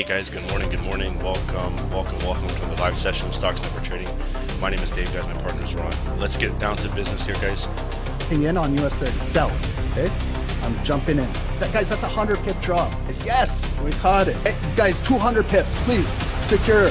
Hey guys, good morning, welcome to the live session of Stocks Sniper Trading. My name is Dave, guys, my partner is Ron. Let's get down to business here, guys. In on US30, sell, okay? I'm jumping in. Guys, that's a 100 pip drop. Yes, we caught it. Hey, guys, 200 pips, please, secure.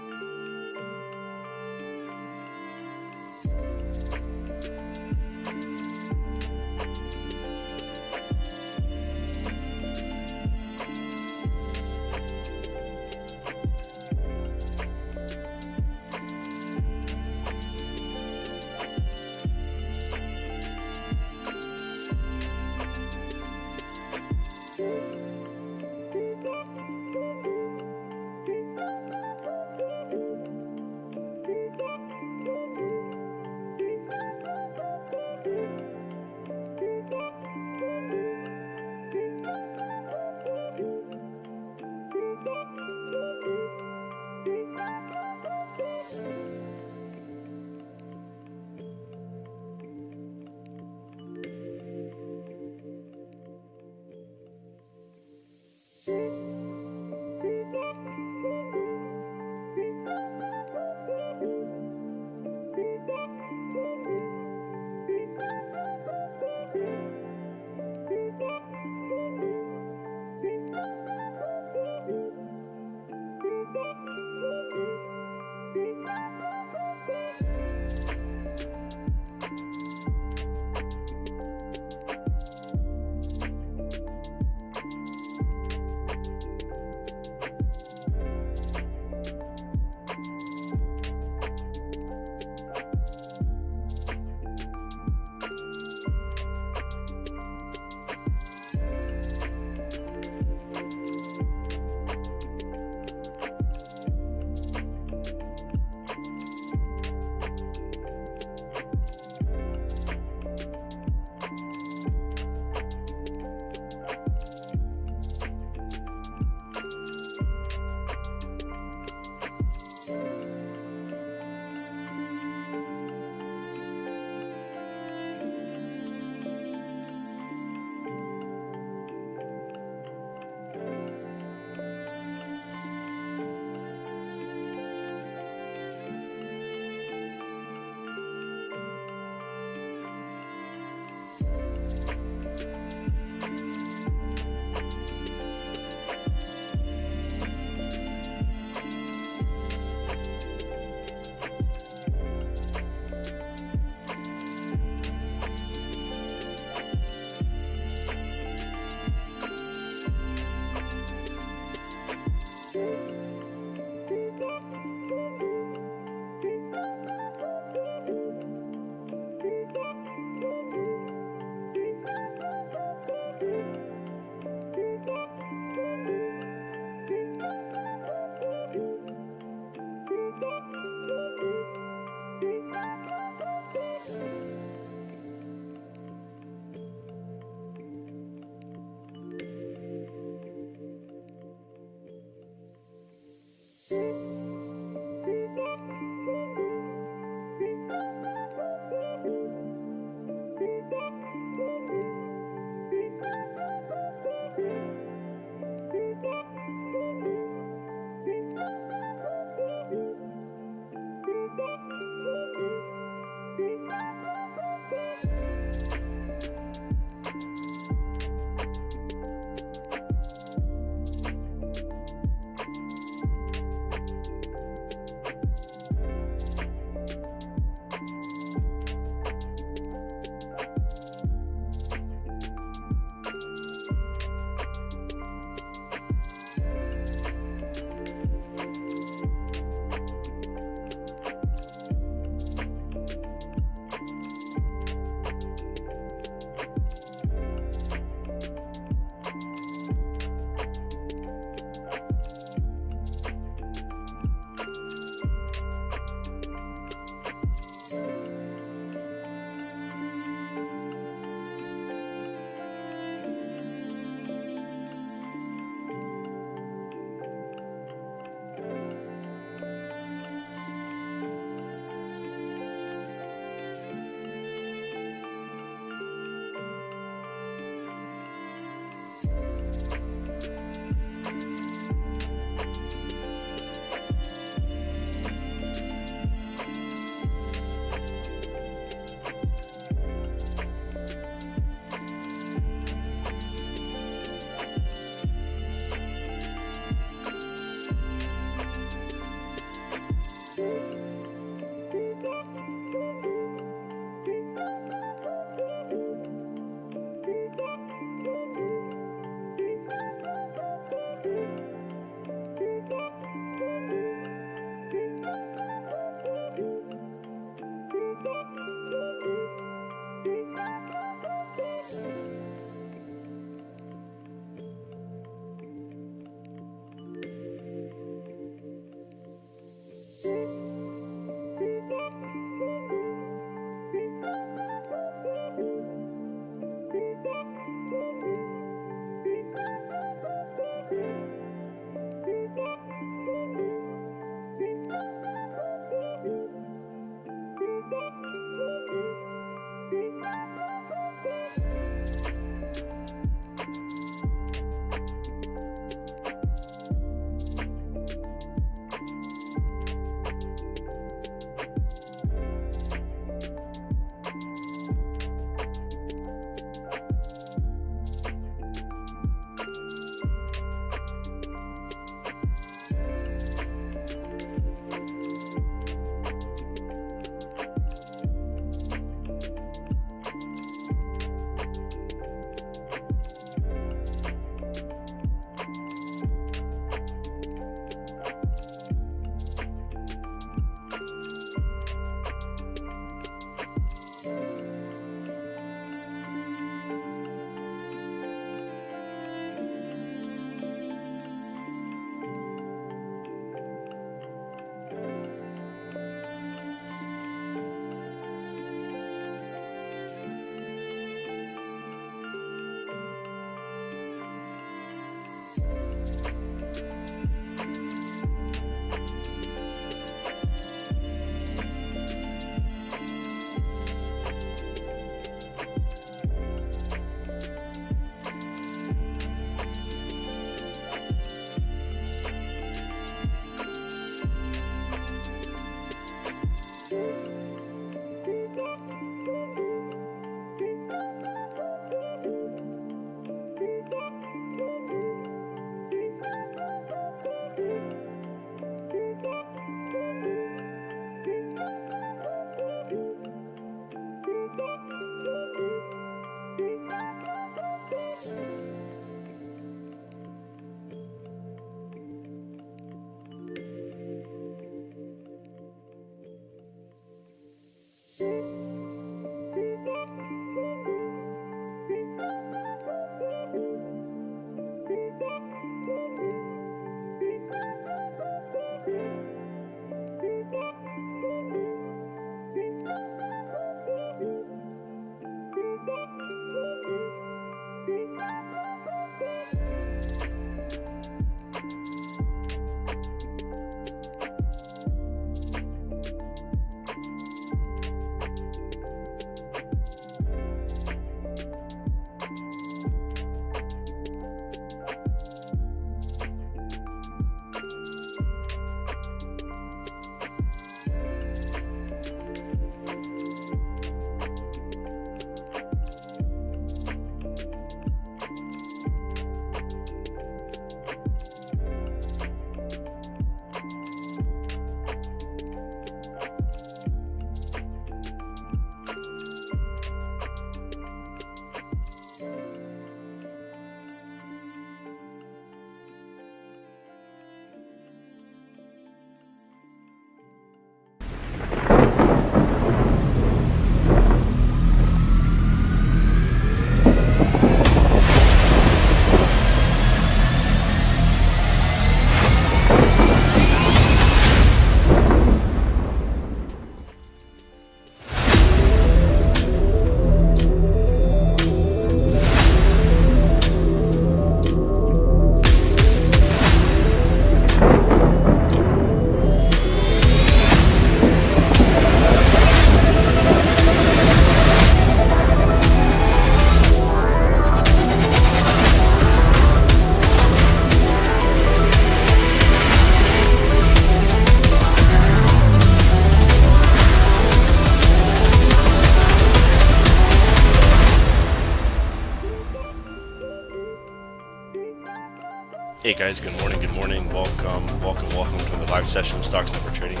Hey guys, good morning, welcome to the live session of Stocks Never Trading.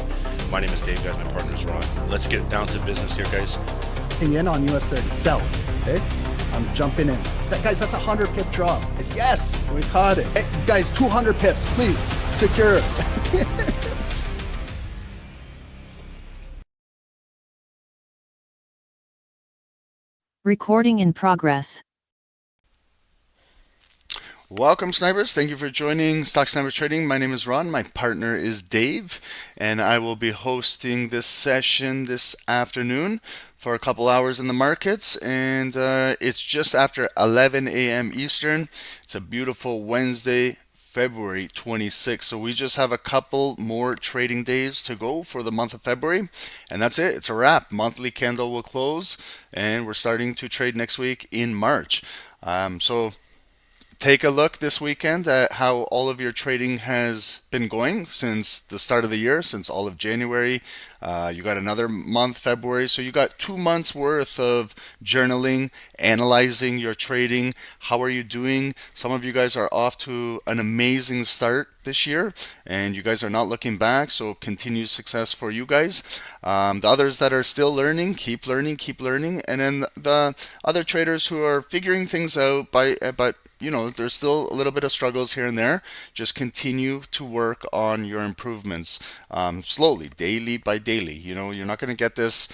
My name is Dave, guys, my partner is Ron. Let's get down to business here, guys. In on US30, sell. Okay, I'm jumping in. Guys, that's a 100 pip drop. Yes, we caught it. Hey, guys, 200 pips, please secure. Recording in progress. Welcome, snipers. Thank you for joining Stock Sniper Trading. My name is Ron. My partner is Dave, and I will be hosting this session this afternoon for a couple hours in the markets. And it's just after 11 a.m. Eastern. It's a beautiful Wednesday, February 26th. So we just have a couple more trading days to go for the month of February, and that's it. It's a wrap. Monthly candle will close, and we're starting to trade next week in March. So take a look this weekend at how all of your trading has been going since the start of the year, since all of January. You got another month, February. So you got 2 months worth of journaling, analyzing your trading. How are you doing? Some of you guys are off to an amazing start this year, and you guys are not looking back. So continued success for you guys. The others that are still learning, keep learning. And then the other traders who are figuring things out, but you know, there's still a little bit of struggles here and there. Just continue to work on your improvements slowly, daily by daily. You know, you're not going to get this,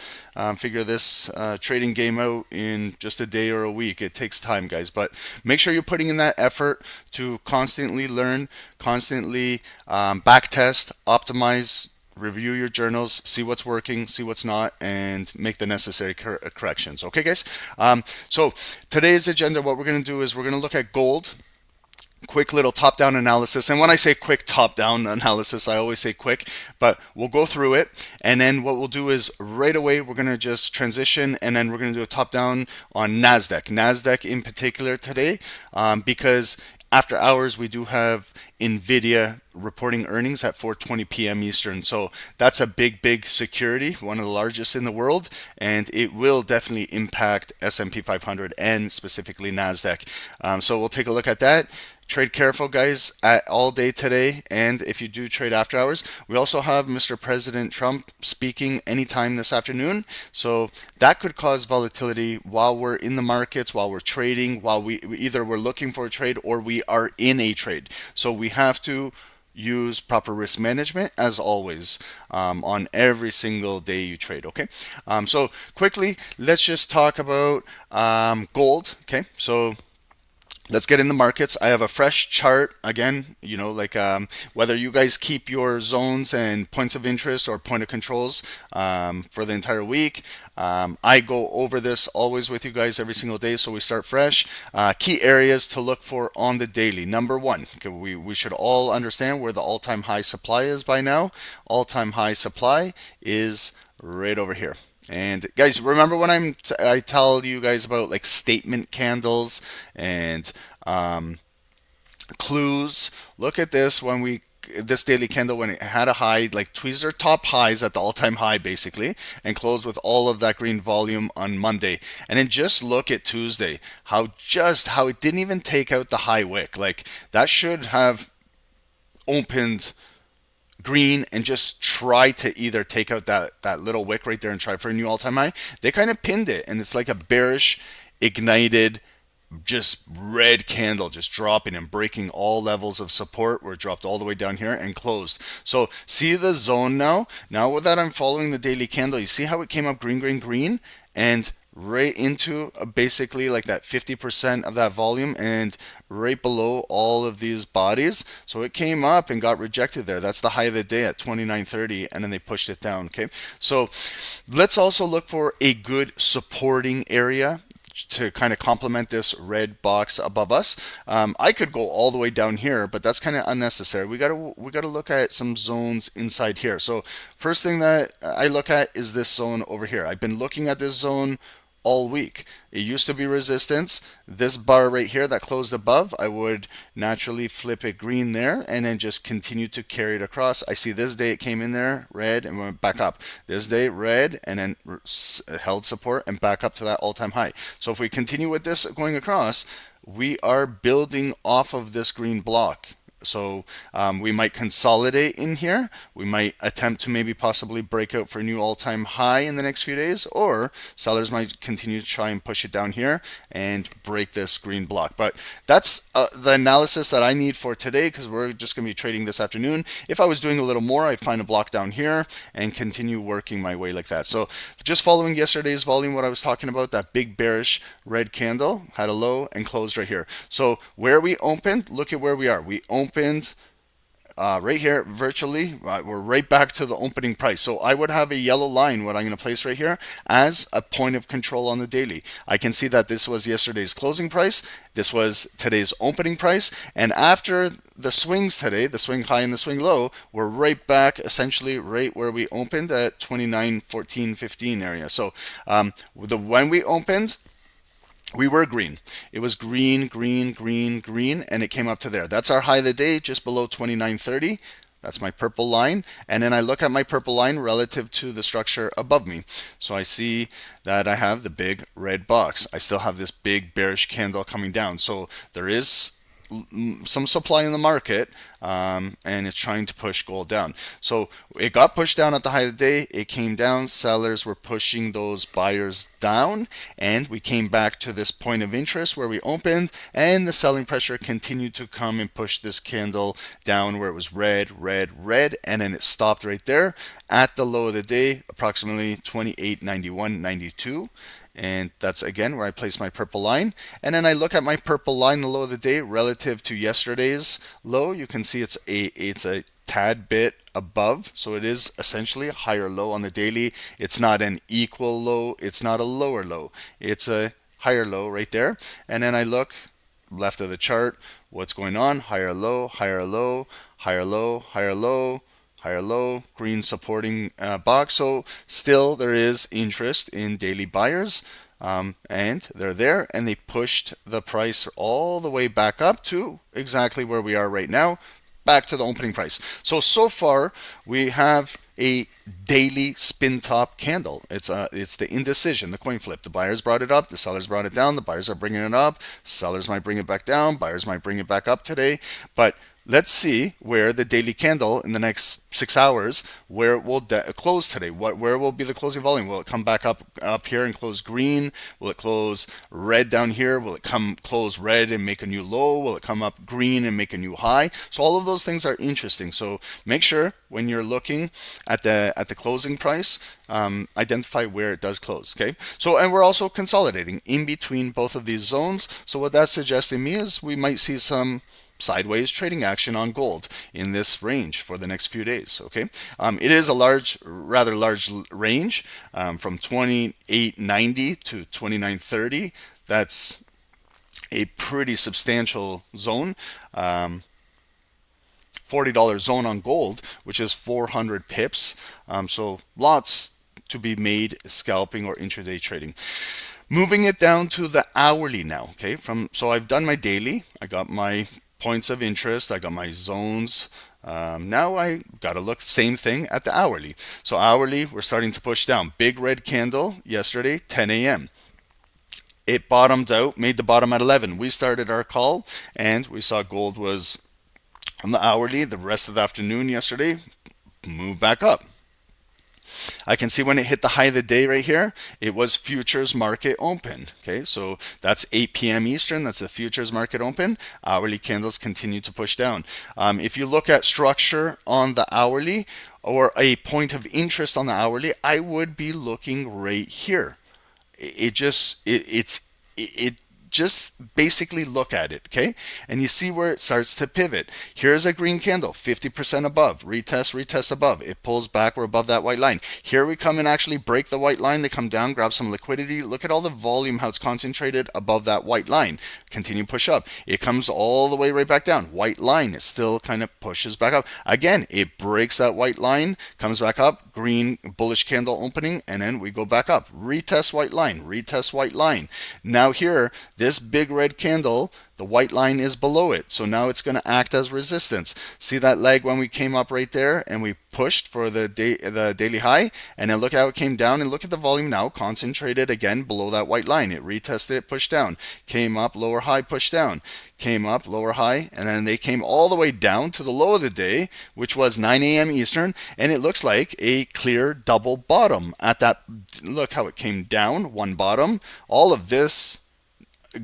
figure this trading game out in just a day or a week. It takes time, guys. But make sure you're putting in that effort to constantly learn, constantly back test, optimize, review your journals, see what's working, see what's not, and make the necessary corrections. Okay, guys? So today's agenda, what we're going to do is we're going to look at gold. Quick little top-down analysis. And when I say quick top-down analysis, I always say quick, but we'll go through it. And then what we'll do is right away, we're going to just transition, and then we're going to do a top-down on Nasdaq. Nasdaq in particular today, because after hours, we do have Nvidia reporting earnings at 4:20 p.m. Eastern. So that's a big security, one of the largest in the world, and it will definitely impact S&P 500 and specifically Nasdaq. So we'll take a look at that. Trade careful, guys, all day today, and if you do trade after hours. We also have Mr. President Trump speaking anytime this afternoon, so that could cause volatility while we're in the markets, while we're trading, while we either we're looking for a trade or we are in a trade. So we have to use proper risk management as always on every single day you trade. Okay, so quickly, let's just talk about gold. Okay, so let's get in the markets. I have a fresh chart again, like whether you guys keep your zones and points of interest or point of controls for the entire week. I go over this always with you guys every single day, so we start fresh. Key areas to look for on the daily. Number one, okay, we should all understand where the all-time high supply is by now. All-time high supply is right over here. And guys, remember when I tell you guys about like statement candles and clues? Look at this this daily candle when it had a high, like tweezers top highs at the all-time high basically, and closed with all of that green volume on Monday. And then just look at Tuesday, how it didn't even take out the high wick. Like that should have opened green and just try to either take out that little wick right there and try for a new all-time high. They kind of pinned it, and it's like a bearish ignited just red candle just dropping and breaking all levels of support, where it dropped all the way down here and closed. So see the zone now with that, I'm following the daily candle. You see how it came up green and right into basically like that 50% of that volume and right below all of these bodies. So it came up and got rejected there. That's the high of the day at 29.30, and then they pushed it down. Okay, so let's also look for a good supporting area to kind of complement this red box above us. I could go all the way down here, but that's kind of unnecessary. We gotta look at some zones inside here. So first thing that I look at is this zone over here. I've been looking at this zone all week. It used to be resistance. This bar right here that closed above, I would naturally flip it green there and then just continue to carry it across. I see this day it came in there red and went back up. This day red and then held support and back up to that all-time high. So if we continue with this going across, we are building off of this green block. So we might consolidate in here. We might attempt to maybe possibly break out for a new all-time high in the next few days, or sellers might continue to try and push it down here and break this green block. But that's the analysis that I need for today, because we're just going to be trading this afternoon. If I was doing a little more, I'd find a block down here and continue working my way like that. So just following yesterday's volume, what I was talking about, that big bearish red candle had a low and closed right here. So where we opened, look at where we are. We opened right here virtually. We're right back to the opening price. So I would have a yellow line, what I'm going to place right here, as a point of control on the daily. I can see that this was yesterday's closing price, this was today's opening price, and after the swings today, the swing high and the swing low, we're right back essentially right where we opened at 29.14.15 area. So when we opened, we were green. It was green, and it came up to there. That's our high of the day, just below 29.30. That's my purple line. And then I look at my purple line relative to the structure above me. So I see that I have the big red box. I still have this big bearish candle coming down. So there is some supply in the market, and it's trying to push gold down. So it got pushed down at the high of the day. It came down. Sellers were pushing those buyers down, and we came back to this point of interest where we opened, and the selling pressure continued to come and push this candle down where it was red, and then it stopped right there at the low of the day, approximately 28.91.92. And that's again where I place my purple line. And then I look at my purple line, the low of the day relative to yesterday's low. You can see it's a tad bit above, so it is essentially a higher low on the daily. It's not an equal low, it's not a lower low, it's a higher low right there. And then I look left of the chart, what's going on? Higher low, higher low, higher low, higher low, higher low, green supporting box. So still there is interest in daily buyers, and they're there, and they pushed the price all the way back up to exactly where we are right now, back to the opening price. So far we have a daily spin top candle. It's the indecision, the coin flip. The buyers brought it up, the sellers brought it down. The buyers are bringing it up, sellers might bring it back down, buyers might bring it back up today. But let's see where the daily candle in the next 6 hours, where it will close today. Where will be the closing volume? Will it come back up here and close green? Will it close red down here? Will it come close red and make a new low? Will it come up green and make a new high? So all of those things are interesting. So make sure when you're looking at the closing price, identify where it does close. Okay. So, and we're also consolidating in between both of these zones. So what that's suggesting me is we might see some sideways trading action on gold in this range for the next few days. Okay, it is a rather large range, from 28.90 to 29.30. That's a pretty substantial zone. $40 zone on gold, which is 400 pips. So lots to be made scalping or intraday trading. Moving it down to the hourly now. Okay, so I've done my daily. I got my points of interest. I got my zones. Now I got to look same thing at the hourly. So hourly, we're starting to push down. Big red candle yesterday, 10 a.m. It bottomed out, made the bottom at 11. We started our call and we saw gold was on the hourly the rest of the afternoon yesterday, move back up. I can see when it hit the high of the day right here, it was futures market open. Okay, so that's 8 p.m. Eastern. That's the futures market open. Hourly candles continue to push down. If you look at structure on the hourly or a point of interest on the hourly, I would be looking right here. It just basically look at it, okay? And you see where it starts to pivot. Here's a green candle, 50% above, retest above. It pulls back, we're above that white line. Here we come and actually break the white line. They come down, grab some liquidity. Look at all the volume, how it's concentrated above that white line. Continue push up. It comes all the way right back down. White line, it still kind of pushes back up. Again, it breaks that white line, comes back up, green bullish candle opening, and then we go back up. Retest white line, retest white line. Now here, this big red candle, the white line is below it. So now it's going to act as resistance. See that leg when we came up right there and we pushed for the daily high, and then look how it came down, and look at the volume now concentrated again below that white line. It retested it, pushed down, came up, lower high, pushed down, came up, lower high, and then they came all the way down to the low of the day, which was 9 a.m. Eastern, and it looks like a clear double bottom at that. Look how it came down, one bottom. All of this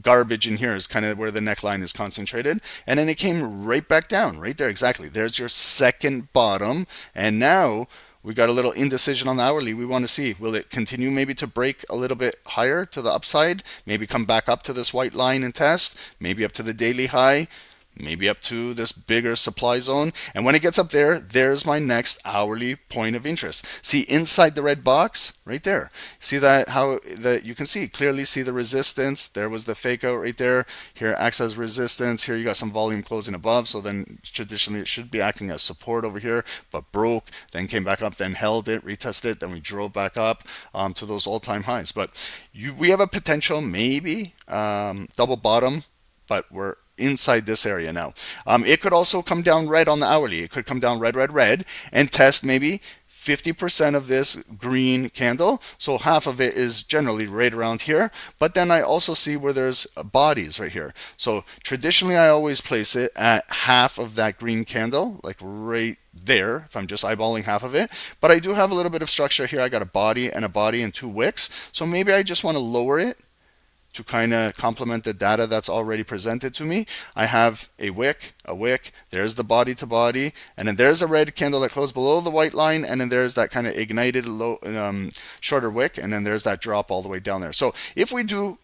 garbage in here is kind of where the neckline is concentrated, and then it came right back down right there. Exactly, there's your second bottom, and now we got a little indecision on the hourly. We want to see, will it continue maybe to break a little bit higher to the upside, maybe come back up to this white line and test, maybe up to the daily high, maybe up to this bigger supply zone. And when it gets up there, there's my next hourly point of interest. See inside the red box right there, see that, how that you can see clearly, see the resistance. There was the fake out right there. Here acts as resistance. Here you got some volume closing above, so then traditionally it should be acting as support over here, but broke, then came back up, then held it, retested it, then we drove back up to those all-time highs. But we have a potential maybe double bottom, but we're inside this area now. It could also come down red on the hourly. It could come down red, red, red, and test maybe 50% of this green candle. So half of it is generally right around here. But then I also see where there's bodies right here. So traditionally I always place it at half of that green candle, like right there, if I'm just eyeballing half of it. But I do have a little bit of structure here. I got a body and two wicks. So maybe I just want to lower it to kind of complement the data that's already presented to me. I have a wick, there's the body to body, and then there's a red candle that closed below the white line, and then there's that kind of ignited low, shorter wick, and then there's that drop all the way down there. So if we do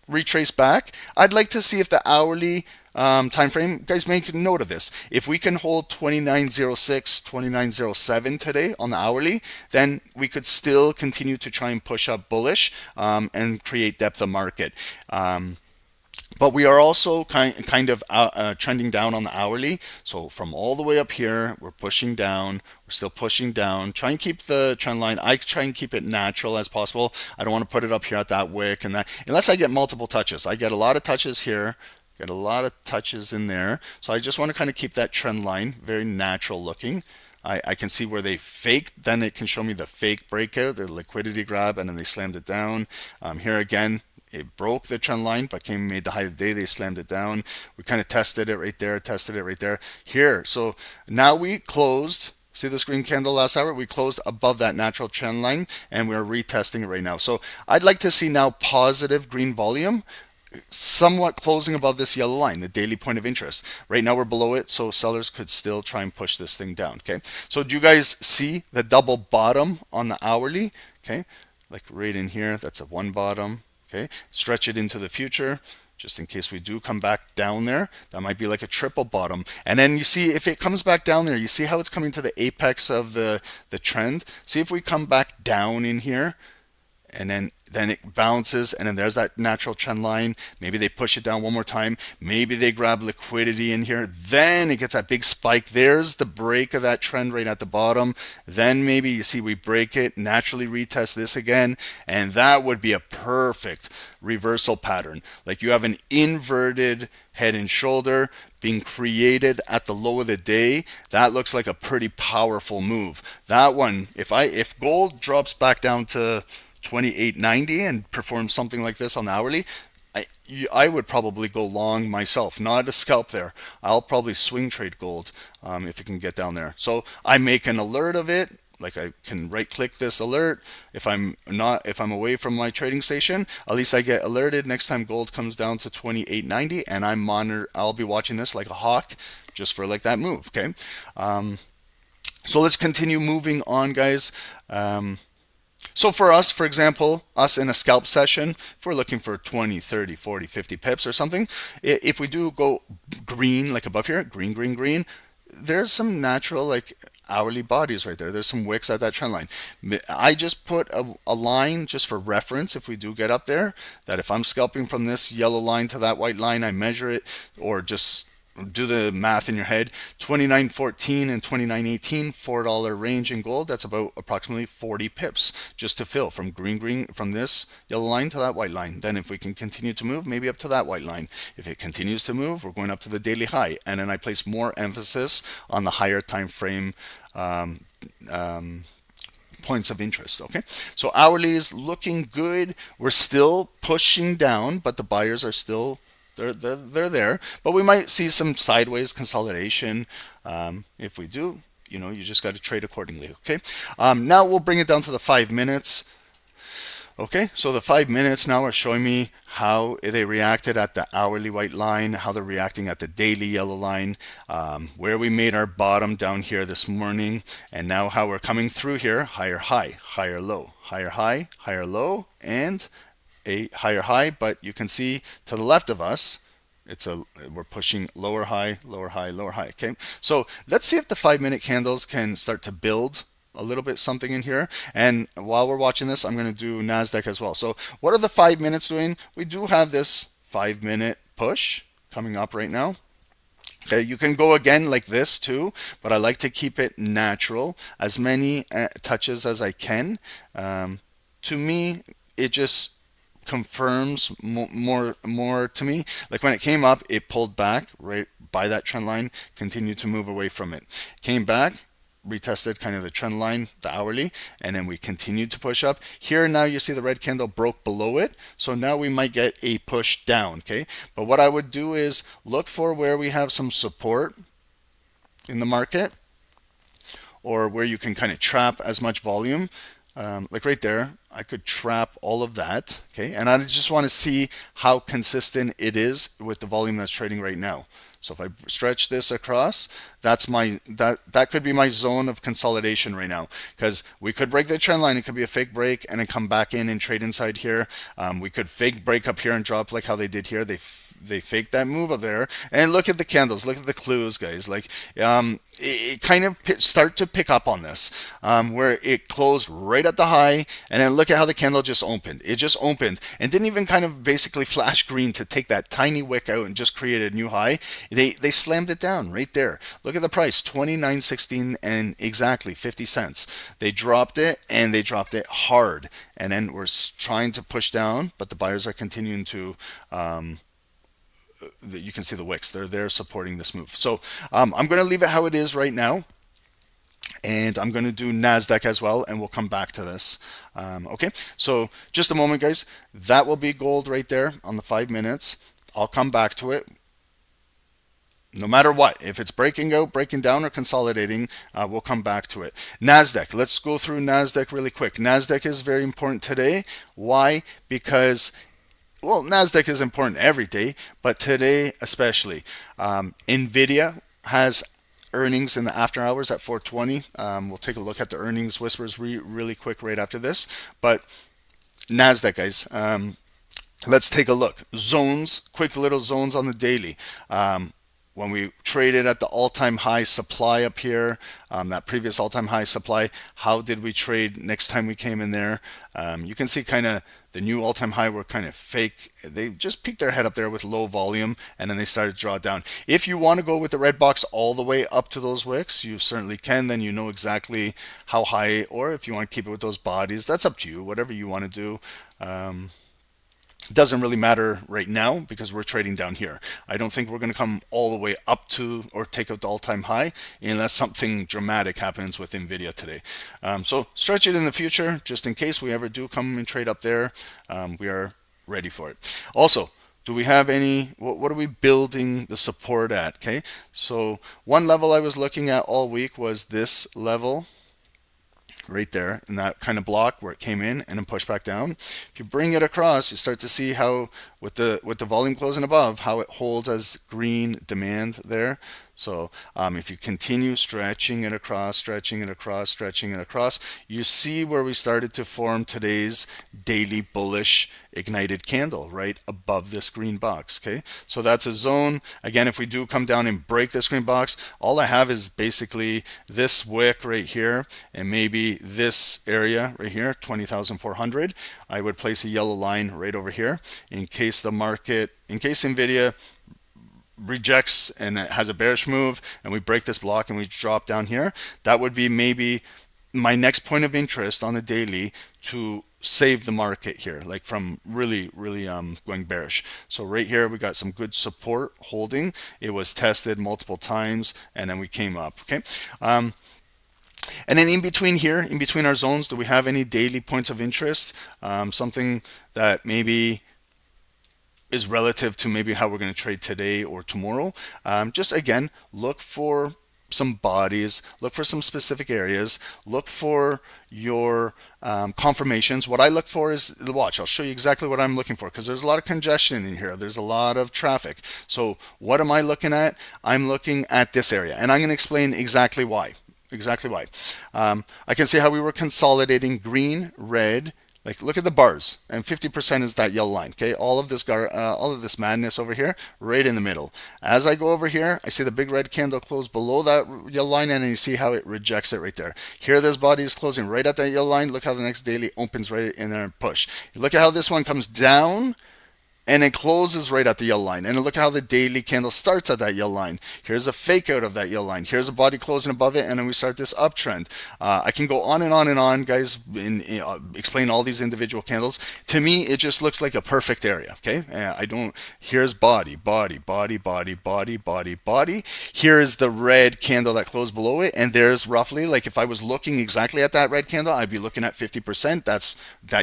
retrace back, I'd like to see if the hourly time frame, guys, make note of this. If we can hold 2906, 2907 today on the hourly, then we could still continue to try and push up bullish and create depth of market. But we are also kind of trending down on the hourly. So from all the way up here, we're pushing down. We're still pushing down. Try and keep the trend line. I try and keep it natural as possible. I don't want to put it up here at that wick and that, unless I get multiple touches. I get a lot of touches here. Get a lot of touches in there. So I just want to kind of keep that trend line very natural looking. I can see where they faked, then it can show me the fake breakout, the liquidity grab, and then they slammed it down. Here again, It broke the trend line, but made the high of the day. They slammed it down. We kind of tested it right there, tested it right there. Here, so now we closed. See this green candle last hour? We closed above that natural trend line, and we're retesting it right now. So I'd like to see now positive green volume, somewhat closing above this yellow line, the daily point of interest. Right now we're below it, so sellers could still try and push this thing down. Okay, so do you guys see the double bottom on the hourly? Okay, like right in here, that's a one bottom. Okay, stretch it into the future just in case we do come back down there. That might be like a triple bottom. And then you see if it comes back down there, you see how it's coming to the apex of the trend. See if we come back down in here, and then it bounces, and then there's that natural trend line. Maybe they push it down one more time. Maybe they grab liquidity in here. Then it gets that big spike. There's the break of that trend right at the bottom. Then maybe you see we break it, naturally retest this again, and that would be a perfect reversal pattern. Like you have an inverted head and shoulder being created at the low of the day. That looks like a pretty powerful move. That one, if gold drops back down to 28.90 and perform something like this on the hourly, I would probably go long myself, not a scalp there. I'll probably swing trade gold if it can get down there. So I make an alert of it. Like I can right click this alert. If I'm away from my trading station, at least I get alerted next time gold comes down to 28.90, and I'll be watching this like a hawk just for like that move. Okay. So let's continue moving on, guys. So for us, for example, us in a scalp session, if we're looking for 20, 30, 40, 50 pips or something, if we do go green, like above here, green, green, green, there's some natural like hourly bodies right there. There's some wicks at that trend line. I just put a line just for reference if we do get up there, that if I'm scalping from this yellow line to that white line, I measure it, or just do the math in your head. 29.14 and 29.18, $4 range in gold. That's about approximately 40 pips just to fill from from this yellow line to that white line. Then if we can continue to move, maybe up to that white line. If it continues to move, we're going up to the daily high, and then I place more emphasis on the higher time frame points of interest. Okay, so hourly is looking good. We're still pushing down, but the buyers are still they're there, but we might see some sideways consolidation. If we do, you just got to trade accordingly. Okay, now we'll bring it down to the 5 minutes. Okay, so the 5 minutes now are showing me how they reacted at the hourly white line, how they're reacting at the daily yellow line, where we made our bottom down here this morning, and now how we're coming through here. Higher high, higher low, higher high, higher low, and a higher high. But you can see to the left of us, we're pushing lower high, lower high, lower high. Okay, so let's see if the 5 minute candles can start to build a little bit something in here. And while we're watching this, I'm going to do Nasdaq as well. So what are the 5 minutes doing? We do have this 5 minute push coming up right now. Okay, you can go again like this too, but I like to keep it natural, as many touches as I can. To me, it just confirms more to me. Like when it came up, it pulled back right by that trend line, continued to move away from it, came back, retested kind of the trend line, the hourly, and then we continued to push up. Here now you see the red candle broke below it, so now we might get a push down. Okay, but what I would do is look for where we have some support in the market, or where you can kind of trap as much volume. Like right there, I could trap all of that. Okay, and I just want to see how consistent it is with the volume that's trading right now. So if I stretch this across, that could be my zone of consolidation right now, because we could break the trend line. It could be a fake break and then come back in and trade inside here. We could fake break up here and drop like how they did here. They faked that move up there, and look at the candles, look at the clues, guys. Like it kind of start to pick up on this, where it closed right at the high, and then look at how the candle just opened. It just opened and didn't even kind of basically flash green to take that tiny wick out and just create a new high. They slammed it down right there. Look at the price, 29.16 and exactly 50 cents. They dropped it, and they dropped it hard, and then we're trying to push down, but the buyers are continuing to you can see the wicks. They're there supporting this move. So I'm going to leave it how it is right now. And I'm going to do Nasdaq as well, and we'll come back to this. Okay, so just a moment, guys. That will be gold right there on the 5 minutes. I'll come back to it. No matter what, if it's breaking out, breaking down, or consolidating, we'll come back to it. Nasdaq, let's go through Nasdaq really quick. Nasdaq is very important today. Why? Because, well, Nasdaq is important every day, but today especially. Nvidia has earnings in the after hours at 4:20. We'll take a look at the earnings whispers really quick right after this. But Nasdaq, guys, let's take a look. Zones, quick little zones on the daily. When we traded at the all-time high supply up here, that previous all-time high supply, how did we trade next time we came in there? You can see kind of the new all-time high were kind of fake. They just peeked their head up there with low volume, and then they started to draw down. If you want to go with the red box all the way up to those wicks, you certainly can. Then you know exactly how high, or if you want to keep it with those bodies, that's up to you, whatever you want to do. Doesn't really matter right now because we're trading down here. I don't think we're going to come all the way up to or take out the all-time high unless something dramatic happens with Nvidia today. So stretch it in the future just in case we ever do come and trade up there. We are ready for it. Also, do we have any, what are we building the support at? Okay, so one level I was looking at all week was this level right there in that kind of block where it came in and then pushed back down. If you bring it across, you start to see how with the volume closing above, how it holds as green demand there. So if you continue stretching it across, stretching it across, stretching it across, you see where we started to form today's daily bullish ignited candle right above this green box. Okay, so that's a zone. Again, if we do come down and break this green box, all I have is basically this wick right here and maybe this area right here, 20,400. I would place a yellow line right over here in case the market, in case Nvidia rejects and it has a bearish move and we break this block and we drop down here. That would be maybe my next point of interest on the daily to save the market here, like from really going bearish. So right here we got some good support holding. It was tested multiple times and then we came up. Okay, and then in between here, in between our zones, do we have any daily points of interest? Something that maybe is relative to maybe how we're going to trade today or tomorrow. Just again, look for some bodies, look for some specific areas, look for your confirmations. What I look for is the watch. I'll show you exactly what I'm looking for because there's a lot of congestion in here. There's a lot of traffic. So what am I looking at? I'm looking at this area, and I'm going to explain exactly why. I can see how we were consolidating green, red. Like, look at the bars, and 50% is that yellow line. Okay, all of this madness over here, right in the middle. As I go over here, I see the big red candle close below that yellow line, and you see how it rejects it right there. Here, this body is closing right at that yellow line. Look how the next daily opens right in there and push. Look at how this one comes down and it closes right at the yellow line. And look how the daily candle starts at that yellow line. Here's a fake out of that yellow line. Here's a body closing above it, and then we start this uptrend. I can go on and on and on, guys, and explain all these individual candles. To me, it just looks like a perfect area. Okay, here's body, body, body, body, body, body, body. Here's the red candle that closed below it, and there's roughly, like, if I was looking exactly at that red candle, I'd be looking at 50%. That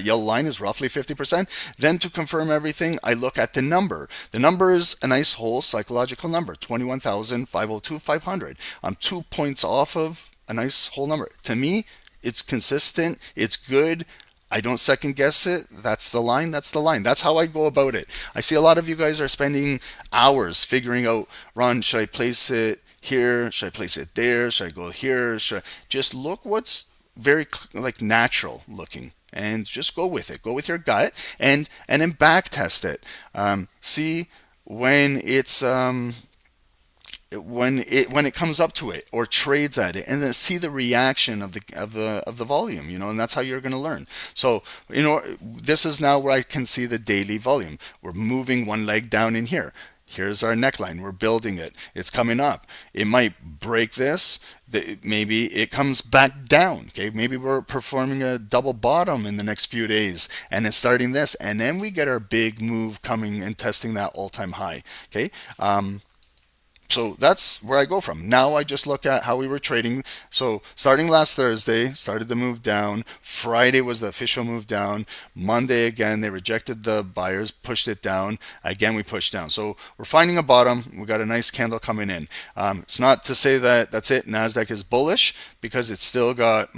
yellow line is roughly 50%. Then to confirm everything, I look at the number. The number is a nice whole psychological number, 21,502,500. I'm 2 points off of a nice whole number. To me, it's consistent, it's good. I don't second guess it. That's the line. That's the line. That's how I go about it. I see a lot of you guys are spending hours figuring out, Ron, should I place it here? Should I place it there? Should I go here? Just look what's very like natural looking, and just go with it. Go with your gut, and then back test it. See when it's when it comes up to it or trades at it, and then see the reaction of the volume, and that's how you're going to learn. So this is now where I can see the daily volume. We're moving one leg down in here. Here's our neckline. We're building it. It's coming up. It might break this. Maybe it comes back down. Okay, maybe we're performing a double bottom in the next few days, and it's starting this, and then we get our big move coming and testing that all-time high. Okay. So that's where I go from. Now I just look at how we were trading. So starting last Thursday, started the move down. Friday was the official move down. Monday again, they rejected the buyers, pushed it down. Again, we pushed down. So we're finding a bottom. We got a nice candle coming in. It's not to say that that's it. Nasdaq is bullish because it's still got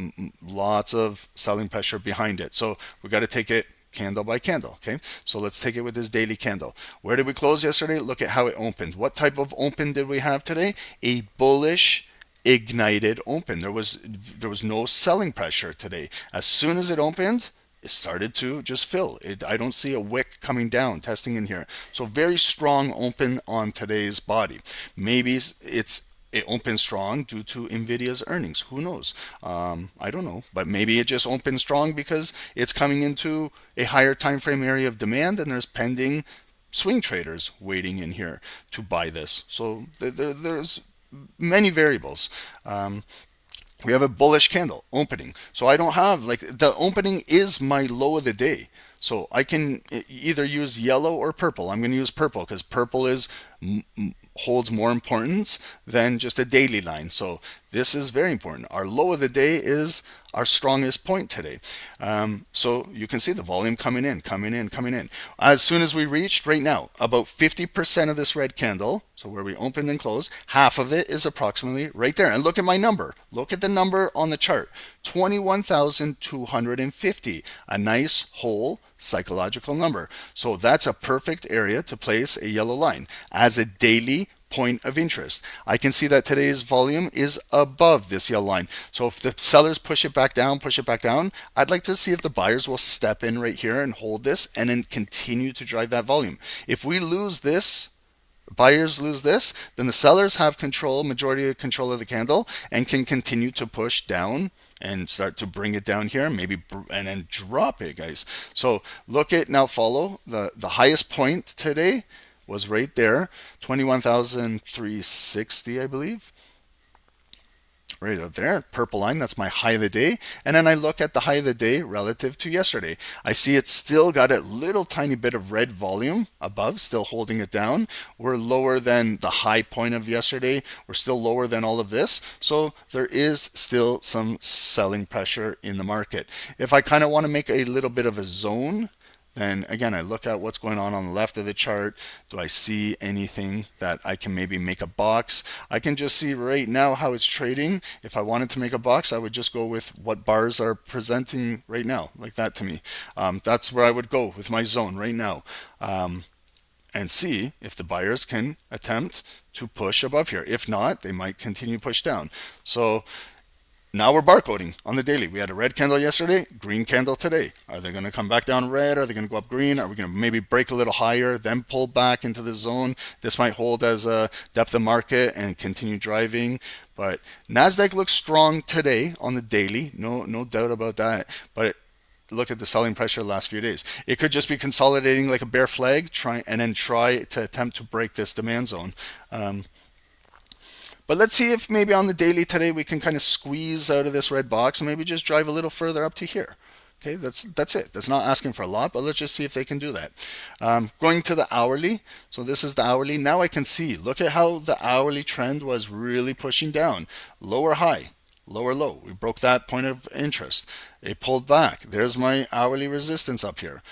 lots of selling pressure behind it. So we got to take it candle by candle. Okay, so let's take it with this daily candle. Where did we close yesterday? Look at how it opened. What type of open did we have today? A bullish ignited open. There was no selling pressure today. As soon as it opened, it started to just fill. I don't see a wick coming down, testing in here. So very strong open on today's body. Maybe it opened strong due to Nvidia's earnings. Who knows? I don't know. But maybe it just opened strong because it's coming into a higher time frame area of demand and there's pending swing traders waiting in here to buy this. So there's many variables. We have a bullish candle opening. So I don't have, like, the opening is my low of the day. So I can either use yellow or purple. I'm going to use purple because purple holds more importance than just a daily line. So this is very important. Our low of the day is our strongest point today. So you can see the volume coming in. As soon as we reached right now, about 50% of this red candle, so where we opened and closed, half of it is approximately right there. And look at my number. Look at the number on the chart. 21,250. A nice whole psychological number. So that's a perfect area to place a yellow line as a daily point of interest. I can see that today's volume is above this yellow line. So if the sellers push it back down, I'd like to see if the buyers will step in right here and hold this and then continue to drive that volume. If we lose this, buyers lose this, then the sellers have majority of control of the candle and can continue to push down and start to bring it down here, maybe, and then drop it, guys. So look at, now follow the highest point today was right there, 21,360, I believe. Right up there, purple line, that's my high of the day. And then I look at the high of the day relative to yesterday. I see it's still got a little tiny bit of red volume above, still holding it down. We're lower than the high point of yesterday. We're still lower than all of this. So there is still some selling pressure in the market. If I kind of want to make a little bit of a zone, then again, I look at what's going on the left of the chart. Do I see anything that I can maybe make a box? I can just see right now how it's trading. If I wanted to make a box, I would just go with what bars are presenting right now, like that to me. That's where I would go with my zone right now. And see if the buyers can attempt to push above here. If not, they might continue push down. So now we're barcoding on the daily. We had a red candle yesterday, green candle today. Are they going to come back down red? Are they going to go up green? Are we going to maybe break a little higher, then pull back into the zone? This might hold as a depth of market and continue driving. But Nasdaq looks strong today on the daily. No doubt about that. But look at the selling pressure the last few days. It could just be consolidating like a bear flag, try to attempt to break this demand zone. But let's see if maybe on the daily today we can kind of squeeze out of this red box and maybe just drive a little further up to here. Okay, that's it. That's not asking for a lot, but let's just see if they can do that. Going to the hourly. So this is the hourly. Now I can see, look at how the hourly trend was really pushing down. Lower high, lower low. We broke that point of interest. It pulled back. There's my hourly resistance up here.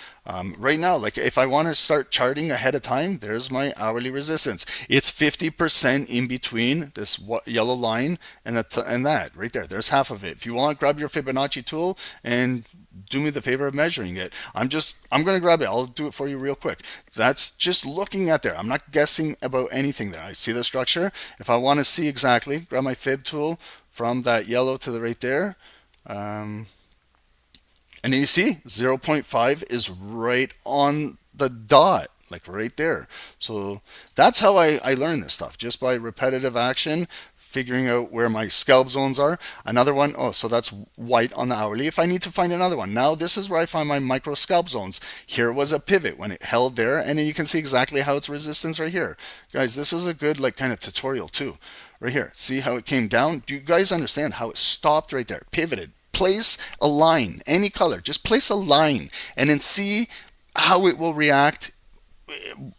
Right now, like if I want to start charting ahead of time, there's my hourly resistance. It's 50% in between this yellow line and that right there. There's half of it. If you want, grab your Fibonacci tool and do me the favor of measuring it. I'm going to grab it. I'll do it for you real quick. That's just looking at there. I'm not guessing about anything there. I see the structure. If I want to see exactly, grab my Fib tool from that yellow to the right there. And then you see 0.5 is right on the dot, like right there. So that's how I learn this stuff, just by repetitive action, figuring out where my scalp zones are. Another one, so that's white on the hourly. If I need to find another one, now this is where I find my micro scalp zones. Here was a pivot when it held there, and then you can see exactly how it's resistance right here. Guys, this is a good like kind of tutorial too. Right here, see how it came down? Do you guys understand how it stopped right there, pivoted? Place a line, any color, just place a line and then see how it will react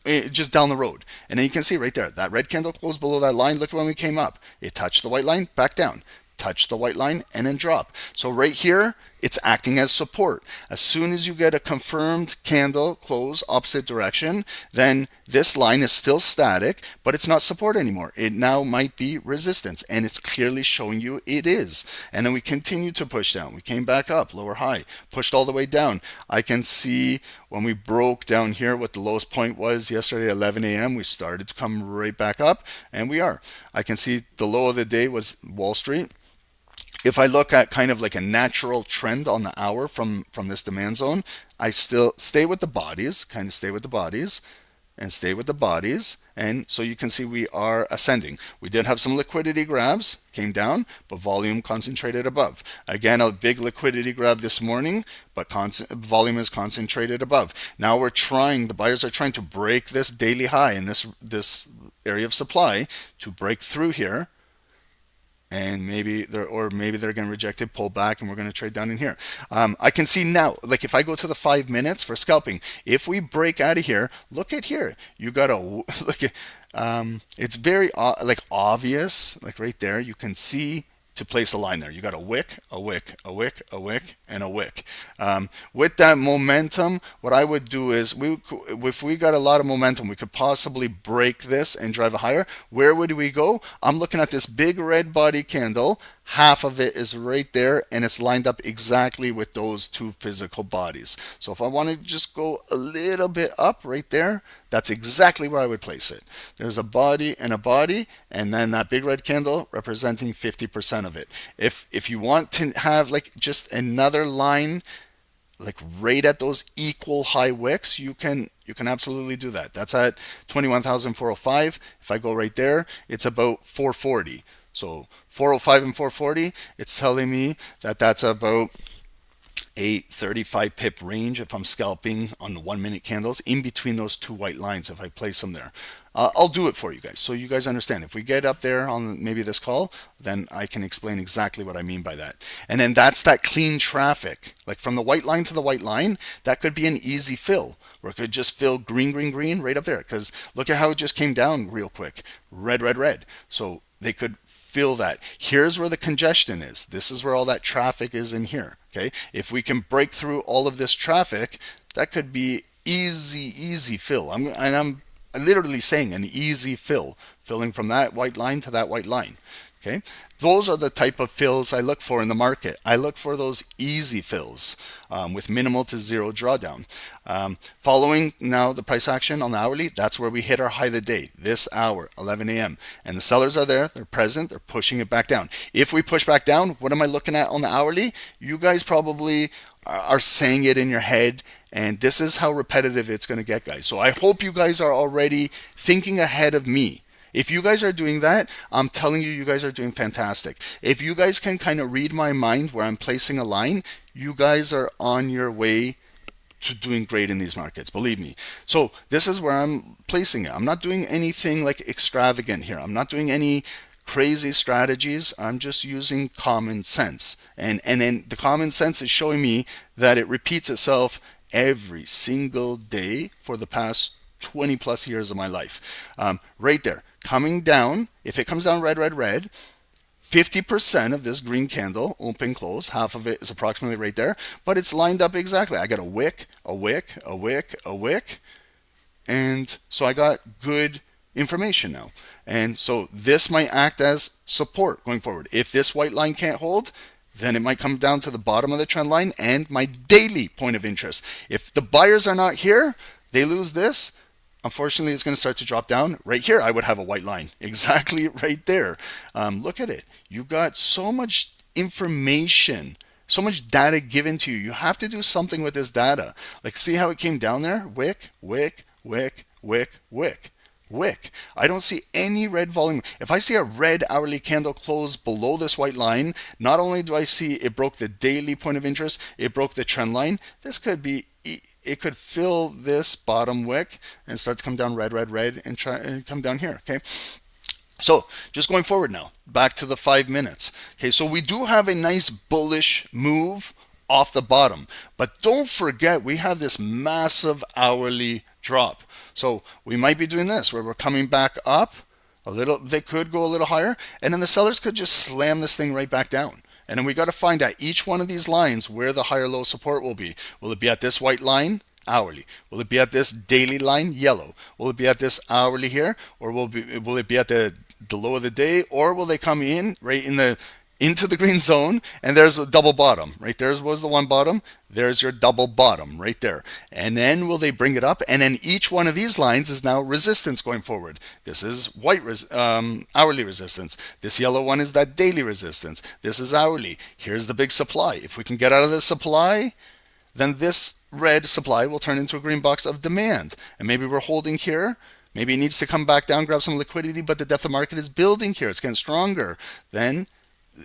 just down the road. And then you can see right there, that red candle closed below that line. Look at when we came up. It touched the white line, back down. Touch the white line, and then drop. So right here, it's acting as support. As soon as you get a confirmed candle close opposite direction, then this line is still static, but it's not support anymore. It now might be resistance, and it's clearly showing you it is. And then we continue to push down. We came back up, lower high, pushed all the way down. I can see when we broke down here what the lowest point was yesterday at 11 a.m. We started to come right back up, and we are. I can see the low of the day was Wall Street. If I look at kind of like a natural trend on the hour from this demand zone, I still stay with the bodies, kind of stay with the bodies and stay with the bodies. And so you can see we are ascending. We did have some liquidity grabs, came down, but volume concentrated above. Again, a big liquidity grab this morning, but volume is concentrated above. Now the buyers are trying to break this daily high in this area of supply to break through here. And maybe they're going to reject it, pull back, and we're going to trade down in here. I can see now, like if I go to the 5 minutes for scalping, if we break out of here, look at here. You got to look at. It's very obvious, like right there. You can see to place a line there. You got a wick, a wick, a wick, a wick, and a wick. With that momentum, what I would do is, if we got a lot of momentum, we could possibly break this and drive it higher. Where would we go? I'm looking at this big red body candle. Half of it is right there, and it's lined up exactly with those two physical bodies. So if I want to just go a little bit up right there, that's exactly where I would place it. There's a body, and then that big red candle representing 50% of it. If you want to have like just another line like right at those equal high wicks, you can absolutely do that. That's at 21,405. If I go right there, it's about 440. So 405 and 440, it's telling me that that's about a 35 pip range if I'm scalping on the 1 minute candles in between those two white lines if I place them there. I'll do it for you guys so you guys understand. If we get up there on maybe this call, then I can explain exactly what I mean by that. And then that's that clean traffic. Like from the white line to the white line, that could be an easy fill. Or it could just fill green, green, green right up there. Because look at how it just came down real quick. Red, red, red. So they could feel that. Here's where the congestion is. This is where all that traffic is in here. Okay. If we can break through all of this traffic, that could be easy fill. I'm literally saying an easy fill, filling from that white line to that white line. Okay, those are the type of fills I look for in the market. I look for those easy fills with minimal to zero drawdown. Following now the price action on the hourly, that's where we hit our high of the day, this hour, 11 a.m. And the sellers are there, they're present, they're pushing it back down. If we push back down, what am I looking at on the hourly? You guys probably are saying it in your head, and this is how repetitive it's going to get, guys. So I hope you guys are already thinking ahead of me. If you guys are doing that, I'm telling you, you guys are doing fantastic. If you guys can kind of read my mind where I'm placing a line, you guys are on your way to doing great in these markets, believe me. So this is where I'm placing it. I'm not doing anything like extravagant here. I'm not doing any crazy strategies. I'm just using common sense. And then the common sense is showing me that it repeats itself every single day for the past 20 plus years of my life. Right there, coming down, if it comes down red, red, red, 50% of this green candle, open, close, half of it is approximately right there, but it's lined up exactly. I got a wick, a wick, a wick, a wick, and so I got good information now. And so this might act as support going forward. If this white line can't hold, then it might come down to the bottom of the trend line and my daily point of interest. If the buyers are not here, they lose this. Unfortunately, it's going to start to drop down. Right here, I would have a white line. Exactly right there. Look at it. You got so much information, so much data given to you. You have to do something with this data. Like, see how it came down there? Wick, wick, wick, wick, wick. Wick. I don't see any red volume. If I see a red hourly candle close below this white line, not only do I see it broke the daily point of interest, it broke the trend line. This could be, it could fill this bottom wick and start to come down red, red, red and try and come down here. Okay. So just going forward now, back to the 5 minutes. Okay. So we do have a nice bullish move off the bottom. But don't forget, we have this massive hourly drop. So we might be doing this where we're coming back up a little. They could go a little higher, and then the sellers could just slam this thing right back down. And then we got to find at each one of these lines where the higher low support will be. Will it be at this white line? Hourly. Will it be at this daily line? Yellow. Will it be at this hourly here? Or will it be at the low of the day? Or will they come in right into the green zone, and there's a double bottom right there was the one bottom, there's your double bottom right there, and then will they bring it up, and then each one of these lines is now resistance going forward. This is hourly resistance. This yellow one is that daily resistance. This is hourly. Here's the big supply. If we can get out of this supply, then this red supply will turn into a green box of demand, and maybe we're holding here. Maybe it needs to come back down, grab some liquidity, but the depth of market is building here. It's getting stronger. Then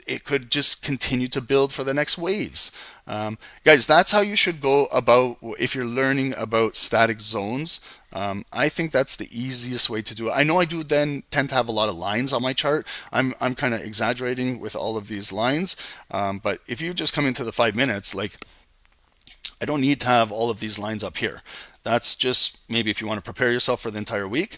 it could just continue to build for the next waves. Guys, that's how you should go about if you're learning about static zones. I think that's the easiest way to do it. I know I do then tend to have a lot of lines on my chart. I'm kind of exaggerating with all of these lines. But if you just come into the 5 minutes, like I don't need to have all of these lines up here. That's just maybe if you want to prepare yourself for the entire week.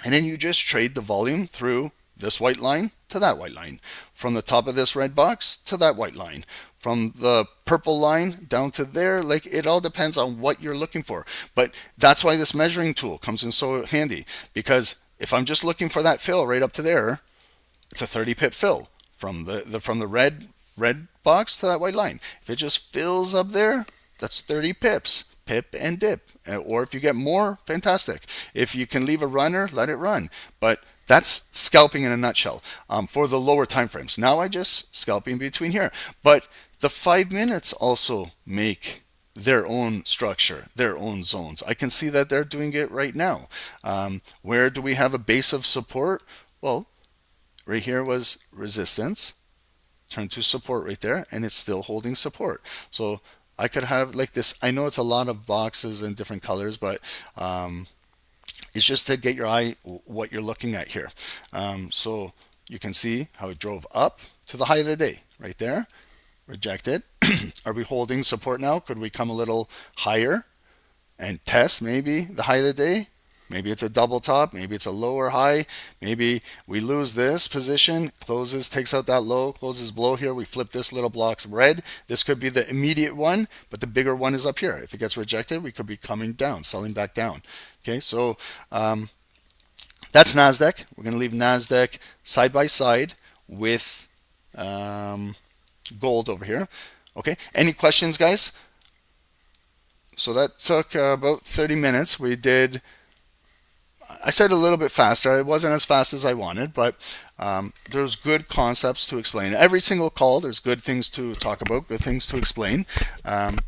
And then you just trade the volume through this white line to that white line, from the top of this red box to that white line, from the purple line down to there. Like, it all depends on what you're looking for. But that's why this measuring tool comes in so handy, because if I'm just looking for that fill right up to there, it's a 30 pip fill from the red box to that white line. If it just fills up there, that's 30 pips, pip and dip. Or if you get more, fantastic. If you can leave a runner, let it run. But that's scalping in a nutshell for the lower time frames. Now I just scalping between here. But the 5 minutes also make their own structure, their own zones. I can see that they're doing it right now. Where do we have a base of support? Well, right here was resistance, turned to support right there, and it's still holding support. So I could have like this. I know it's a lot of boxes and different colors, but it's just to get your eye what you're looking at here. So you can see how it drove up to the high of the day right there, rejected. Are we holding support now? Could we come a little higher and test maybe the high of the day? Maybe it's a double top, maybe it's a lower high, maybe we lose this position, closes, takes out that low, closes below here, we flip this little block's red. This could be the immediate one, but the bigger one is up here. If it gets rejected, we could be coming down, selling back down. Okay, so that's Nasdaq. We're going to leave Nasdaq side by side with gold over here. Okay, any questions, guys? So that took about 30 minutes. We did, I said a little bit faster. It wasn't as fast as I wanted, but there's good concepts to explain. Every single call, there's good things to talk about, good things to explain. And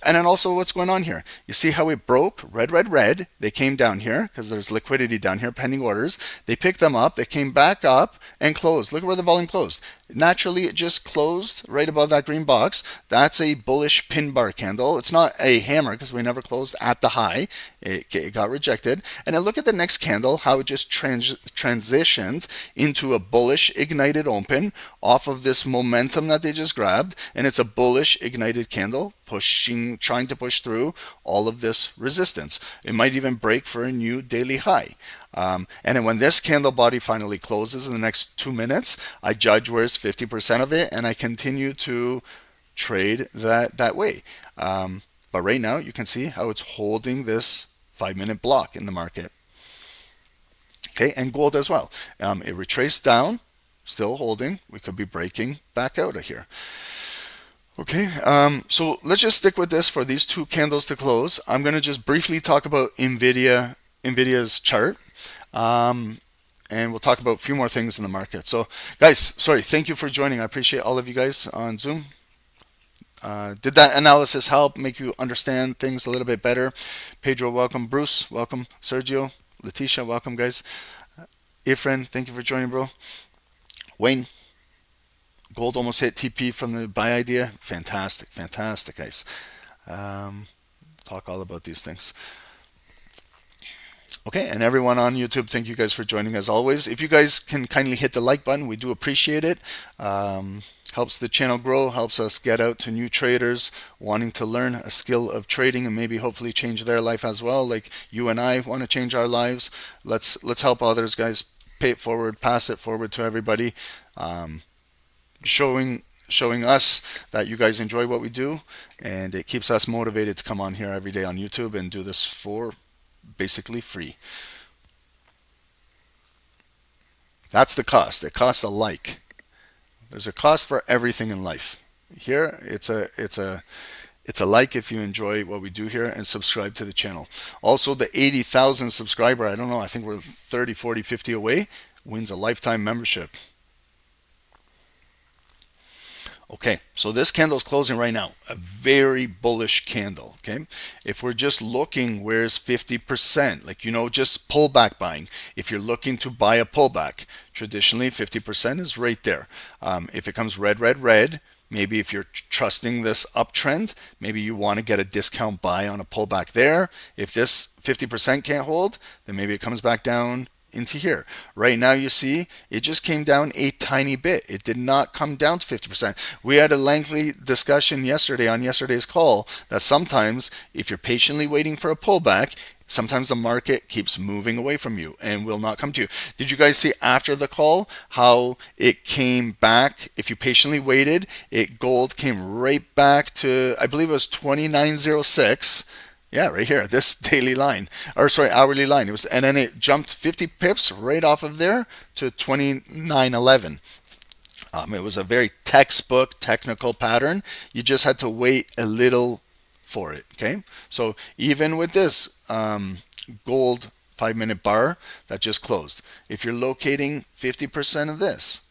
then also what's going on here. You see how it broke? Red, red, red. They came down here because there's liquidity down here, pending orders. They picked them up. They came back up and closed. Look at where the volume closed. Naturally, it just closed right above that green box. That's a bullish pin bar candle. It's not a hammer because we never closed at the high. It got rejected. And then look at the next candle, how it just transitioned into a bullish ignited open off of this momentum that they just grabbed. And it's a bullish ignited candle trying to push through all of this resistance. It might even break for a new daily high. And then when this candle body finally closes in the next 2 minutes, I judge where's 50% of it, and I continue to trade that way. But right now, you can see how it's holding this 5-minute block in the market. Okay, and gold as well. It retraced down, still holding. We could be breaking back out of here. Okay, so let's just stick with this for these two candles to close. I'm going to just briefly talk about Nvidia's chart. And we'll talk about a few more things in the market. So guys, sorry, thank you for joining. I appreciate all of you guys on Zoom. Did that analysis help make you understand things a little bit better? Pedro, welcome. Bruce, welcome. Sergio, Letitia, welcome, guys. Efren, thank you for joining, bro. Wayne, gold almost hit TP from the buy idea. Fantastic, fantastic, guys. Talk all about these things. Okay, and everyone on YouTube, thank you guys for joining as always. If you guys can kindly hit the like button, we do appreciate it. helps the channel grow, helps us get out to new traders wanting to learn a skill of trading and maybe hopefully change their life as well. Like you and I want to change our lives. Let's help others, guys. Pay it forward, pass it forward to everybody, showing us that you guys enjoy what we do, and it keeps us motivated to come on here every day on YouTube and do this for basically free. That's the cost. It costs a like. There's a cost for everything in life. Here, it's a like if you enjoy what we do here, and subscribe to the channel. Also, the 80,000 subscriber, I don't know, I think we're 30, 40, 50 away, wins a lifetime membership. Okay, so this candle is closing right now, a very bullish candle. Okay, if we're just looking, where's 50%? Like, just pullback buying. If you're looking to buy a pullback, traditionally 50% is right there. If it comes red, red, red, maybe if you're trusting this uptrend, maybe you want to get a discount buy on a pullback there. If this 50% can't hold, then maybe it comes back down into here. Right now, you see it just came down a tiny bit. It did not come down to 50%. We had a lengthy discussion yesterday on yesterday's call that sometimes if you're patiently waiting for a pullback, sometimes the market keeps moving away from you and will not come to you. Did you guys see after the call how it came back? If you patiently waited, gold came right back to, I believe it was 29.06. Yeah, right here, this daily line, or sorry, hourly line. And then it jumped 50 pips right off of there to 29.11. It was a very textbook technical pattern. You just had to wait a little for it. Okay, so even with this gold 5-minute bar that just closed, if you're locating 50% of this,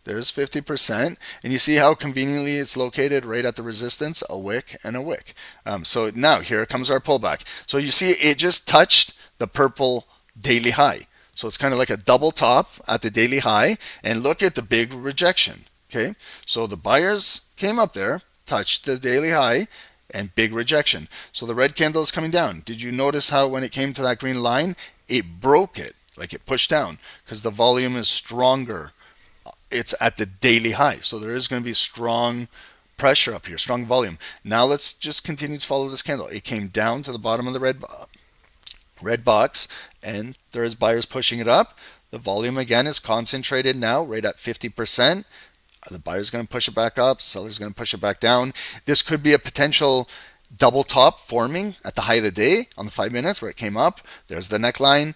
there's 50%, and you see how conveniently it's located right at the resistance, a wick and a wick. So now here comes our pullback. So you see it just touched the purple daily high. So it's kind of like a double top at the daily high, and look at the big rejection. Okay, so the buyers came up there, touched the daily high, and big rejection. So the red candle is coming down. Did you notice how when it came to that green line, it broke it, like it pushed down, because the volume is stronger. It's at the daily high, so there is going to be strong pressure up here, strong volume. Now let's just continue to follow this candle. It came down to the bottom of the red box, and there is buyers pushing it up. The volume again is concentrated now right at 50%. The buyer's going to push it back up, seller's going to push it back down. This could be a potential double top forming at the high of the day on the 5 minutes where it came up. There's the neckline,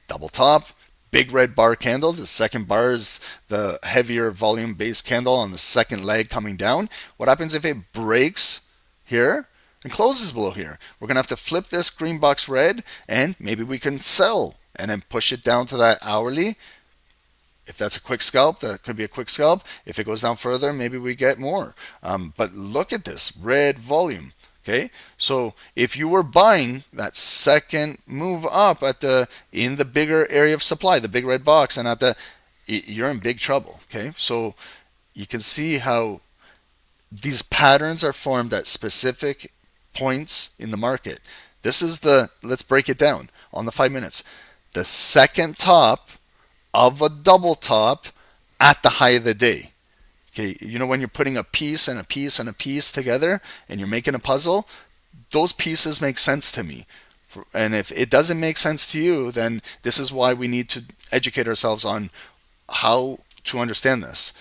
double top. Big red bar candle. The second bar is the heavier volume based candle on the second leg coming down. What happens if it breaks here and closes below here? We're going to have to flip this green box red, and maybe we can sell and then push it down to that hourly. If that's a quick scalp, that could be a quick scalp. If it goes down further, maybe we get more. But look at this red volume. Okay, so if you were buying that second move up in the bigger area of supply, the big red box, and you're in big trouble. Okay, so you can see how these patterns are formed at specific points in the market. This is let's break it down on the 5 minutes. The second top of a double top at the high of the day. Okay, when you're putting a piece and a piece and a piece together and you're making a puzzle, those pieces make sense to me. And if it doesn't make sense to you, then this is why we need to educate ourselves on how to understand this.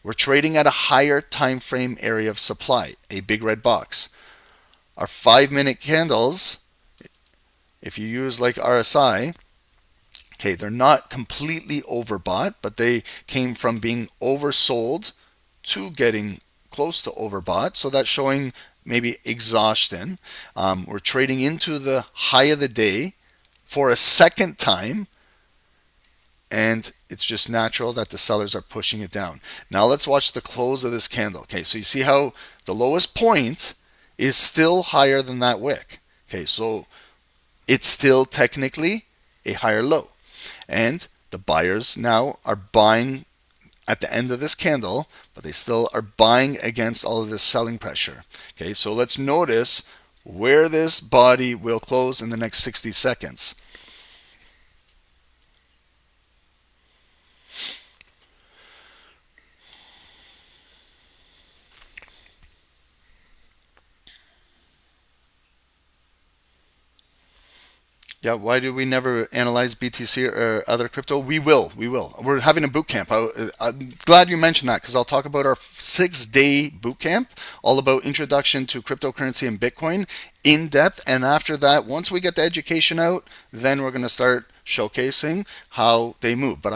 We're trading at a higher time frame area of supply, a big red box. Our 5-minute candles, if you use like RSI, okay, they're not completely overbought, but they came from being oversold to getting close to overbought. So that's showing maybe exhaustion. We're trading into the high of the day for a second time, and it's just natural that the sellers are pushing it down. Now let's watch the close of this candle. Okay, so you see how the lowest point is still higher than that wick. Okay, so it's still technically a higher low. And the buyers now are buying at the end of this candle, but they still are buying against all of this selling pressure. Okay, so let's notice where this body will close in the next 60 seconds. Yeah, why do we never analyze BTC or other crypto? We will. We're having a boot camp. I'm glad you mentioned that because I'll talk about our 6-day boot camp, all about introduction to cryptocurrency and Bitcoin in depth. And after that, once we get the education out, then we're going to start showcasing how they move. But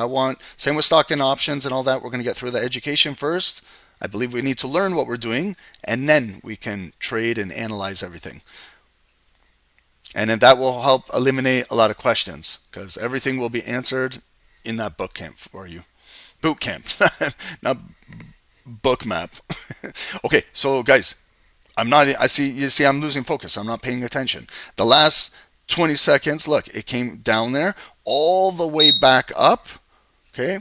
same with stock and options and all that, we're going to get through the education first. I believe we need to learn what we're doing, and then we can trade and analyze everything. And then that will help eliminate a lot of questions because everything will be answered in that boot camp for you. Boot camp, not book map. Okay, so guys, I'm losing focus. I'm not paying attention. The last 20 seconds, look, it came down there all the way back up. Okay.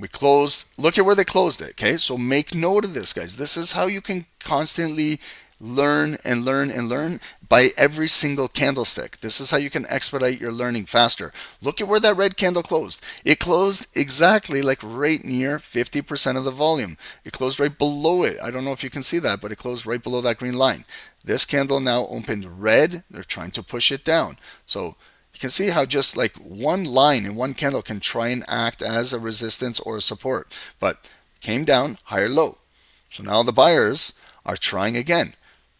We closed. Look at where they closed it. Okay. So make note of this, guys. This is how you can constantly learn and learn and learn by every single candlestick. This is how you can expedite your learning faster. Look at where that red candle closed. It closed exactly like right near 50% of the volume. It closed right below it. I don't know if you can see that, but it closed right below that green line. This candle now opened red. They're trying to push it down. So you can see how just like one line in one candle can try and act as a resistance or a support, but came down higher low. So now the buyers are trying again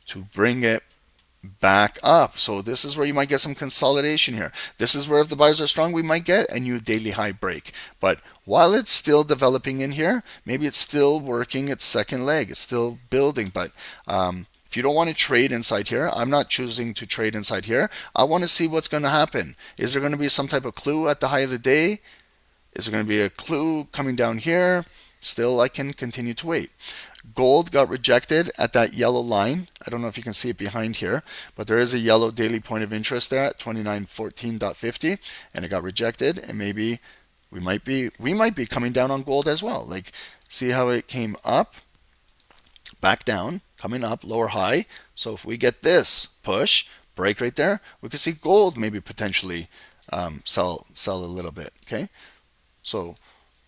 to bring it back up. So this is where you might get some consolidation here. This is where if the buyers are strong, we might get a new daily high break. But while it's still developing in here, maybe it's still working its second leg. It's still building. But if you don't want to trade inside here, I'm not choosing to trade inside here. I want to see what's going to happen. Is there going to be some type of clue at the high of the day? Is there going to be a clue coming down here? Still, I can continue to wait. Gold got rejected at that yellow line. I don't know if you can see it behind here, but there is a yellow daily point of interest there at 2914.50, and it got rejected. And maybe we might be coming down on gold as well. Like, see how it came up, back down, coming up, lower high. So if we get this push break right there, we could see gold maybe potentially sell a little bit. Okay, so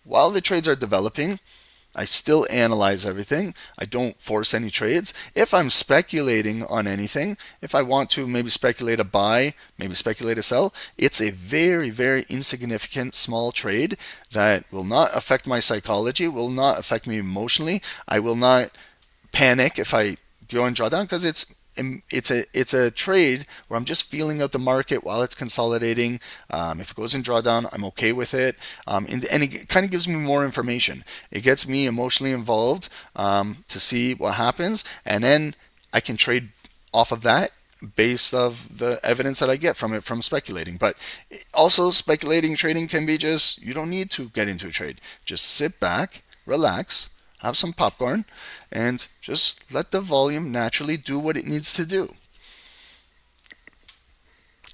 while the trades are developing, I still analyze everything. I don't force any trades. If I'm speculating on anything, if I want to maybe speculate a buy, maybe speculate a sell, it's a very, very insignificant small trade that will not affect my psychology, will not affect me emotionally. I will not panic if I go and draw down because it's a trade where I'm just feeling out the market while it's consolidating. If it goes in drawdown, I'm okay with it. And it kind of gives me more information. It gets me emotionally involved to see what happens, and then I can trade off of that based of the evidence that I get from it from speculating. But also speculating trading can be just, you don't need to get into a trade. Just sit back, relax, have some popcorn, and just let the volume naturally do what it needs to do.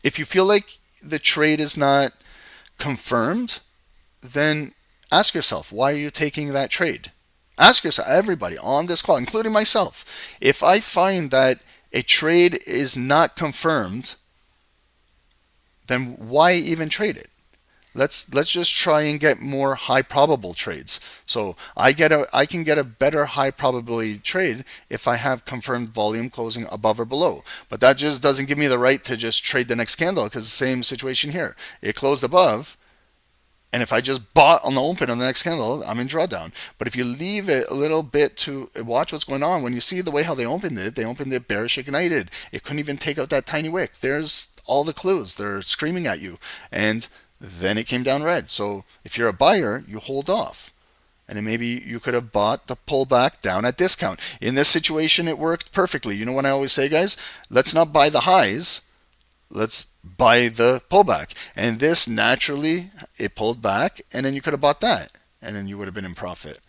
If you feel like the trade is not confirmed, then ask yourself, why are you taking that trade? Ask yourself, everybody on this call, including myself, if I find that a trade is not confirmed, then why even trade it? Let's just try and get more high probable trades. So I can get a better high probability trade if I have confirmed volume closing above or below. But that just doesn't give me the right to just trade the next candle because the same situation here. It closed above, and if I just bought on the open on the next candle, I'm in drawdown. But if you leave it a little bit to watch what's going on, when you see the way how they opened it bearish ignited. It couldn't even take out that tiny wick. There's all the clues. They're screaming at you. And then it came down red. So if you're a buyer, you hold off. And then maybe you could have bought the pullback down at discount. In this situation, it worked perfectly. You know what I always say, guys? Let's not buy the highs. Let's buy the pullback. And this naturally, it pulled back. And then you could have bought that. And then you would have been in profit.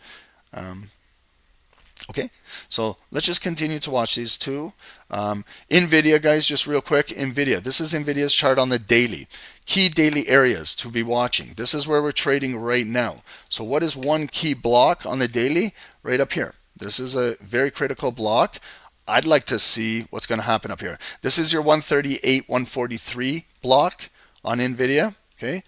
Okay, so let's just continue to watch these two. Nvidia, guys, just real quick. Nvidia. This is Nvidia's chart on the daily. Key daily areas to be watching. This is where we're trading right now. So what is one key block on the daily? Right up here. This is a very critical block. I'd like to see what's going to happen up here. This is your 138, 143 block on Nvidia. Okay.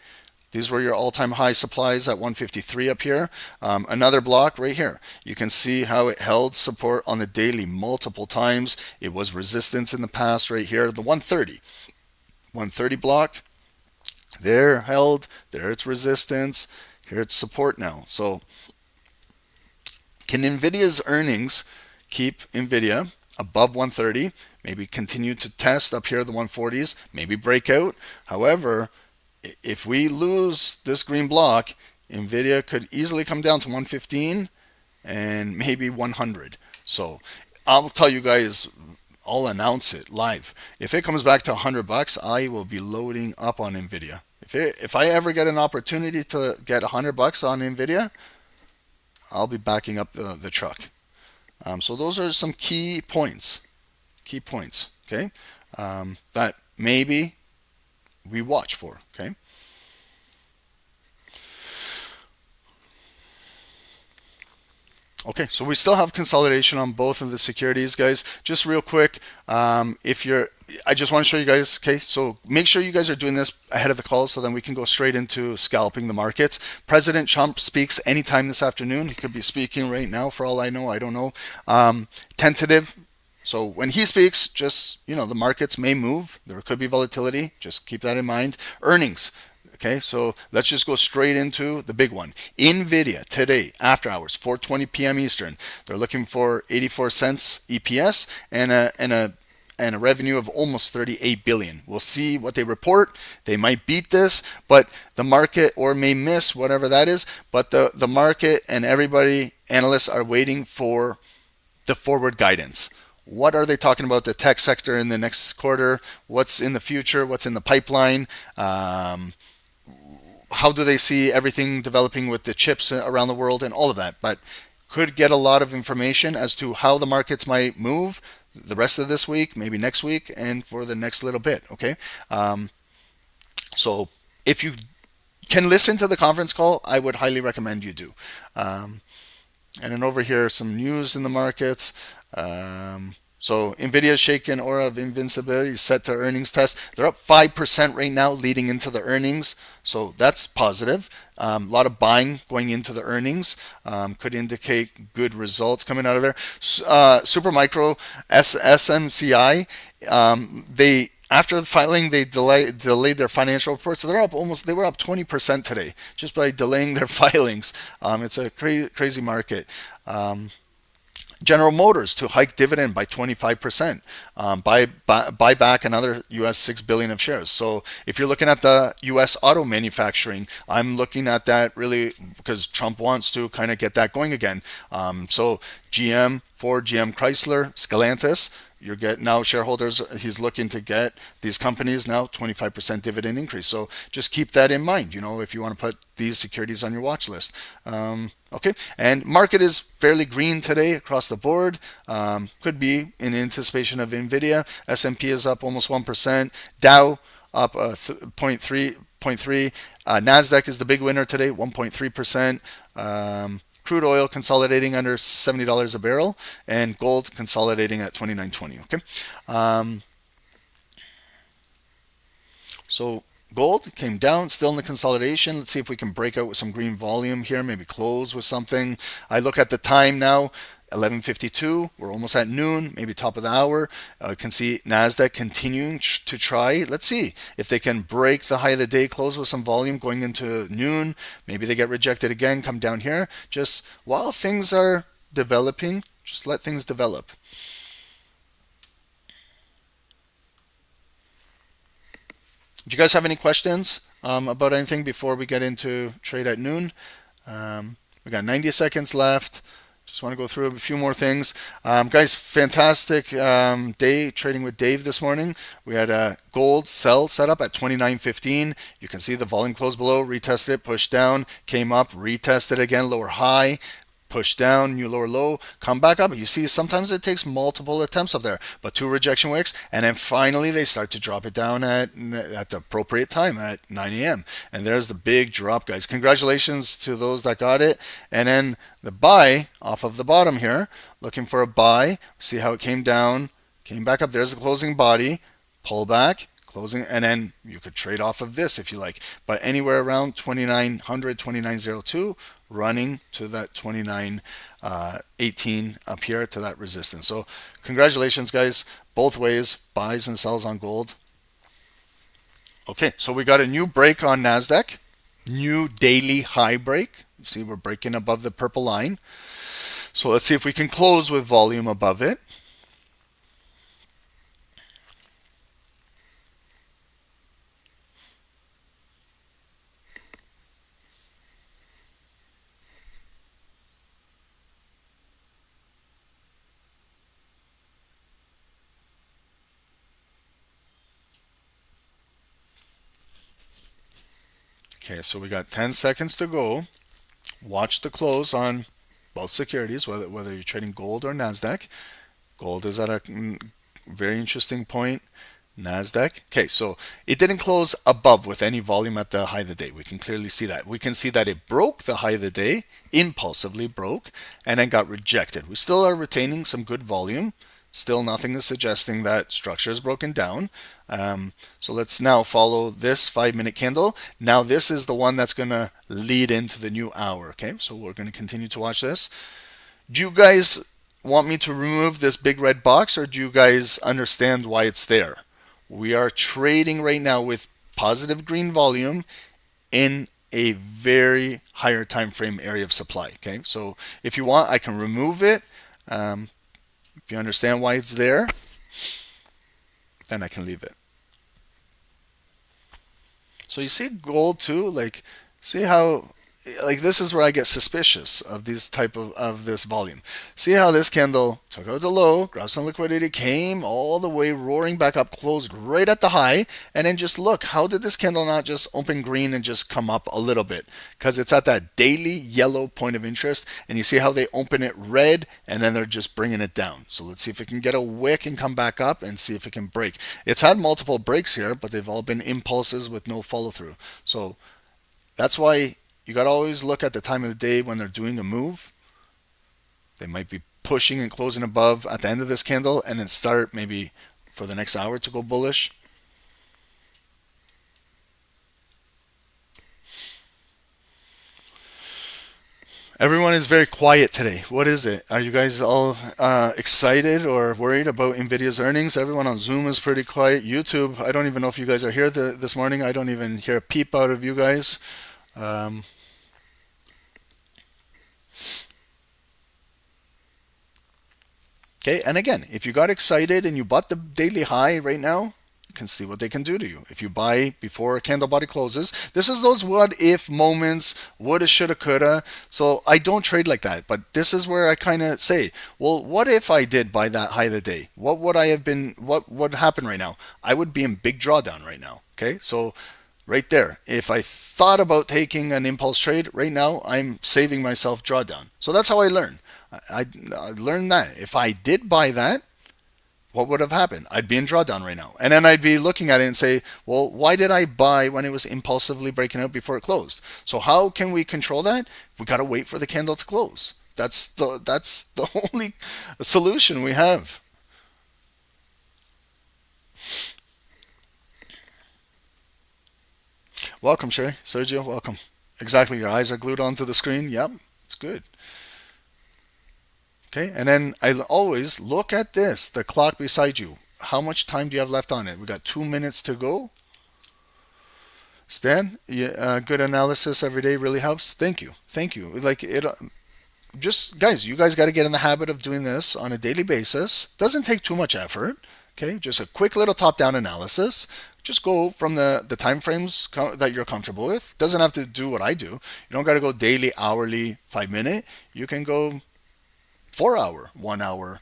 These were your all-time high supplies at 153 up here. Another block right here. You can see how it held support on the daily multiple times. It was resistance in the past right here, the 130. 130 block. There held, there it's resistance, here it's support now. So can Nvidia's earnings keep Nvidia above 130? Maybe continue to test up here the 140s, maybe break out. However, if we lose this green block, Nvidia could easily come down to 115 and maybe 100. So I'll tell you guys, I'll announce it live. If it comes back to $100, I will be loading up on Nvidia. If I ever get an opportunity to get $100 on Nvidia, I'll be backing up the truck. So those are some key points. Okay, that maybe we watch for. Okay. Okay, so we still have consolidation on both of the securities, guys. Just real quick, I just want to show you guys, okay, so make sure you guys are doing this ahead of the call so then we can go straight into scalping the markets. President Trump speaks anytime this afternoon. He could be speaking right now for all I know. I don't know. Tentative. So when he speaks, just, the markets may move. There could be volatility. Just keep that in mind. Earnings. Okay, so let's just go straight into the big one. Nvidia today, after hours, 4:20 p.m. Eastern. They're looking for 84 cents EPS and a revenue of almost 38 billion. We'll see what they report. They might beat this, but the market or may miss whatever that is. But the market and everybody, analysts, are waiting for the forward guidance. What are they talking about the tech sector in the next quarter? What's in the future? What's in the pipeline? How do they see everything developing with the chips around the world and all of that? But could get a lot of information as to how the markets might move the rest of this week, maybe next week, and for the next little bit. Okay. So if you can listen to the conference call, I would highly recommend you do. And then over here, some news in the markets. So Nvidia's shaken aura of invincibility is set to earnings test. They're up 5% right now leading into the earnings. So that's positive. A lot of buying going into the earnings. Could indicate good results coming out of there. Supermicro, SMCI, after the filing, they delayed their financial reports. So they were up 20% today just by delaying their filings. It's a crazy market. General Motors to hike dividend by 25%, buy back another US $6 billion of shares. So if you're looking at the US auto manufacturing, I'm looking at that really because Trump wants to kind of get that going again. So GM, Ford, GM Chrysler, Stellantis, you're getting now shareholders. He's looking to get these companies now 25% dividend increase. So just keep that in mind, if you want to put these securities on your watch list. Okay, and market is fairly green today across the board. Could be in anticipation of Nvidia. S&P is up almost 1%. Dow up 0.3. Nasdaq is the big winner today, 1.3%. Crude oil consolidating under $70 a barrel, and gold consolidating at $29.20. Okay, so gold came down, still in the consolidation. Let's see if we can break out with some green volume here, maybe close with something. I look at the time now, 11:52. We're almost at noon, maybe top of the hour. You can see Nasdaq continuing to try. Let's see if they can break the high of the day, close with some volume going into noon. Maybe they get rejected again, come down here. Just while things are developing, just let things develop. Do you guys have any questions about anything before we get into trade at noon? We got 90 seconds left. Just want to go through a few more things. Guys, fantastic day trading with Dave this morning. We had a gold sell set up at 29.15. You can see the volume closed below, retested it, pushed down, came up, retested again, lower high, push down, new lower low, come back up. You see, sometimes it takes multiple attempts up there, but 2 rejection wicks, and then finally they start to drop it down at the appropriate time at 9 a.m. And there's the big drop, guys. Congratulations to those that got it. And then the buy off of the bottom here, looking for a buy. See how it came down, came back up. There's the closing body, pull back, closing, and then you could trade off of this if you like. But anywhere around 2900, 2902, running to that 29.18 up here to that resistance. So congratulations, guys, both ways, buys and sells on gold. Okay, so we got a new break on Nasdaq, new daily high break. You see we're breaking above the purple line. So let's see if we can close with volume above it. Okay, so we got 10 seconds to go. Watch the close on both securities, whether you're trading gold or Nasdaq. Gold is at a very interesting point. Nasdaq. Okay, so it didn't close above with any volume at the high of the day. We can clearly see that. We can see that it broke the high of the day, impulsively broke, and then got rejected. We still are retaining some good volume. Still nothing is suggesting that structure is broken down. So let's now follow this 5-minute candle. Now this is the one that's going to lead into the new hour. Okay, so we're going to continue to watch this. Do you guys want me to remove this big red box, or do you guys understand why it's there? We are trading right now with positive green volume in a very higher time frame area of supply. Okay, so if you want, I can remove it. If you understand why it's there, then I can leave it. So you see gold too, like see how like this is where I get suspicious of these type of this volume. See how this candle took out the low, grabbed some liquidity, came all the way roaring back up, closed right at the high, and then just look, how did this candle not just open green and just come up a little bit? Because it's at that daily yellow point of interest, and you see how they open it red and then they're just bringing it down. So let's see if it can get a wick and come back up and see if it can break. It's had multiple breaks here, but they've all been impulses with no follow through. So that's why you got to always look at the time of the day when they're doing a move. They might be pushing and closing above at the end of this candle and then start maybe for the next hour to go bullish. Everyone is very quiet today. What is it? Are you guys all excited or worried about Nvidia's earnings? Everyone on Zoom is pretty quiet. YouTube, I don't even know if you guys are here this morning. I don't even hear a peep out of you guys. Okay, and again, if you got excited and you bought the daily high right now, you can see what they can do to you. If you buy before a candle body closes, this is those what if moments, woulda, shoulda, coulda. So I don't trade like that, but this is where I kind of say, well, what if I did buy that high of the day? What would I have been, what would happen right now? I would be in big drawdown right now. Okay, so right there, if I thought about taking an impulse trade right now, I'm saving myself drawdown. So that's how I learn. I learned that if I did buy that, what would have happened? I'd be in drawdown right now. And then I'd be looking at it and say, well, why did I buy when it was impulsively breaking out before it closed? So how can we control that? We got to wait for the candle to close. That's the only solution we have. Welcome, Sherry. Sergio, welcome. Exactly, your eyes are glued onto the screen. Yep, it's good. Okay, and then I always look at this, the clock beside you. How much time do you have left on it? We got 2 minutes to go. Stan, yeah, good analysis every day really helps. Thank you, thank you. Like it, just guys, you guys got to get in the habit of doing this on a daily basis. Doesn't take too much effort. Okay, just a quick little top-down analysis. Just go from the time frames that you're comfortable with. Doesn't have to do what I do. You don't got to go daily, hourly, 5-minute. You can go 4 hour, 1 hour,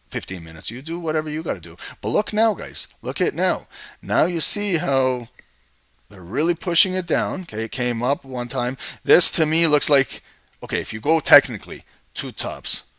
15 minutes. You do whatever you got to do. But look now, guys. Look at now. Now you see how they're really pushing it down. Okay, it came up one time. This to me looks like, okay, if you go technically, 2 tops.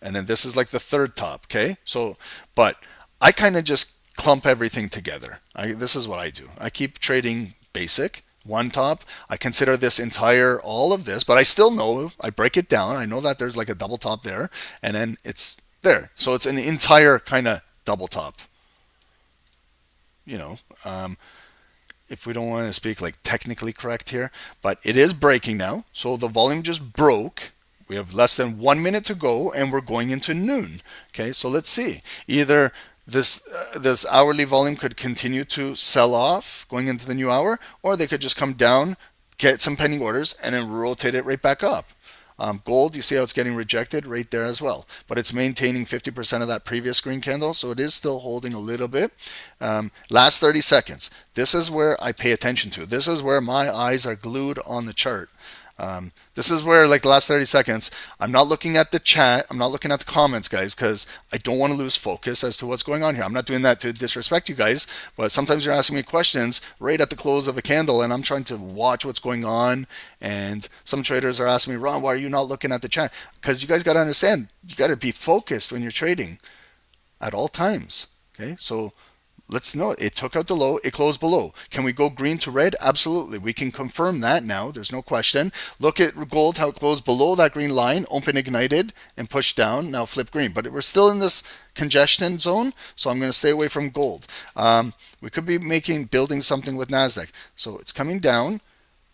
And then this is like the 3rd top, okay? So, but I kind of just clump everything together. This is what I do. I keep trading basic. 1 top. I consider this entire, all of this, but I still know, I break it down. I know that there's like a double top there, and then it's there. So it's an entire kind of double top. You know, if we don't want to speak like technically correct here, but it is breaking now. So the volume just broke. We have less than 1 minute to go, and we're going into noon. Okay, so let's see. Either this hourly volume could continue to sell off going into the new hour, or they could just come down, get some pending orders, and then rotate it right back up. Gold, you see how it's getting rejected right there as well, but it's maintaining 50% of that previous green candle, so it is still holding a little bit. Last 30 seconds, this is where I pay attention to. This is where my eyes are glued on the chart. This is where, like, the last 30 seconds, I'm not looking at the chat, I'm not looking at the comments, guys, because I don't want to lose focus as to what's going on here. I'm not doing that to disrespect you guys, but sometimes you're asking me questions right at the close of a candle, and I'm trying to watch what's going on, and some traders are asking me, Ron, why are you not looking at the chat? Because you guys got to understand, you got to be focused when you're trading at all times, okay? So let's know it took out the low, it closed below. Can we go green to red? Absolutely. We can confirm that now. There's no question. Look at gold, how it closed below that green line, open ignited and pushed down, now flip green. But we're still in this congestion zone, so I'm going to stay away from gold. We could be building something with Nasdaq. So it's coming down.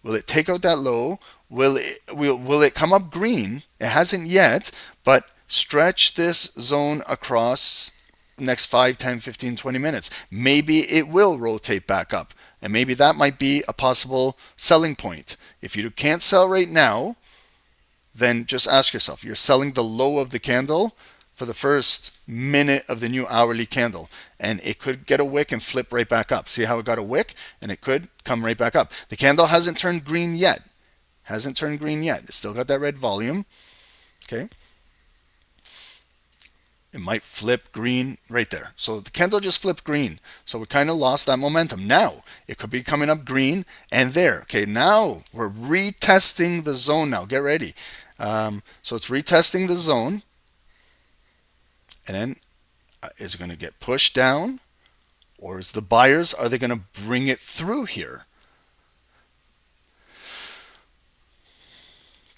Will it take out that low? Will it come up green? It hasn't yet, but stretch this zone across next 5, 10, 15, 20 minutes. Maybe it will rotate back up, and maybe that might be a possible selling point. If you can't sell right now, then just ask yourself, you're selling the low of the candle for the first minute of the new hourly candle, and it could get a wick and flip right back up. See how it got a wick, and it could come right back up. The candle hasn't turned green yet. It's still got that red volume. Okay. It might flip green right there. So the candle just flipped green. So we kind of lost that momentum. Now it could be coming up green and there. Okay, now we're retesting the zone now. Get ready. So it's retesting the zone. And then is it going to get pushed down? Or is the buyers, are they going to bring it through here?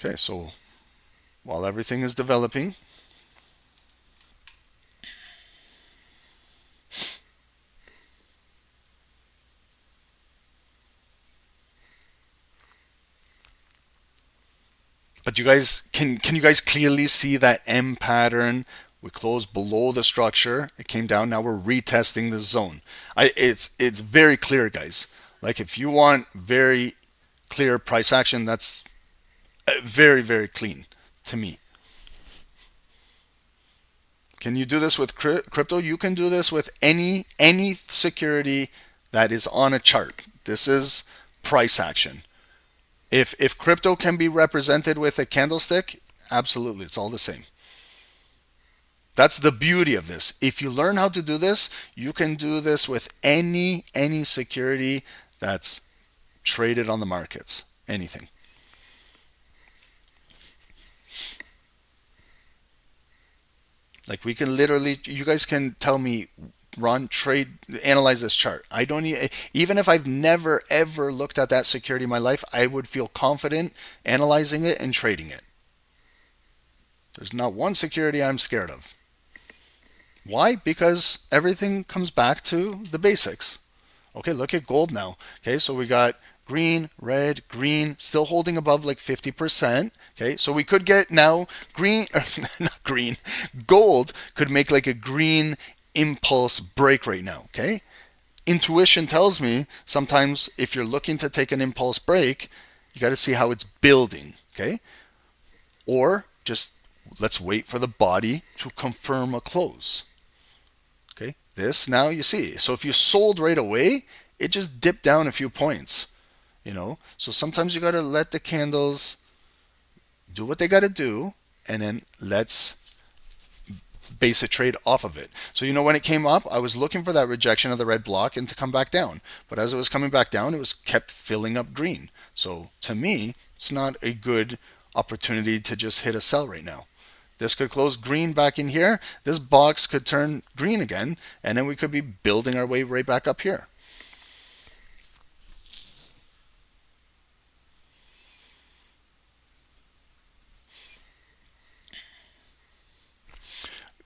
Okay, so while everything is developing, but you guys, can you guys clearly see that M pattern? We closed below the structure. It came down. Now we're retesting the zone. It's very clear, guys. Like, if you want very clear price action, that's very, very clean to me. Can you do this with crypto? You can do this with any security that is on a chart. This is price action. If crypto can be represented with a candlestick, absolutely, it's all the same. That's the beauty of this. If you learn how to do this, you can do this with any security that's traded on the markets. Anything. Like, we can literally, you guys can tell me, Ron, analyze this chart. I don't even if I've never ever looked at that security in my life, I would feel confident analyzing it and trading it. There's not one security I'm scared of. Why? Because everything comes back to the basics. Okay, look at gold now. Okay, so we got green, red, green, still holding above like 50%. Okay, so we could get now green, not green, gold could make like a green impulse break right now. Okay, intuition tells me sometimes if you're looking to take an impulse break, you got to see how it's building. Okay, or just let's wait for the body to confirm a close. Okay, this now you see. So if you sold right away, it just dipped down a few points. You know, so sometimes you got to let the candles do what they got to do, and then let's base a trade off of it. So, you know, when it came up, I was looking for that rejection of the red block and to come back down. But as it was coming back down, it was kept filling up green. So to me, it's not a good opportunity to just hit a sell right now. This could close green back in here. This box could turn green again, and then we could be building our way right back up here.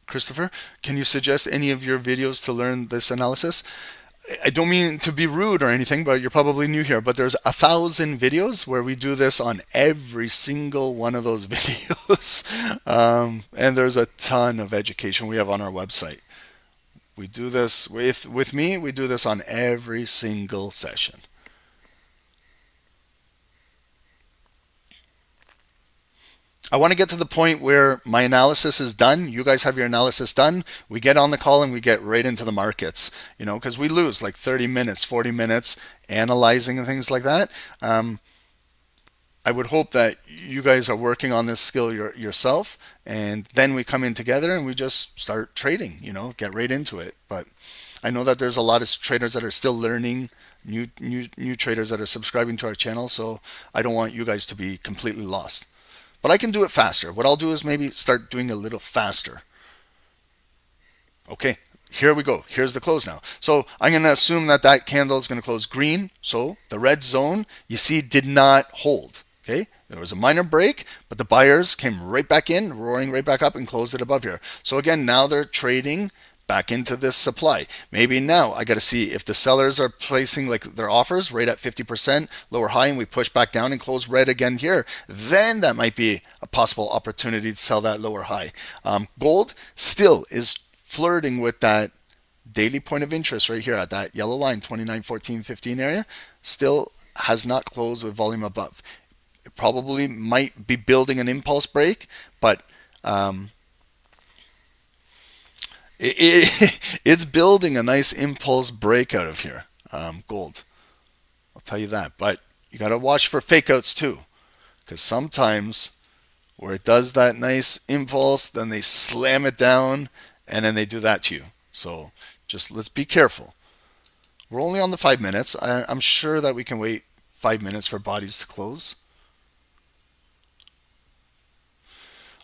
Christopher, can you suggest any of your videos to learn this analysis? I don't mean to be rude or anything, but you're probably new here, but there's 1,000 videos where we do this on every single one of those videos. And there's a ton of education we have on our website. We do this with me. We do this on every single session. I want to get to the point where my analysis is done. You guys have your analysis done. We get on the call and we get right into the markets, because we lose like 30 minutes, 40 minutes analyzing and things like that. I would hope that you guys are working on this skill yourself, and then we come in together and we just start trading, get right into it. But I know that there's a lot of traders that are still learning, new traders that are subscribing to our channel, so I don't want you guys to be completely lost. But I can do it faster. What I'll do is maybe start doing a little faster. Okay, here we go. Here's the close now. So I'm going to assume that candle is going to close green. So the red zone, you see, did not hold. Okay, there was a minor break, but the buyers came right back in, roaring right back up and closed it above here. So again, now they're trading back into this supply. Maybe now I got to see if the sellers are placing like their offers right at 50% lower high and we push back down and close red again here, then that might be a possible opportunity to sell that lower high. Gold still is flirting with that daily point of interest right here at that yellow line, 29.14.15 area. Still has not closed with volume above. It probably might be building an impulse break, but it's building a nice impulse break out of here, gold. I'll tell you that. But you got to watch for fake outs too, because sometimes where it does that nice impulse, then they slam it down and then they do that to you. So just let's be careful. We're only on the 5 minutes. I'm sure that we can wait 5 minutes for bodies to close.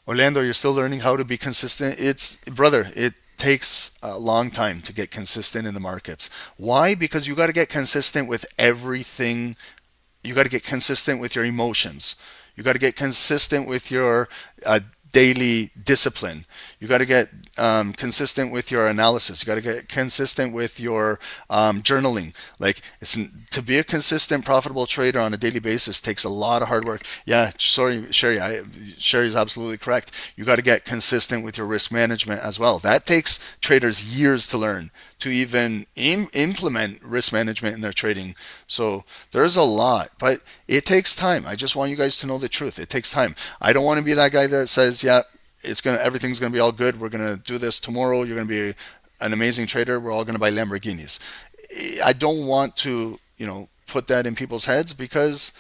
Orlando, you're still learning how to be consistent. It takes a long time to get consistent in the markets. Why? Because you got to get consistent with everything. You got to get consistent with your emotions. You got to get consistent with your daily discipline. You got to get consistent with your analysis. You got to get consistent with your journaling. Like, to be a consistent, profitable trader on a daily basis takes a lot of hard work. Yeah, sorry, Sherry. Sherry is absolutely correct. You got to get consistent with your risk management as well. That takes traders years to learn, to even implement risk management in their trading. So there's a lot, but it takes time. I just want you guys to know the truth. It takes time. I don't want to be that guy that says, yeah, everything's gonna be all good. We're gonna do this tomorrow. You're gonna be an amazing trader. We're all gonna buy Lamborghinis. I don't want to, put that in people's heads, because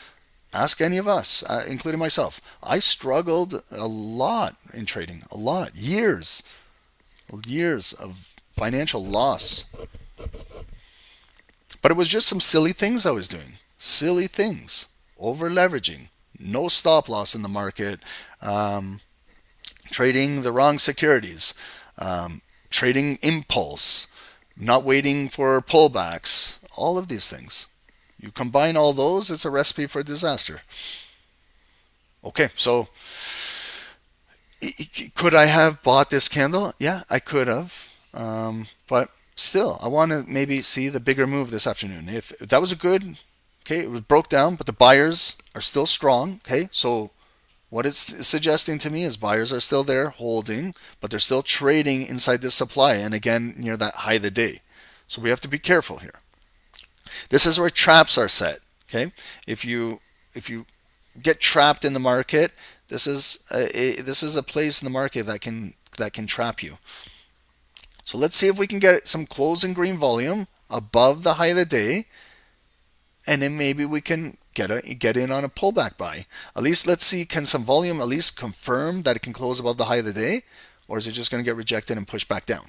ask any of us, including myself. I struggled a lot in trading, a lot, years of financial loss. But it was just some silly things I was doing. Silly things. Over leveraging. No stop loss in the market. Trading the wrong securities. Trading impulse. Not waiting for pullbacks. All of these things. You combine all those, it's a recipe for disaster. Okay, so could I have bought this candle? Yeah, I could have. But still, I want to maybe see the bigger move this afternoon. If that was it was broke down, but the buyers are still strong. Okay, so what it's suggesting to me is buyers are still there holding, but they're still trading inside this supply, and again near that high of the day. So we have to be careful here. This is where traps are set. Okay, if you get trapped in the market, this is a place in the market that can trap you. So let's see if we can get some closing green volume above the high of the day, and then maybe we can get in on a pullback buy. At least let's see, can some volume at least confirm that it can close above the high of the day, or is it just going to get rejected and pushed back down?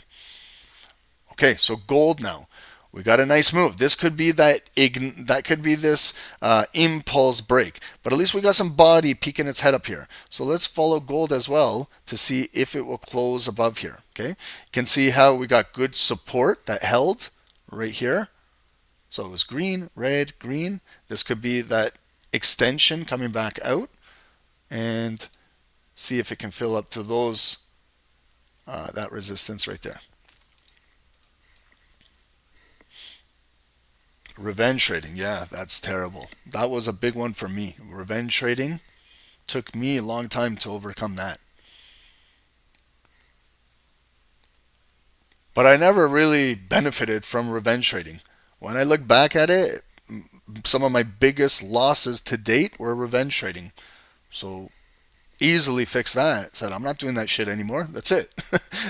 Okay, so gold now. We got a nice move. This could be this impulse break, but at least we got some body peeking its head up here. So let's follow gold as well to see if it will close above here. Okay, you can see how we got good support that held right here. So it was green, red, green. This could be that extension coming back out, and see if it can fill up to those that resistance right there. Revenge trading, yeah, that's terrible. That was a big one for me. Revenge trading took me a long time to overcome that. but I never really benefited from revenge trading. When I look back at it, some of my biggest losses to date were revenge trading. So easily fixed that. Said, I'm not doing that shit anymore. That's it.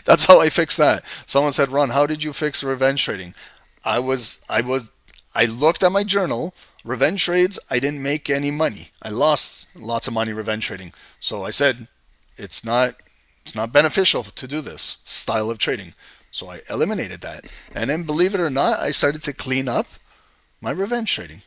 That's how I fixed that. Someone said, Ron, how did you fix revenge trading? I looked at my journal. Revenge trades, I didn't make any money. I lost lots of money revenge trading. So I said, it's not beneficial to do this style of trading. So I eliminated that. And then believe it or not, I started to clean up my revenge trading.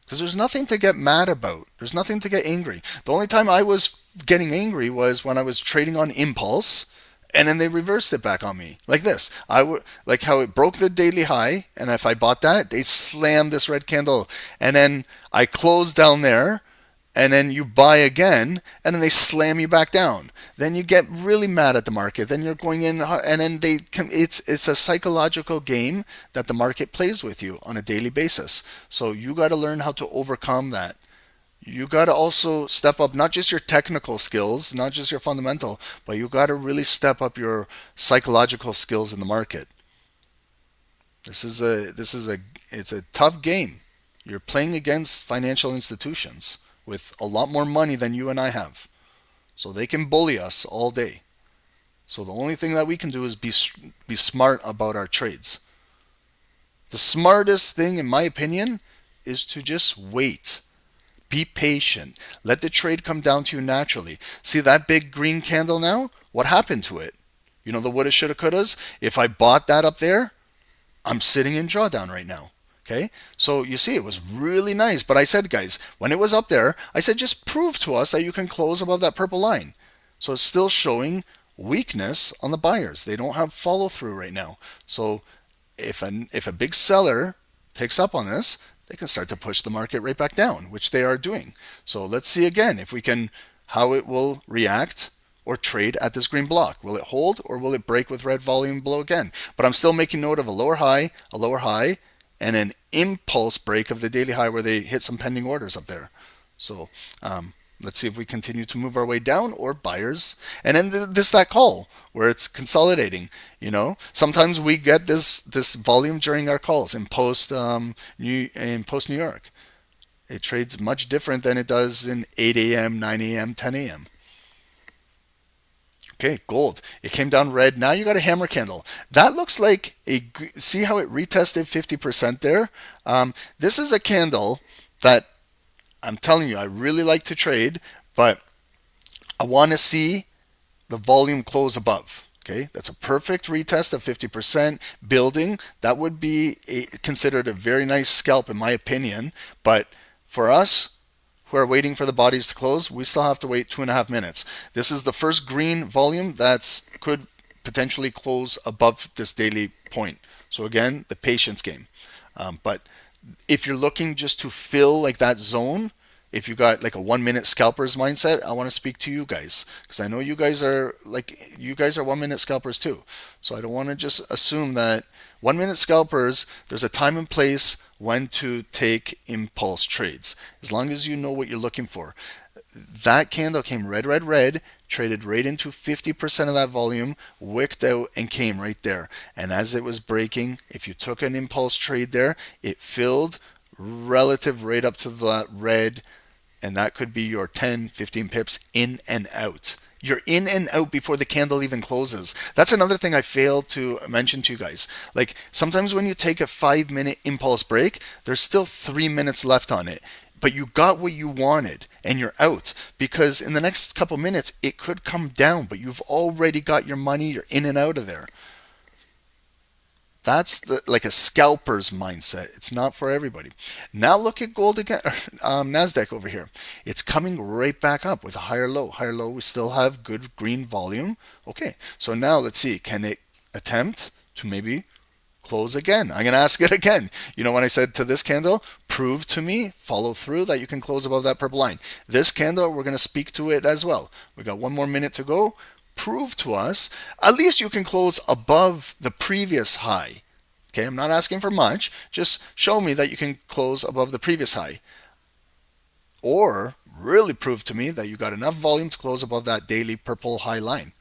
Because there's nothing to get mad about. There's nothing to get angry. The only time I was getting angry was when I was trading on impulse, and then they reversed it back on me. Like this. I would like how it broke the daily high, and if I bought that, they slammed this red candle. And then I closed down there, and then you buy again, and then they slam you back down. Then you get really mad at the market. Then you're going in, and then it's a psychological game that the market plays with you on a daily basis. So you got to learn how to overcome that. You got to also step up not just your technical skills, not just your fundamental, but you got to really step up your psychological skills in the market. It's a tough game. You're playing against financial institutions with a lot more money than you and I have. So they can bully us all day. So the only thing that we can do is be smart about our trades. The smartest thing, in my opinion, is to just wait. Be patient. Let the trade come down to you naturally. See that big green candle now? What happened to it? You know the woulda, shoulda, couldas? If I bought that up there, I'm sitting in drawdown right now. Okay, so you see, it was really nice. But I said, guys, when it was up there, I said, just prove to us that you can close above that purple line. So it's still showing weakness on the buyers. They don't have follow through right now. So if a big seller picks up on this, they can start to push the market right back down, which they are doing. So let's see again if we can, how it will react or trade at this green block. Will it hold or will it break with red volume below again? But I'm still making note of a lower high, and an impulse break of the daily high where they hit some pending orders up there. So let's see if we continue to move our way down or buyers. And then that call where it's consolidating. You know, sometimes we get this volume during our calls in post New York. It trades much different than it does in 8 a.m., 9 a.m., 10 a.m. Okay, gold. It came down red. Now you got a hammer candle. That looks like see how it retested 50% there? This is a candle that I'm telling you, I really like to trade, but I want to see the volume close above. Okay, that's a perfect retest of 50% building. That would be considered a very nice scalp in my opinion. But for us, who are waiting for the bodies to close, we still have to wait 2.5 minutes. This is the first green volume that could potentially close above this daily point. So again, the patience game. But if you're looking just to fill like that zone, if you got like a 1 minute scalpers mindset, I want to speak to you guys because I know you guys are 1 minute scalpers too. So I don't want to just assume that 1 minute scalpers, there's a time and place when to take impulse trades, as long as you know what you're looking for. That candle came red, red, red, traded right into 50% of that volume, wicked out and came right there. And as it was breaking, if you took an impulse trade there, it filled relative right up to that red, and that could be your 10, 15 pips in and out. You're in and out before the candle even closes. That's another thing I failed to mention to you guys. Like sometimes when you take a 5-minute impulse break, there's still 3 minutes left on it. But you got what you wanted and you're out because in the next couple minutes it could come down, but you've already got your money, you're in and out of there. That's like a scalper's mindset. It's not for everybody. Now look at gold again, Nasdaq over here. It's coming right back up with a higher low. Higher low, we still have good green volume. Okay, so now let's see. Can it attempt to maybe close again? I'm going to ask it again. You know when I said to this candle, prove to me, follow through that you can close above that purple line. This candle, we're going to speak to it as well. We got 1 more minute to go. Prove to us, at least you can close above the previous high. Okay, I'm not asking for much. Just show me that you can close above the previous high. Or really prove to me that you got enough volume to close above that daily purple high line.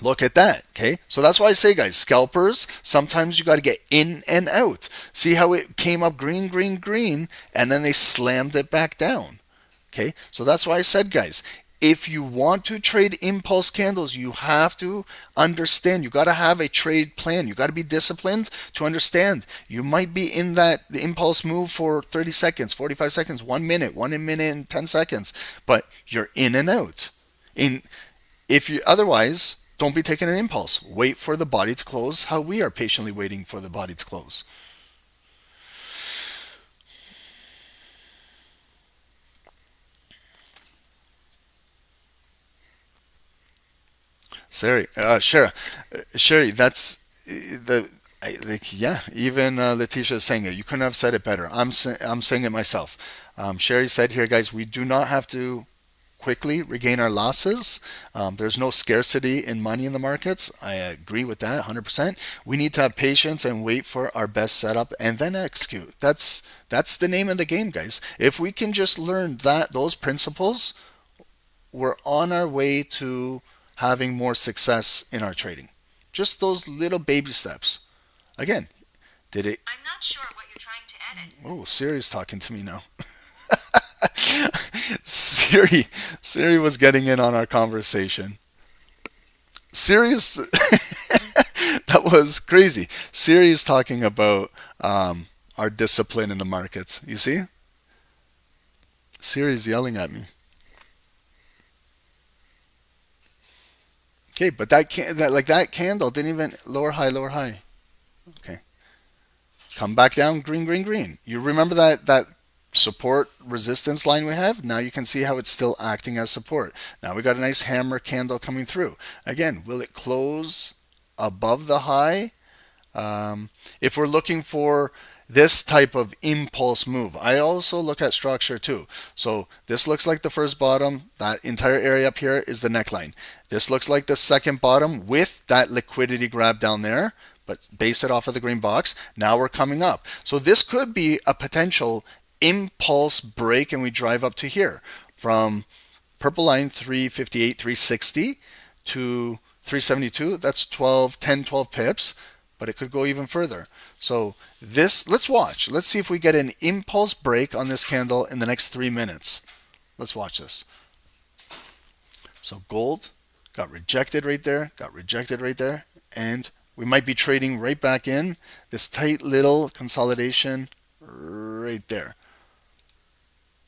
Look at that. Okay. So that's why I say, guys, scalpers, sometimes you got to get in and out. See how it came up green, green, green, and then they slammed it back down. Okay. So that's why I said, guys, if you want to trade impulse candles, you have to understand. You got to have a trade plan. You got to be disciplined to understand. You might be in that the impulse move for 30 seconds, 45 seconds, 1 minute, 1 minute and 10 seconds, but you're in and out. In if you otherwise, don't be taking an impulse. Wait for the body to close how we are patiently waiting for the body to close. Sherry, that's yeah. Even Letitia is saying it. You couldn't have said it better. I'm saying it myself. Sherry said here, guys, we do not have to quickly regain our losses. There's no scarcity in money in the markets. I agree with that 100%. We need to have patience and wait for our best setup and then execute. That's the name of the game, guys. If we can just learn those principles, we're on our way to having more success in our trading. Just those little baby steps. Again, did it? I'm not sure what you're trying to edit. Oh, Siri's talking to me now. Siri was getting in on our conversation. Siri's that was crazy. Siri is talking about our discipline in the markets. You see? Siri's yelling at me. Okay, but that candle didn't even lower high, lower high. Okay. Come back down, green, green, green. You remember that support resistance line we have? Now you can see how it's still acting as support. Now we got a nice hammer candle coming through. Again, will it close above the high? If we're looking for this type of impulse move, I also look at structure too. So this looks like the first bottom. That entire area up here is the neckline. This looks like the second bottom with that liquidity grab down there, but base it off of the green box. Now we're coming up. So this could be a potential impulse break, and we drive up to here from purple line 358, 360 to 372. That's 12 pips, but it could go even further. So let's watch. Let's see if we get an impulse break on this candle in the next 3 minutes. Let's watch this. So gold got rejected right there, got rejected right there, and we might be trading right back in this tight little consolidation right there.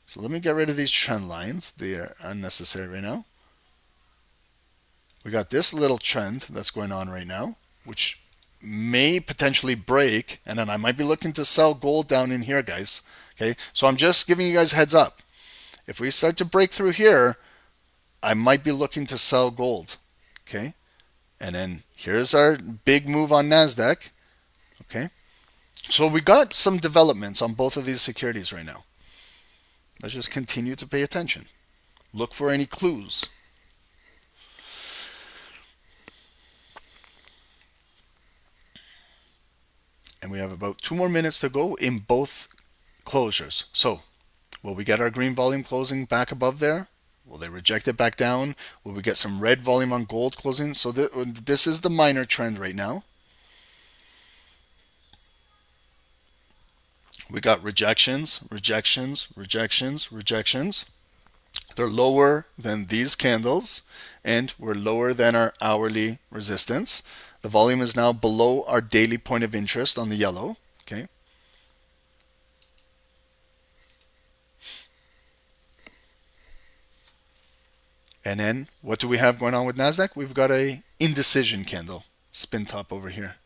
So let me get rid of these trend lines. They are unnecessary right now. We got this little trend that's going on right now, which may potentially break, and then I might be looking to sell gold down in here, guys. Okay, so I'm just giving you guys a heads up. If we start to break through here, I might be looking to sell gold. Okay, and then here's our big move on Nasdaq. Okay, so we got some developments on both of these securities right now. Let's just continue to pay attention. Look for any clues. And we have about 2 more minutes to go in both closures. So, will we get our green volume closing back above there? Will they reject it back down? Will we get some red volume on gold closing? So this is the minor trend right now. We got rejections, rejections, rejections, rejections. They're lower than these candles, and we're lower than our hourly resistance. The volume is now below our daily point of interest on the yellow. Okay. And then what do we have going on with Nasdaq? We've got a indecision candle, spin top over here.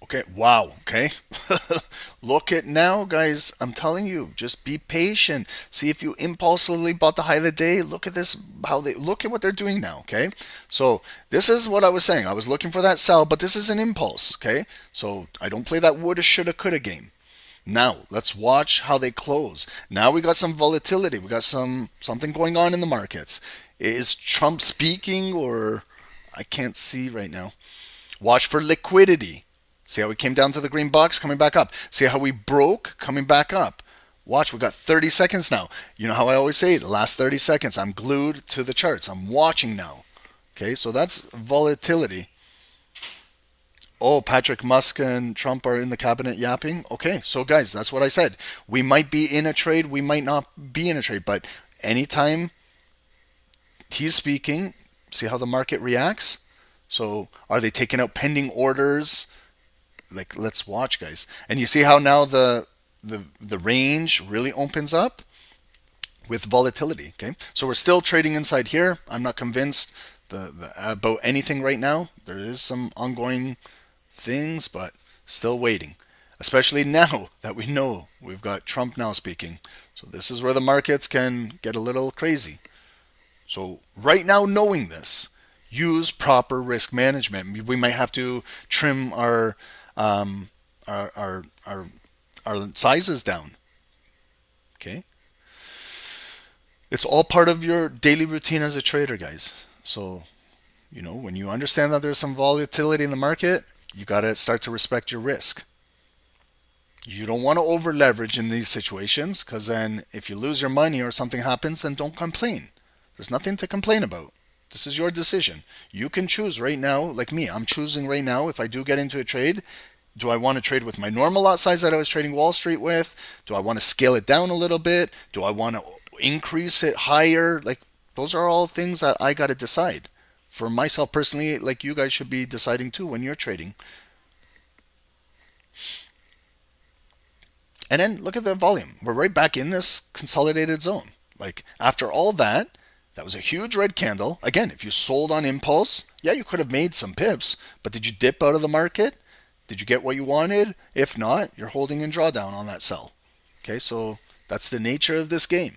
Okay, wow, okay. Look at now, guys. I'm telling you, just be patient. See if you impulsively bought the high of the day. Look at this, how they look at what they're doing now. Okay, so this is what I was saying. I was looking for that sell, but this is an impulse. Okay, so I don't play that woulda, shoulda, coulda game. Now let's watch how they close. Now we got some volatility. We got something going on in the markets. Is Trump speaking, or I can't see right now. Watch for liquidity. See how we came down to the green box, coming back up. See how we broke, coming back up. Watch, we got 30 seconds now. You know how I always say, the last 30 seconds, I'm glued to the charts. I'm watching now. Okay, so that's volatility. Oh, Patrick Musk and Trump are in the cabinet yapping. Okay, so guys, that's what I said. We might be in a trade, we might not be in a trade, but anytime he's speaking, see how the market reacts? So are they taking out pending orders? Like, let's watch, guys. And you see how now the range really opens up with volatility. Okay, so we're still trading inside here. I'm not convinced about anything right now. There is some ongoing things, but still waiting. Especially now that we know we've got Trump now speaking. So this is where the markets can get a little crazy. So right now, knowing this, use proper risk management. We might have to trim um, our, our, our, our sizes down. Okay. It's all part of your daily routine as a trader, guys. So, when you understand that there's some volatility in the market, you got to start to respect your risk. You don't want to over leverage in these situations, because then if you lose your money or something happens, then don't complain. There's nothing to complain about. This is your decision. You can choose right now, like me. I'm choosing right now, if I do get into a trade, do I want to trade with my normal lot size that I was trading Wall Street with? Do I want to scale it down a little bit? Do I want to increase it higher? Like, those are all things that I got to decide. For myself personally, like you guys should be deciding too when you're trading. And then look at the volume. We're right back in this consolidated zone. Like, after all that was a huge red candle. Again, if you sold on impulse, yeah, you could have made some pips, but did you dip out of the market? Did you get what you wanted? If not, you're holding in drawdown on that sell. Okay, so that's the nature of this game.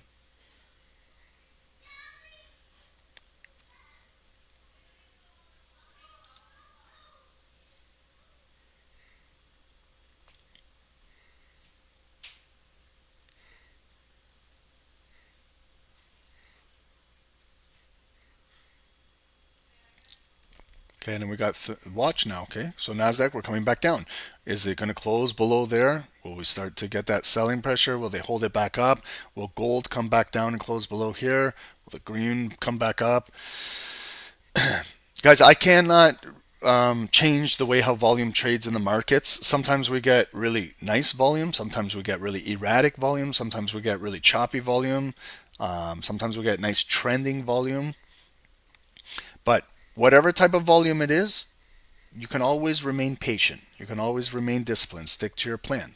Okay, and then we got watch now. Okay, so Nasdaq, we're coming back down. Is it going to close below there? Will we start to get that selling pressure? Will they hold it back up? Will gold come back down and close below here? Will the green come back up? Guys, I cannot change the way how volume trades in the markets. Sometimes we get really nice volume. Sometimes we get really erratic volume. Sometimes we get really choppy volume. Sometimes we get nice trending volume. But whatever type of volume it is, you can always remain patient. You can always remain disciplined. Stick to your plan.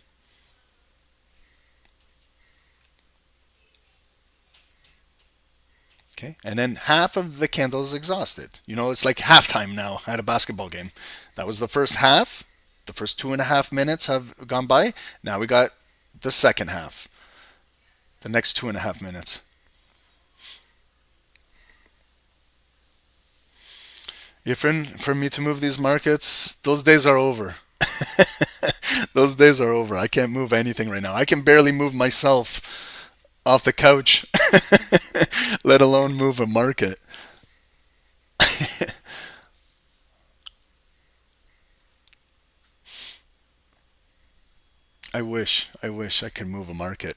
Okay, and then half of the candle is exhausted. It's like halftime now at a basketball game. That was the first half. The first 2.5 minutes have gone by. Now we got the second half. The next 2.5 minutes. Efren, for me to move these markets, those days are over. Those days are over. I can't move anything right now. I can barely move myself off the couch, let alone move a market. I wish I could move a market.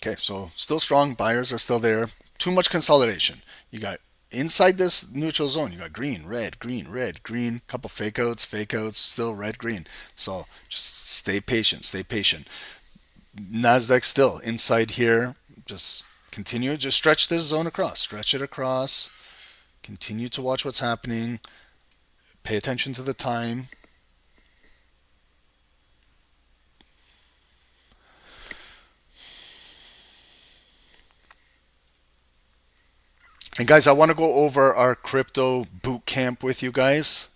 Okay, so still strong. Buyers are still there. Too much consolidation. You got inside this neutral zone, you got green, red, green, couple fake outs, still red, green. So just stay patient, stay patient. Nasdaq still inside here. Just continue, just stretch this zone across, stretch it across. Continue to watch what's happening. Pay attention to the time. And guys, I want to go over our crypto boot camp with you guys.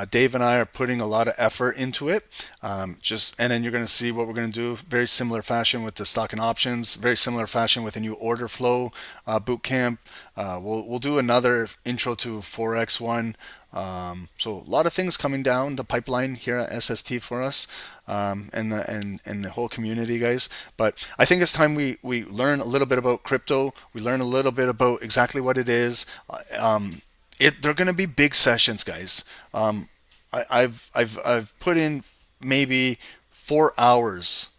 Dave and I are putting a lot of effort into it. And then you're going to see what we're going to do. Very similar fashion with the stock and options. Very similar fashion with a new order flow boot camp. We'll do another intro to forex one. So a lot of things coming down the pipeline here at SST for us, and the whole community, guys. But I think it's time we learn a little bit about crypto. We learn a little bit about exactly what it is. They're going to be big sessions, guys. I've put in maybe 4 hours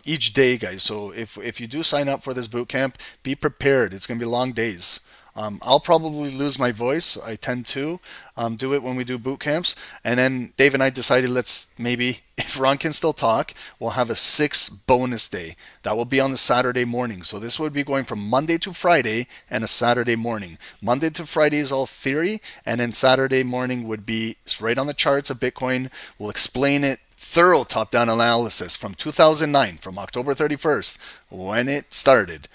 each day, guys. So if you do sign up for this boot camp, be prepared. It's going to be long days. I'll probably lose my voice. I tend to do it when we do boot camps. And then Dave and I decided, let's maybe, if Ron can still talk, we'll have a 6th bonus day. That will be on the Saturday morning. So this would be going from Monday to Friday and a Saturday morning. Monday to Friday is all theory. And then Saturday morning would be right on the charts of Bitcoin. We'll explain it. Thorough top-down analysis from 2009, from October 31st, when it started.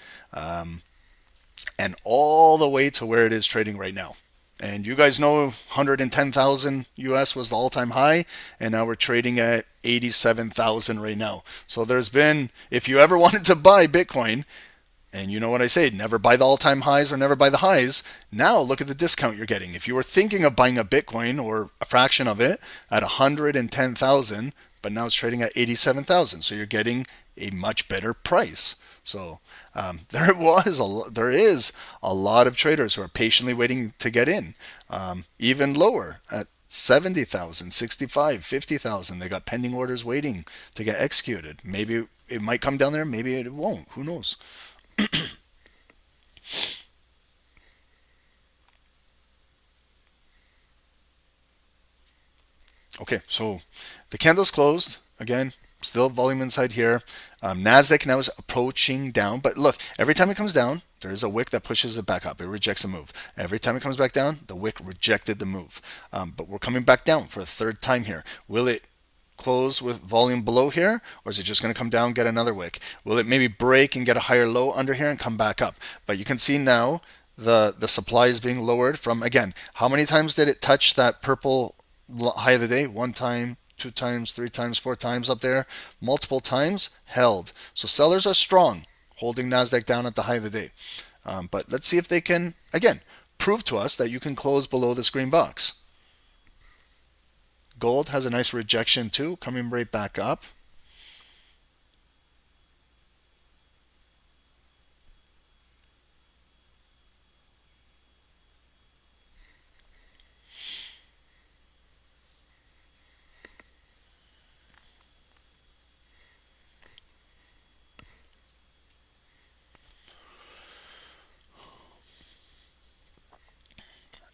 And all the way to where it is trading right now. And you guys know 110,000 US was the all-time high, and now we're trading at 87,000 right now. So there's been, if you ever wanted to buy Bitcoin, and you know what I say, never buy the all-time highs or never buy the highs. Now look at the discount you're getting. If you were thinking of buying a Bitcoin or a fraction of it at 110,000, but now it's trading at 87,000, so you're getting a much better price. So there is a lot of traders who are patiently waiting to get in, even lower at 70,000, 65, 50,000. They got pending orders waiting to get executed. Maybe it might come down there, maybe it won't. Who knows? Okay, so the candle's closed. Again, still volume inside here. Nasdaq now is approaching down, but look, every time it comes down, there is a wick that pushes it back up. It rejects a move. Every time it comes back down, the wick rejected the move. But we're coming back down for a third time here. Will it close with volume below here, or is it just going to come down, get another wick? Will it maybe break and get a higher low under here and come back up? But you can see now the supply is being lowered from, again, how many times did it touch that purple high of the day? One time, 2 times, 3 times, 4 times up there, multiple times held. So sellers are strong, holding Nasdaq down at the high of the day. But let's see if they can, again, prove to us that you can close below this green box. Gold has a nice rejection too, coming right back up.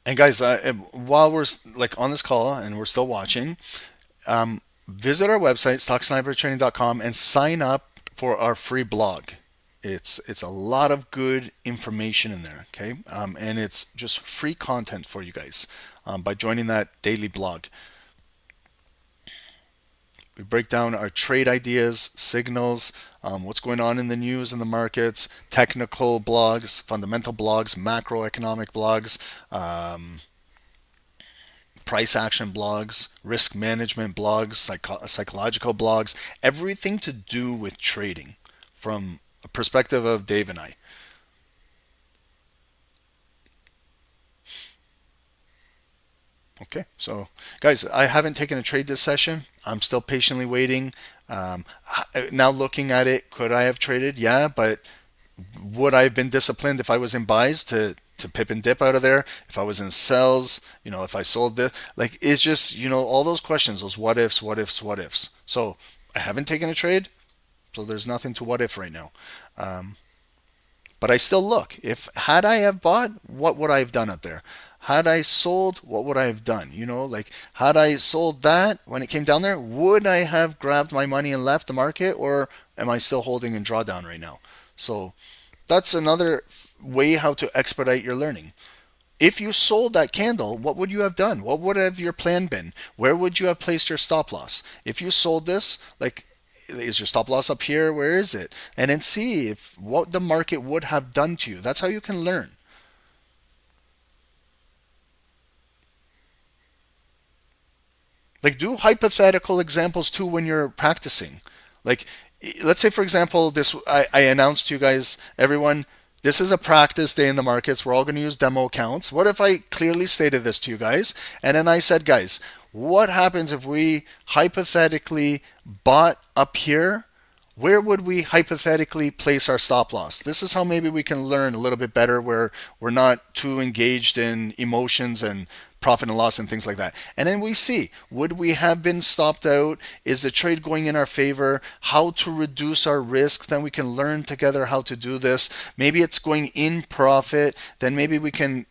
And guys, while we're like on this call and we're still watching, visit our website, stocksnipertraining.com, and sign up for our free blog. It's a lot of good information in there, okay? And it's just free content for you guys by joining that daily blog. We break down our trade ideas, signals, what's going on in the news and the markets, technical blogs, fundamental blogs, macroeconomic blogs, price action blogs, risk management blogs, psychological blogs, everything to do with trading from a perspective of Dave and I. Okay, so guys, I haven't taken a trade this session. I'm still patiently waiting. Now looking at it, could I have traded? Yeah, but would I have been disciplined if I was in buys to pip and dip out of there? If I was in sells, if I sold this, like it's just, all those questions, those what ifs, what ifs, what ifs. So I haven't taken a trade, so there's nothing to what if right now. But I still look. Had I have bought, what would I have done out there? Had I sold, what would I have done? Like had I sold that when it came down there, would I have grabbed my money and left the market, or am I still holding in drawdown right now? So that's another way how to expedite your learning. If you sold that candle, what would you have done? What would have your plan been? Where would you have placed your stop loss? If you sold this, like, is your stop loss up here? Where is it? And then see what the market would have done to you. That's how you can learn. Like, do hypothetical examples too when you're practicing. Like, let's say, for example, I announced to you guys, everyone, this is a practice day in the markets. We're all going to use demo accounts. What if I clearly stated this to you guys? And then I said, guys, what happens if we hypothetically bought up here? Where would we hypothetically place our stop loss? This is how maybe we can learn a little bit better, where we're not too engaged in emotions and profit and loss and things like that. And then we see, would we have been stopped out? Is the trade going in our favor? How to reduce our risk? Then we can learn together how to do this. Maybe it's going in profit. Then maybe we can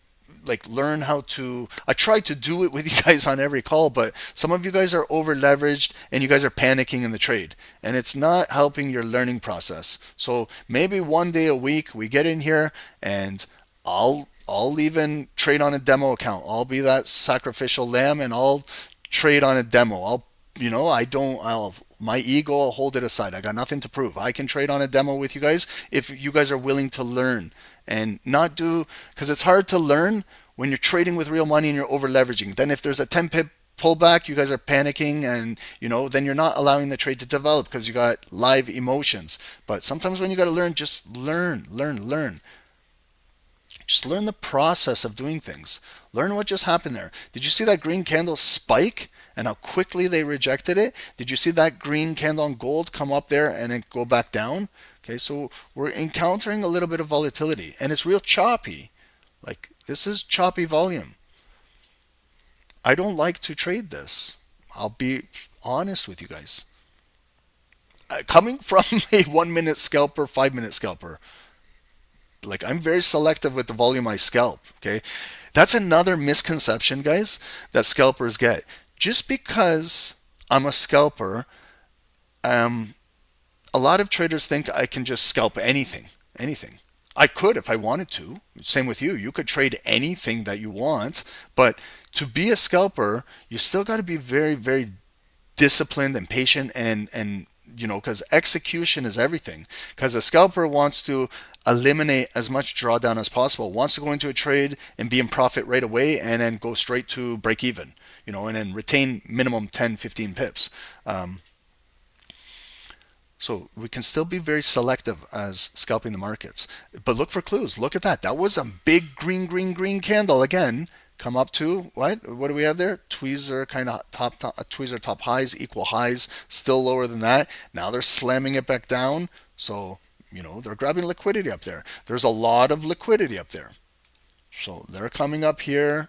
like learn how to. I try to do it with you guys on every call, but some of you guys are over leveraged and you guys are panicking in the trade, and it's not helping your learning process. So maybe one day a week we get in here, and I'll even trade on a demo account. I'll be that sacrificial lamb and I'll trade on a demo. I'll my ego, I'll hold it aside. I got nothing to prove. I can trade on a demo with you guys if you guys are willing to learn and not do, because it's hard to learn when you're trading with real money and you're over leveraging. Then if there's a 10 pip pullback, you guys are panicking, and then you're not allowing the trade to develop because you got live emotions. But sometimes when you got to learn, just learn. Just learn the process of doing things. Learn what just happened there. Did you see that green candle spike and how quickly they rejected it? Did you see that green candle on gold come up there and then go back down? Okay, so we're encountering a little bit of volatility, and it's real choppy. Like, this is choppy volume. I don't like to trade this. I'll be honest with you guys. Coming from a 1 minute scalper, 5 minute scalper, like, I'm very selective with the volume I scalp. Okay, that's another misconception, guys, that scalpers get. Just because I'm a scalper, a lot of traders think I can just scalp anything. I could if I wanted to. Same with you. You could trade anything that you want, but to be a scalper, you still got to be very, very disciplined and patient, and because execution is everything. Because a scalper wants to eliminate as much drawdown as possible, wants to go into a trade and be in profit right away and then go straight to break even, and then retain minimum 10, 15 pips. So we can still be very selective as scalping the markets. But look for clues. Look at that. That was a big green candle again. Come up to what? What do we have there? Tweezer kind of tweezer top highs, equal highs, still lower than that. Now they're slamming it back down. So, they're grabbing liquidity up there. There's a lot of liquidity up there. So they're coming up here,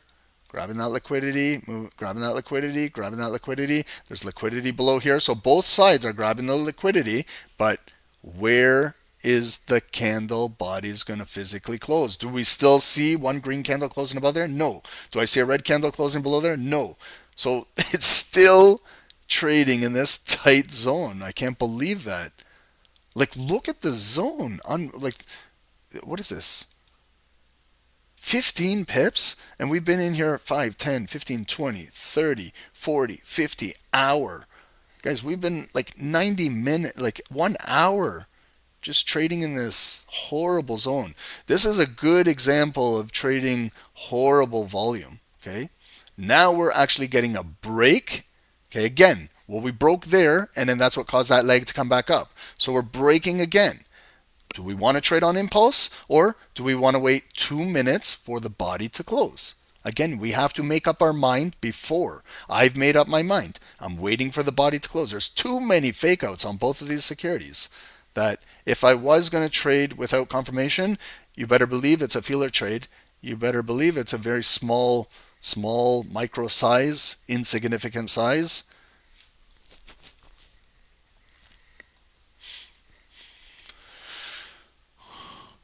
grabbing that liquidity, grabbing that liquidity. There's liquidity below here. So both sides are grabbing the liquidity, but where is the candle bodies going to physically close? Do we still see one green candle closing above there? No. Do I see a red candle closing below there? No. So it's still trading in this tight zone. I can't believe that. Like, look at the zone. What is this? 15 pips? And we've been in here 5, 10, 15, 20, 30, 40, 50 hour. Guys, we've been like 90 minutes, like 1 hour just trading in this horrible zone. This is a good example of trading horrible volume. Okay. Now we're actually getting a break. Okay. Again, well, we broke there, and then that's what caused that leg to come back up. So we're breaking again. Do we want to trade on impulse, or do we want to wait 2 minutes for the body to close? Again, we have to make up our mind before. I've made up my mind. I'm waiting for the body to close. There's too many fake outs on both of these securities that if I was going to trade without confirmation, you better believe it's a feeler trade. You better believe it's a very small micro size, insignificant size.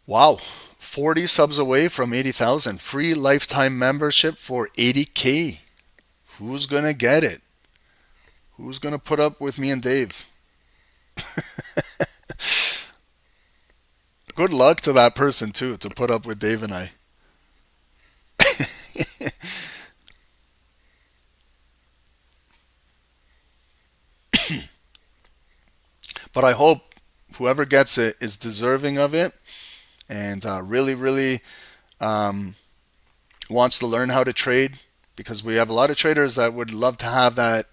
Wow, 40 subs away from 80,000. Free lifetime membership for 80K. Who's going to get it? Who's going to put up with me and Dave? Good luck to that person too, to put up with Dave and I. But I hope whoever gets it is deserving of it, and really wants to learn how to trade, because we have a lot of traders that would love to have that,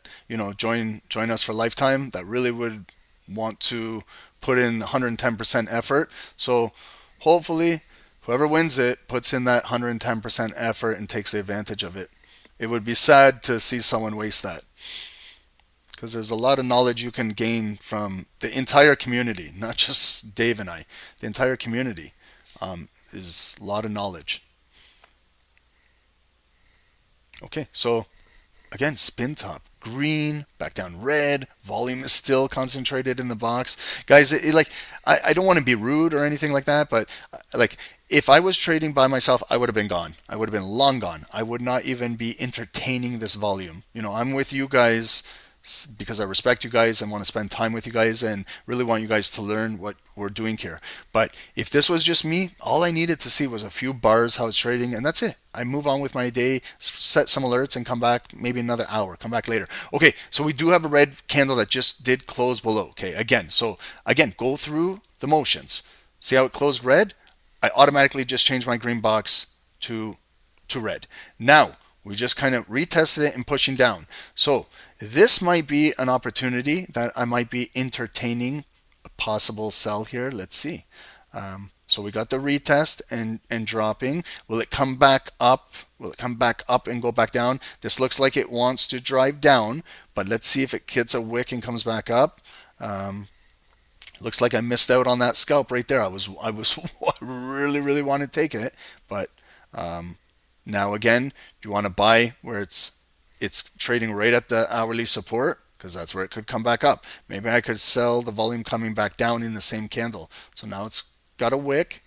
join us for lifetime, that really would want to put in 110% effort. So hopefully whoever wins it puts in that 110% effort and takes advantage of it. It would be sad to see someone waste that, because there's a lot of knowledge you can gain from the entire community, not just Dave and I. The entire community is a lot of knowledge. Okay, so again, spin top, green, back down red, volume is still concentrated in the box. Guys, I don't want to be rude or anything like that, but like, if I was trading by myself, I would have been gone. I would have been long gone. I would not even be entertaining this volume. I'm with you guys because I respect you guys and want to spend time with you guys and really want you guys to learn what we're doing here. But if this was just me, all I needed to see was a few bars how it's trading, and that's it. I move on with my day, set some alerts, and come back maybe another hour, come back later. Okay, so we do have a red candle that just did close below. Okay, again, go through the motions. See how it closed red? I automatically just changed my green box to red. Now, we just kind of retested it and pushing down. So this might be an opportunity that I might be entertaining a possible sell here. Let's see. So we got the retest and dropping. Will it come back up? Will it come back up and go back down? This looks like it wants to drive down, but let's see if it gets a wick and comes back up. Looks like I missed out on that scalp right there. I was really want to take it, but now again, do you want to buy where it's trading right at the hourly support? Because that's where it could come back up. Maybe I could sell the volume coming back down in the same candle. So now it's got a wick.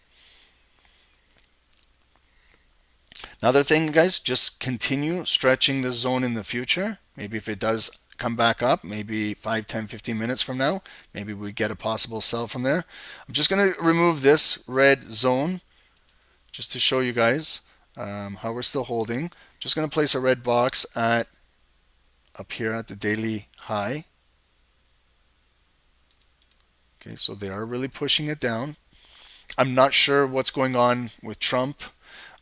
Another thing, guys, just continue stretching the zone in the future. Maybe if it does come back up, maybe 5, 10, 15 minutes from now, maybe we get a possible sell from there. I'm just going to remove this red zone just to show you guys how we're still holding. Just going to place a red box up here at the daily high. Okay, so they are really pushing it down. I'm not sure what's going on with Trump,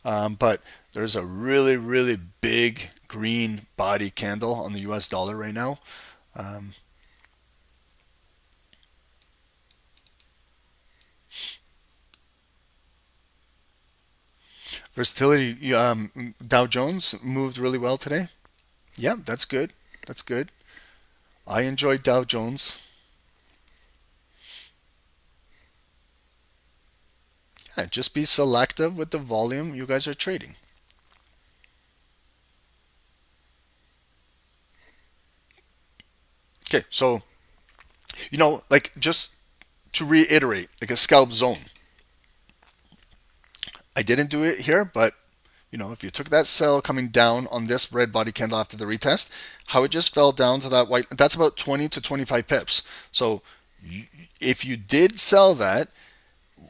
but there's a really big green body candle on the US dollar right now. Versatility, Dow Jones moved really well today. Yeah, that's good. That's good. I enjoyed Dow Jones. Yeah, just be selective with the volume you guys are trading. Okay, so, like, just to reiterate, like a scalp zone. I didn't do it here, but if you took that sell coming down on this red body candle after the retest, how it just fell down to that white, that's about 20 to 25 pips. So if you did sell that,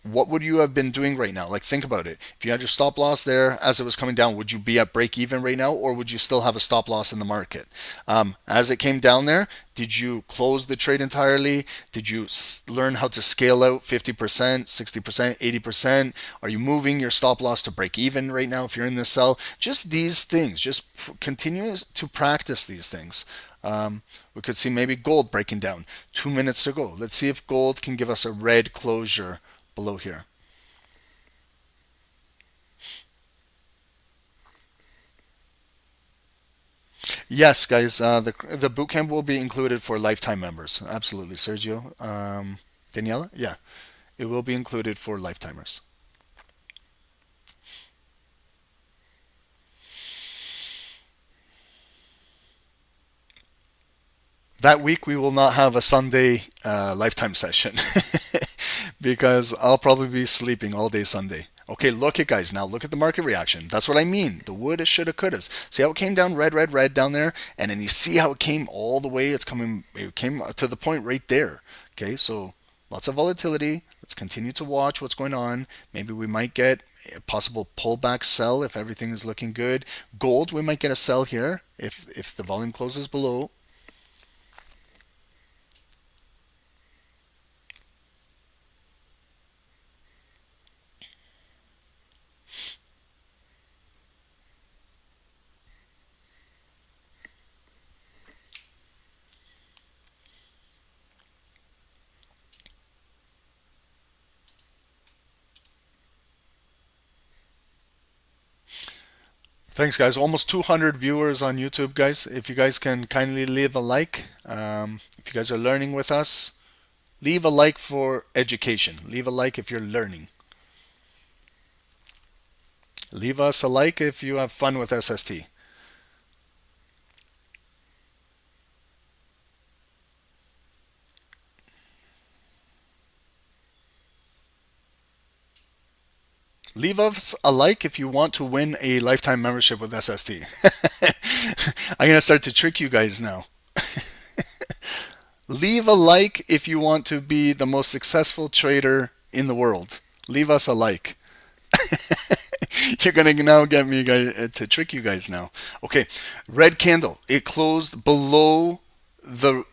what would you have been doing right now? Like, think about it. If you had your stop loss there as it was coming down, would you be at break even right now, or would you still have a stop loss in the market? As it came down there, did you close the trade entirely? Did you learn how to scale out 50%, 60%, 80%? Are you moving your stop loss to break even right now if you're in this sell? Just these things. Just continue to practice these things. We could see maybe gold breaking down. 2 minutes to go. Let's see if gold can give us a red closure below here. Yes, guys, the bootcamp will be included for lifetime members. Absolutely, Sergio. Daniela? Yeah, it will be included for lifetimers. That week we will not have a Sunday lifetime session because I'll probably be sleeping all day Sunday. Okay, look at guys now. Look at the market reaction. That's what I mean. The woulda, shoulda, couldas. See how it came down red, red, red down there, and then you see how it came all the way. It came to the point right there. Okay, so lots of volatility. Let's continue to watch what's going on. Maybe we might get a possible pullback sell if everything is looking good. Gold, we might get a sell here if the volume closes below. Thanks, guys. Almost 200 viewers on YouTube, guys. If you guys can kindly leave a like, if you guys are learning with us, leave a like for education. Leave a like if you're learning. Leave us a like if you have fun with SST. Leave us a like if you want to win a lifetime membership with SST. I'm going to start to trick you guys now. Leave a like if you want to be the most successful trader in the world. Leave us a like. You're going to now get me to trick you guys now. Okay, red candle. It closed below the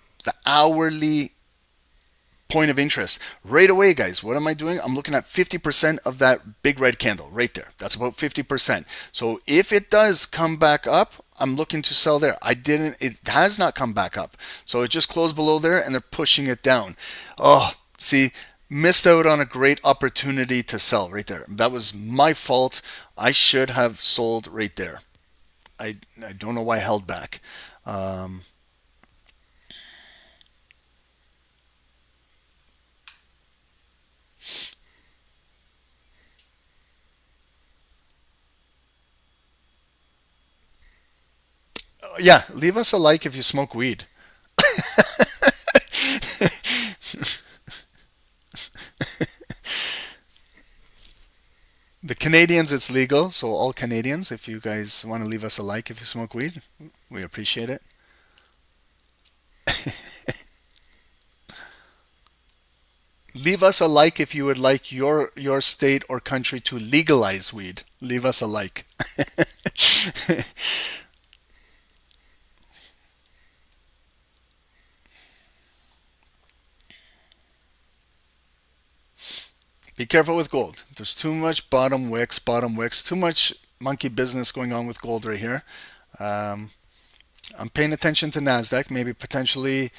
hourly point of interest. Right away, guys, what am I doing? I'm looking at 50% of that big red candle right there. That's about 50%. So if it does come back up, I'm looking to sell there. It has not come back up. So it just closed below there and they're pushing it down. Oh, see, missed out on a great opportunity to sell right there. That was my fault. I should have sold right there. I don't know why I held back. Yeah, leave us a like if you smoke weed. The Canadians, it's legal, so all Canadians, if you guys want to leave us a like if you smoke weed, we appreciate it. Leave us a like if you would like your state or country to legalize weed. Leave us a like. Be careful with gold. There's too much bottom wicks, too much monkey business going on with gold right here. I'm paying attention to Nasdaq. Maybe potentially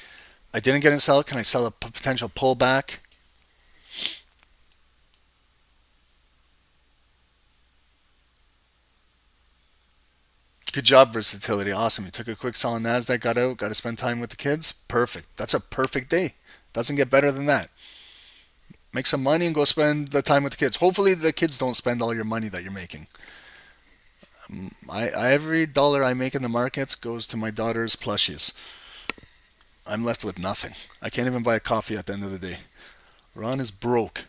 I didn't get in sell. Can I sell a potential pullback? Good job, versatility. Awesome. You took a quick sell on Nasdaq, got out, got to spend time with the kids. Perfect. That's a perfect day. Doesn't get better than that. Make some money and go spend the time with the kids. Hopefully the kids don't spend all your money that you're making. Every dollar I make in the markets goes to my daughter's plushies. I'm left with nothing. I can't even buy a coffee at the end of the day. Ron is broke.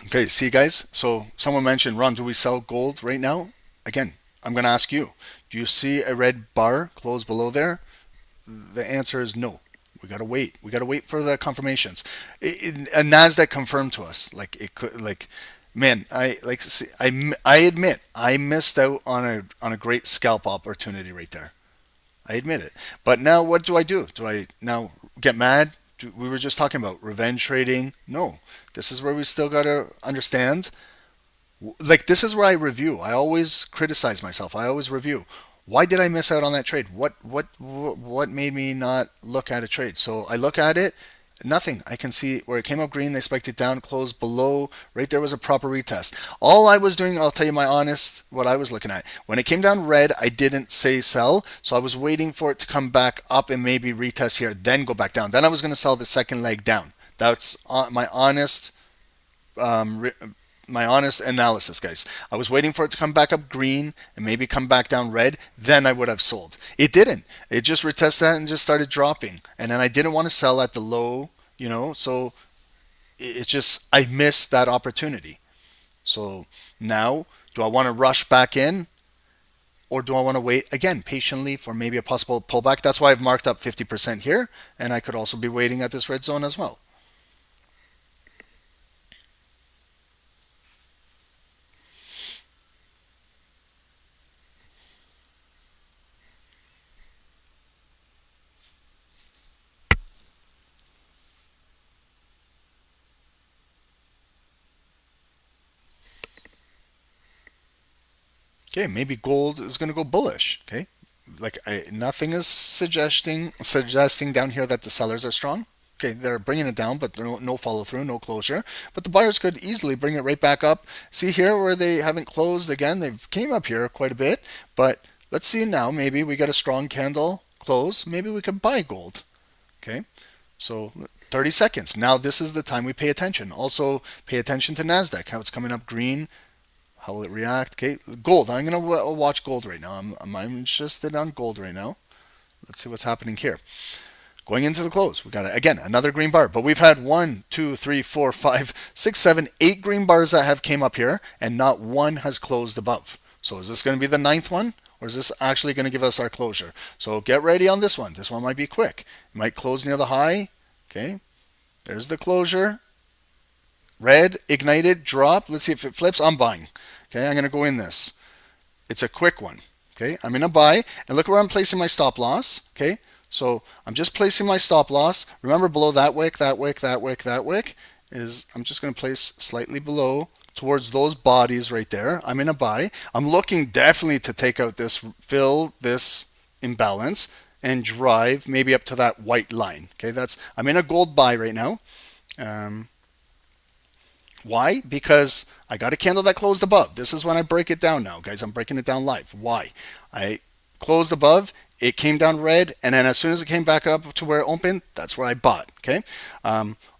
Okay, see guys, so someone mentioned, Ron, do we sell gold right now? Again, I'm going to ask you, do you see a red bar close below there? The answer is no. We got to wait. We got to wait for the confirmations. A Nasdaq confirmed to us, man, I admit I missed out on a great scalp opportunity right there. I admit it. But now what do? Do I now get mad? We were just talking about revenge trading. No, this is where we still got to understand. Like, this is where I review. I always criticize myself. I always review. Why did I miss out on that trade? What made me not look at a trade? So I look at it. Nothing. I can see where it came up green. They spiked it down, closed below. Right there was a proper retest. All I was doing, I'll tell you my honest, what I was looking at. When it came down red, I didn't say sell. So I was waiting for it to come back up and maybe retest here, then go back down. Then I was going to sell the second leg down. That's my honest analysis, guys. I was waiting for it to come back up green and maybe come back down red. Then I would have sold. It didn't. It just retested that and just started dropping. And then I didn't want to sell at the low, so it's just, I missed that opportunity. So now, do I want to rush back in? Or do I want to wait again patiently for maybe a possible pullback? That's why I've marked up 50% here. And I could also be waiting at this red zone as well. Okay, maybe gold is going to go bullish. Okay, nothing is suggesting down here that the sellers are strong. Okay, they're bringing it down, but no follow through, no closure. But the buyers could easily bring it right back up. See here where they haven't closed again. They've came up here quite a bit, but let's see now. Maybe we get a strong candle close. Maybe we could buy gold. Okay, so 30 seconds. Now this is the time we pay attention. Also pay attention to Nasdaq, how it's coming up green. How will it react? Okay, gold. I'm going to watch gold right now. I'm interested on gold right now. Let's see what's happening here. Going into the close, we got again another green bar, but we've had 1, 2, 3, 4, 5, 6, 7, 8 green bars that have came up here, and not one has closed above. So is this going to be the 9th one, or is this actually going to give us our closure? So get ready on this one. This one might be quick. It might close near the high. Okay, there's the closure. Red, ignited, drop. Let's see if it flips. I'm buying. Okay, I'm going to go in this. It's a quick one. Okay, I'm in a buy, and look where I'm placing my stop loss. Okay. So I'm just placing my stop loss. Remember below that wick, that wick, that wick, that wick is I'm just going to place slightly below towards those bodies right there. I'm in a buy. I'm looking definitely to take out this, fill this imbalance and drive maybe up to that white line. Okay, I'm in a gold buy right now. Why? Because I got a candle that closed above. This is when I break it down now, guys. I'm breaking it down live. Why? I closed above. It came down red, and then as soon as it came back up to where it opened, that's where I bought. Okay.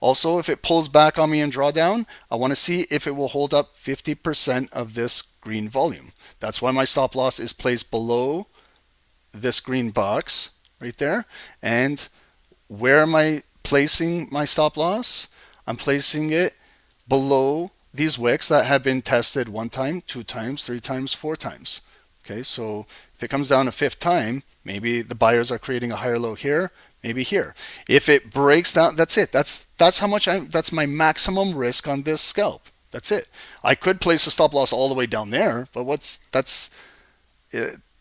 Also, if it pulls back on me and draw down, I want to see if it will hold up 50% of this green volume. That's why my stop loss is placed below this green box right there. And where am I placing my stop loss? I'm placing it below these wicks that have been tested 1 time, 2 times, 3 times, 4 times. Okay, so if it comes down a 5th time, maybe the buyers are creating a higher low here, maybe here. If it breaks down, that's it. That's how much that's my maximum risk on this scalp. That's it. I could place a stop loss all the way down there, but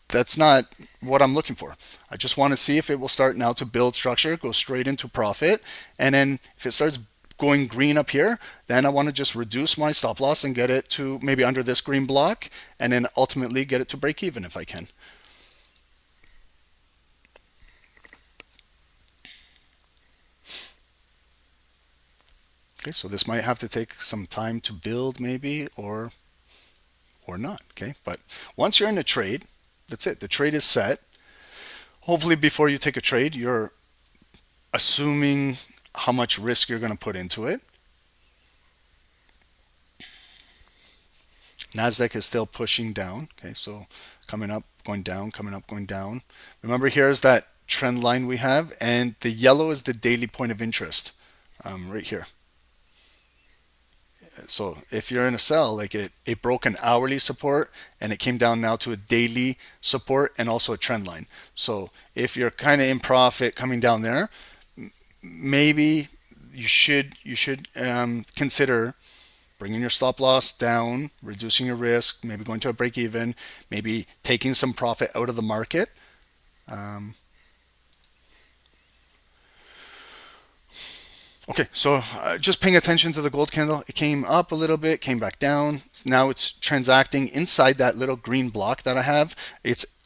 that's not what I'm looking for. I just want to see if it will start now to build structure, go straight into profit, and then if it starts going green up here, then I want to just reduce my stop loss and get it to maybe under this green block, and then ultimately get it to break even if I can. Okay, so this might have to take some time to build maybe, or not. Okay, but once you're in a trade, that's it. The trade is set. Hopefully before you take a trade, you're assuming how much risk you're going to put into it. Nasdaq is still pushing down. Okay, so coming up, going down, coming up, going down. Remember, here's that trend line we have, and the yellow is the daily point of interest right here. So if you're in a sell, like it broke an hourly support and it came down now to a daily support and also a trend line. So if you're kind of in profit coming down there, maybe you should consider bringing your stop loss down, reducing your risk, maybe going to a break even, maybe taking some profit out of the market. Okay, so just paying attention to the gold candle. It came up a little bit, came back down. Now it's transacting inside that little green block that I have. It's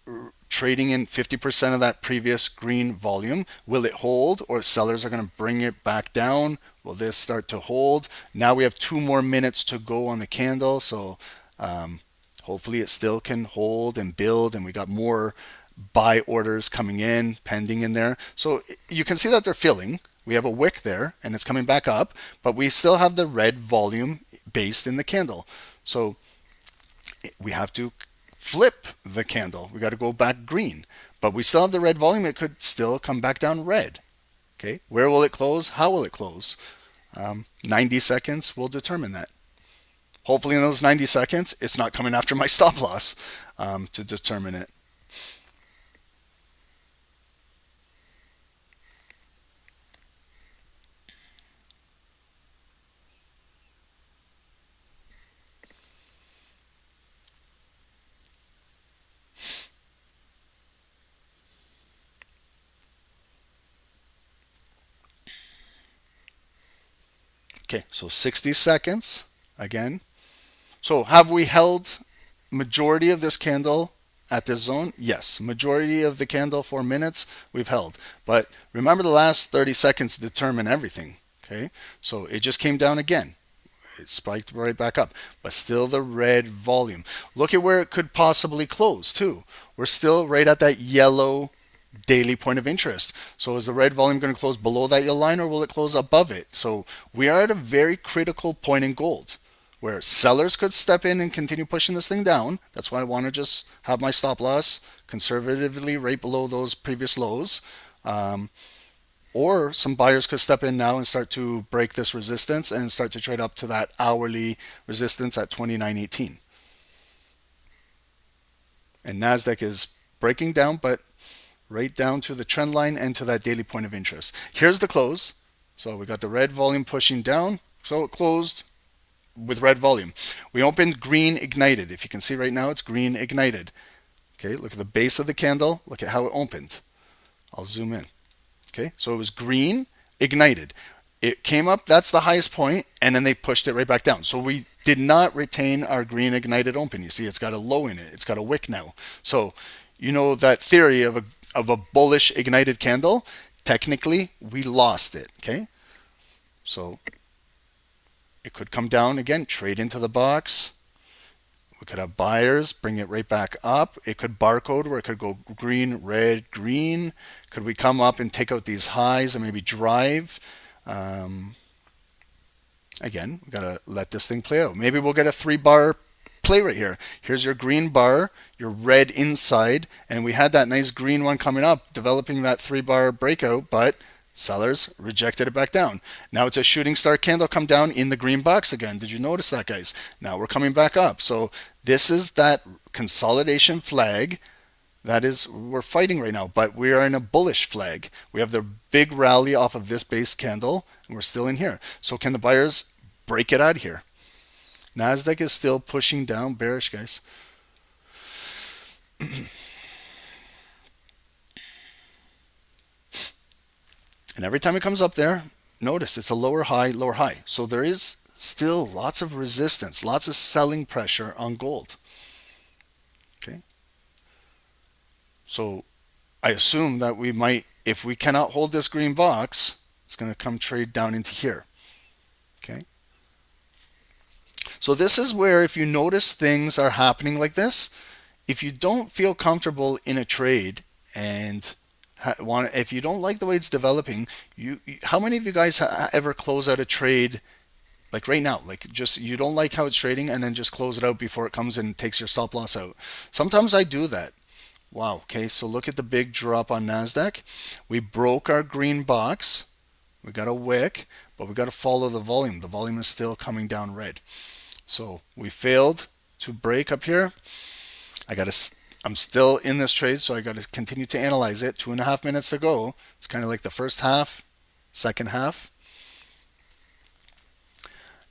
trading in 50% of that previous green volume. Will it hold, or sellers are going to bring it back down? Will this start to hold? Now we have 2 more minutes to go on the candle, so hopefully it still can hold and build, and we got more buy orders coming in, pending in there. So you can see that they're filling. We have a wick there, and it's coming back up, but we still have the red volume based in the candle. So we have to flip the candle. We got to go back green, but we still have the red volume. It could still come back down red. Okay, where will it close? How will it close? 90 seconds will determine that. Hopefully in those 90 seconds, it's not coming after my stop loss to determine it. Okay, so 60 seconds again. So have we held majority of this candle at this zone? Yes. Majority of the candle, 4 minutes, we've held. But remember, the last 30 seconds determine everything. Okay, so it just came down again. It spiked right back up, but still the red volume. Look at where it could possibly close too. We're still right at that yellow daily point of interest. So is the red volume going to close below that yellow line, or will it close above it? So we are at a very critical point in gold where sellers could step in and continue pushing this thing down. That's why I want to just have my stop loss conservatively right below those previous lows. Or some buyers could step in now and start to break this resistance and start to trade up to that hourly resistance at 29.18. And Nasdaq is breaking down, but right down to the trend line and to that daily point of interest. Here's the close. So we got the red volume pushing down. So it closed with red volume. We opened green ignited. If you can see right now, it's green ignited. Okay, look at the base of the candle. Look at how it opened. I'll zoom in. Okay, so it was green, ignited. It came up, that's the highest point, and then they pushed it right back down. So we did not retain our green ignited open. You see, it's got a low in it. It's got a wick now. So you know that theory of a bullish ignited candle, technically we lost it. Okay, so it could come down again, trade into the box. We could have buyers bring it right back up. It could barcode where it could go green, red, green. Could we come up and take out these highs and maybe drive? Again, we got to let this thing play out. Maybe we'll get a 3-bar play right here. Here's your green bar, your red inside, and we had that nice green one coming up, developing that 3-bar breakout, but sellers rejected it back down. Now it's a shooting star candle come down in the green box again. Did you notice that, guys? Now we're coming back up. So this is that consolidation flag that is we're fighting right now, but we are in a bullish flag. We have the big rally off of this base candle, and we're still in here. So can the buyers break it out here? Nasdaq is still pushing down, bearish, guys. And every time it comes up there, notice it's a lower high, lower high. So there is still lots of resistance, lots of selling pressure on gold. Okay. So I assume that we might, if we cannot hold this green box, it's going to come trade down into here. Okay. So this is where, if you notice things are happening like this, if you don't feel comfortable in a trade and if you don't like the way it's developing, how many of you guys ever close out a trade like right now, like just you don't like how it's trading and then just close it out before it comes and takes your stop loss out? Sometimes I do that. Wow. Okay, so look at the big drop on Nasdaq. We broke our green box. We got a wick, but we got to follow the volume. The volume is still coming down red. So we failed to break up here. I'm still in this trade, so I got to continue to analyze it. 2.5 minutes to go. It's kind of like the first half, second half.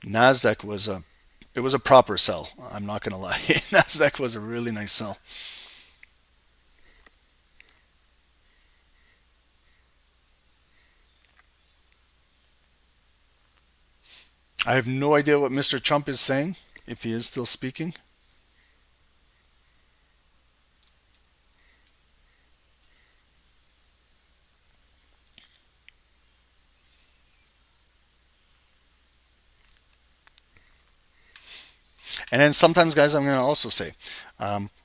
Nasdaq was a proper sell. I'm not going to lie. Nasdaq was a really nice sell. I have no idea what Mr. Trump is saying, if he is still speaking. And then sometimes, guys, I'm going to also say,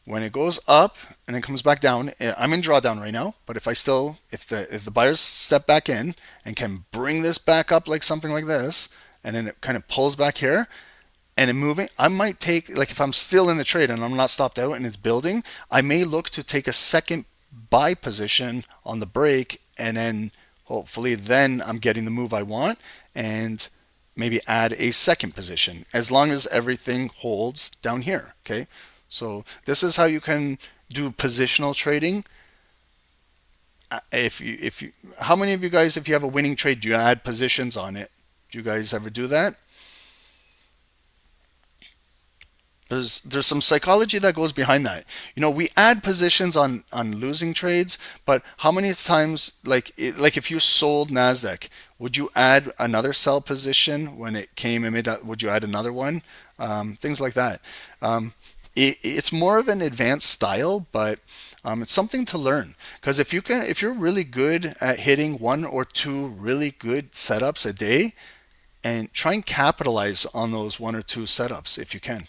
when it goes up and it comes back down, I'm in drawdown right now, but if the buyers step back in and can bring this back up like something like this, and then it kind of pulls back here and it moving, I might take, like if I'm still in the trade and I'm not stopped out and it's building, I may look to take a second buy position on the break, and then hopefully then I'm getting the move I want, and maybe add a second position as long as everything holds down here. Okay, so this is how you can do positional trading. If you how many of you guys, if you have a winning trade, do you add positions on it? Do you guys ever do that? There's some psychology that goes behind that. You know, we add positions on losing trades, but how many times, like if you sold Nasdaq, would you add another sell position when it came in? Would you add another one? Things like that. It's more of an advanced style, but it's something to learn. Because if you're really good at hitting one or two really good setups a day, and try and capitalize on those one or two setups if you can.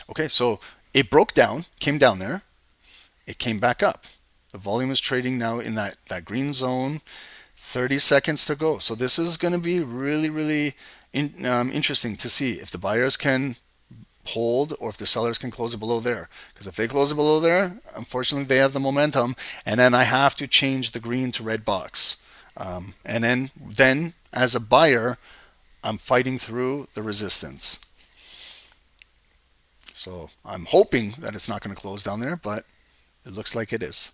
Okay, so it broke down, came down there, it came back up. The volume is trading now in that green zone. 30 seconds to go. So this is going to be really interesting to see if the buyers can hold or if the sellers can close it below there. Because if they close it below there, unfortunately they have the momentum, and then I have to change the green to red box. And then as a buyer, I'm fighting through the resistance. So I'm hoping that it's not going to close down there, but it looks like it is.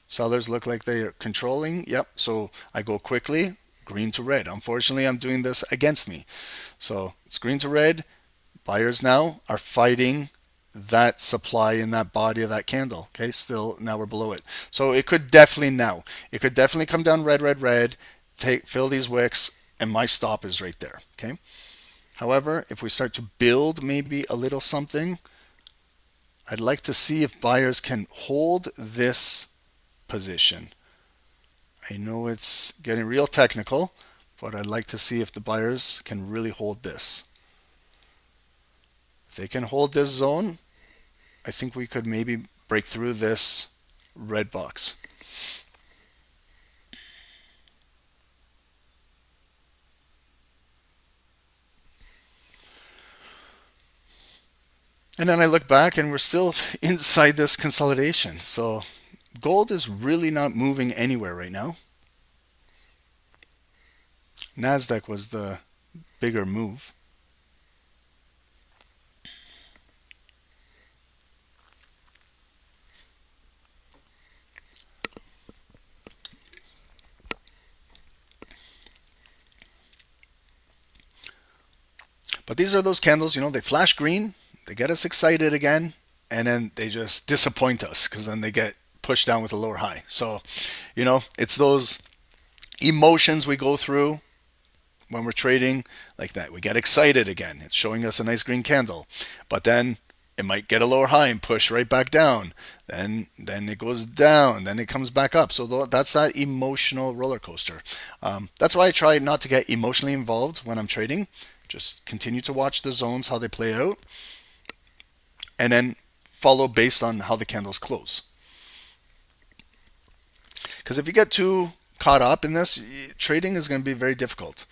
Sellers look like they are controlling. Yep. So I go quickly, green to red. Unfortunately, I'm doing this against me. So it's green to red. Buyers now are fighting that supply in that body of that candle. Okay. Still, now we're below it. So it could definitely come down red, fill these wicks, and my stop is right there. Okay. However, if we start to build maybe a little something, I'd like to see if buyers can hold this position. I know it's getting real technical, but I'd like to see if the buyers can really hold this. If they can hold this zone, I think we could maybe break through this red box. And then I look back and we're still inside this consolidation. So gold is really not moving anywhere right now. Nasdaq was the bigger move. But these are those candles, they flash green, they get us excited again, and then they just disappoint us because then they get pushed down with a lower high. So, it's those emotions we go through when we're trading like that. We get excited again. It's showing us a nice green candle, but then it might get a lower high and push right back down. Then it goes down. Then it comes back up. So that's that emotional roller coaster. That's why I try not to get emotionally involved when I'm trading. Just continue to watch the zones, how they play out, and then follow based on how the candles close. Because if you get too caught up in this, trading is going to be very difficult.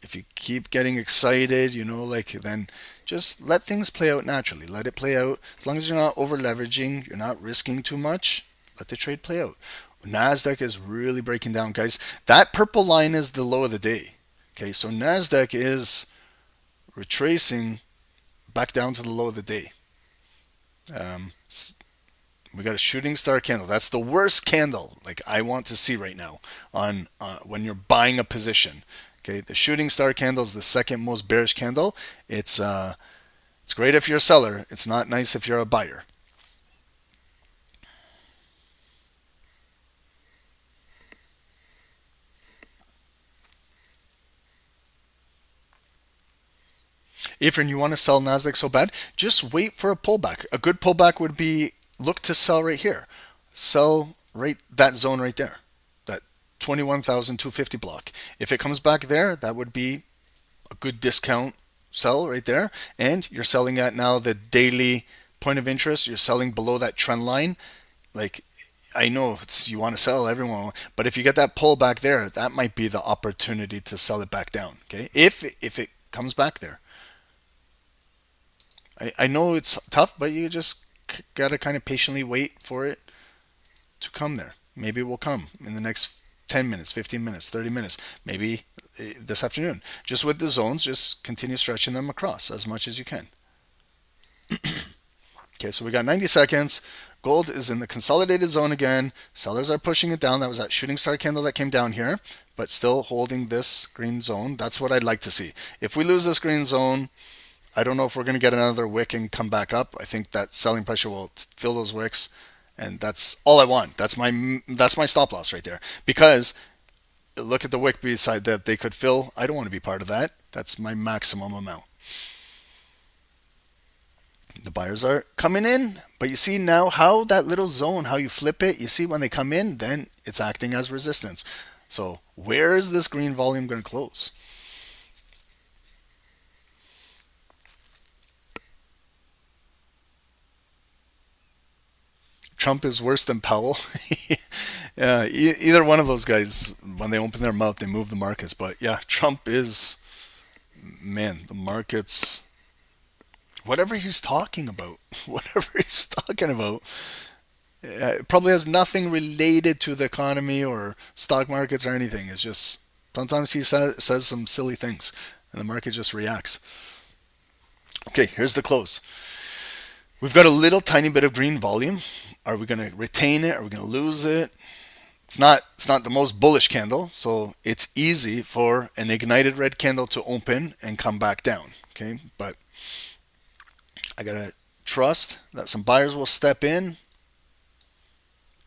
If you keep getting excited, then just let things play out naturally. Let it play out. As long as you're not over leveraging, you're not risking too much, let the trade play out. Nasdaq is really breaking down, guys. That purple line is the low of the day. Okay, so Nasdaq is retracing back down to the low of the day. We got a shooting star candle. That's the worst candle like I want to see right now on when you're buying a position. Okay, the shooting star candle is the second most bearish candle. It's great if you're a seller. It's not nice if you're a buyer. If you want to sell Nasdaq so bad, just wait for a pullback. A good pullback would be look to sell right here. Sell right that zone right there, that 21,250 block. If it comes back there, that would be a good discount sell right there. And you're selling at now the daily point of interest. You're selling below that trend line. Like, I know you want to sell, everyone, but if you get that pullback there, that might be the opportunity to sell it back down. Okay, if it comes back there. I know it's tough, but you just got to kind of patiently wait for it to come there. Maybe it will come in the next 10 minutes, 15 minutes, 30 minutes, maybe this afternoon. Just with the zones, just continue stretching them across as much as you can. Okay, so we got 90 seconds. Gold is in the consolidated zone again. Sellers are pushing it down. That was that shooting star candle that came down here, but still holding this green zone. That's what I'd like to see. If we lose this green zone, I don't know if we're going to get another wick and come back up. I think that selling pressure will fill those wicks, and that's all I want. That's my stop loss right there. Because look at the wick beside that they could fill. I don't want to be part of that. That's my maximum amount. The buyers are coming in, but you see now how that little zone, how you flip it, you see when they come in, then it's acting as resistance. So where is this green volume going to close? Trump is worse than Powell. Yeah, either one of those guys, when they open their mouth, they move the markets. But yeah, Trump is, man, the markets, whatever he's talking about, it probably has nothing related to the economy or stock markets or anything. It's just sometimes he says some silly things and the market just reacts. Okay, here's the close. We've got a little tiny bit of green volume. Are we going to retain it? Are we going to lose it? It's not the most bullish candle, so it's easy for an ignited red candle to open and come back down. Okay, but I gotta trust that some buyers will step in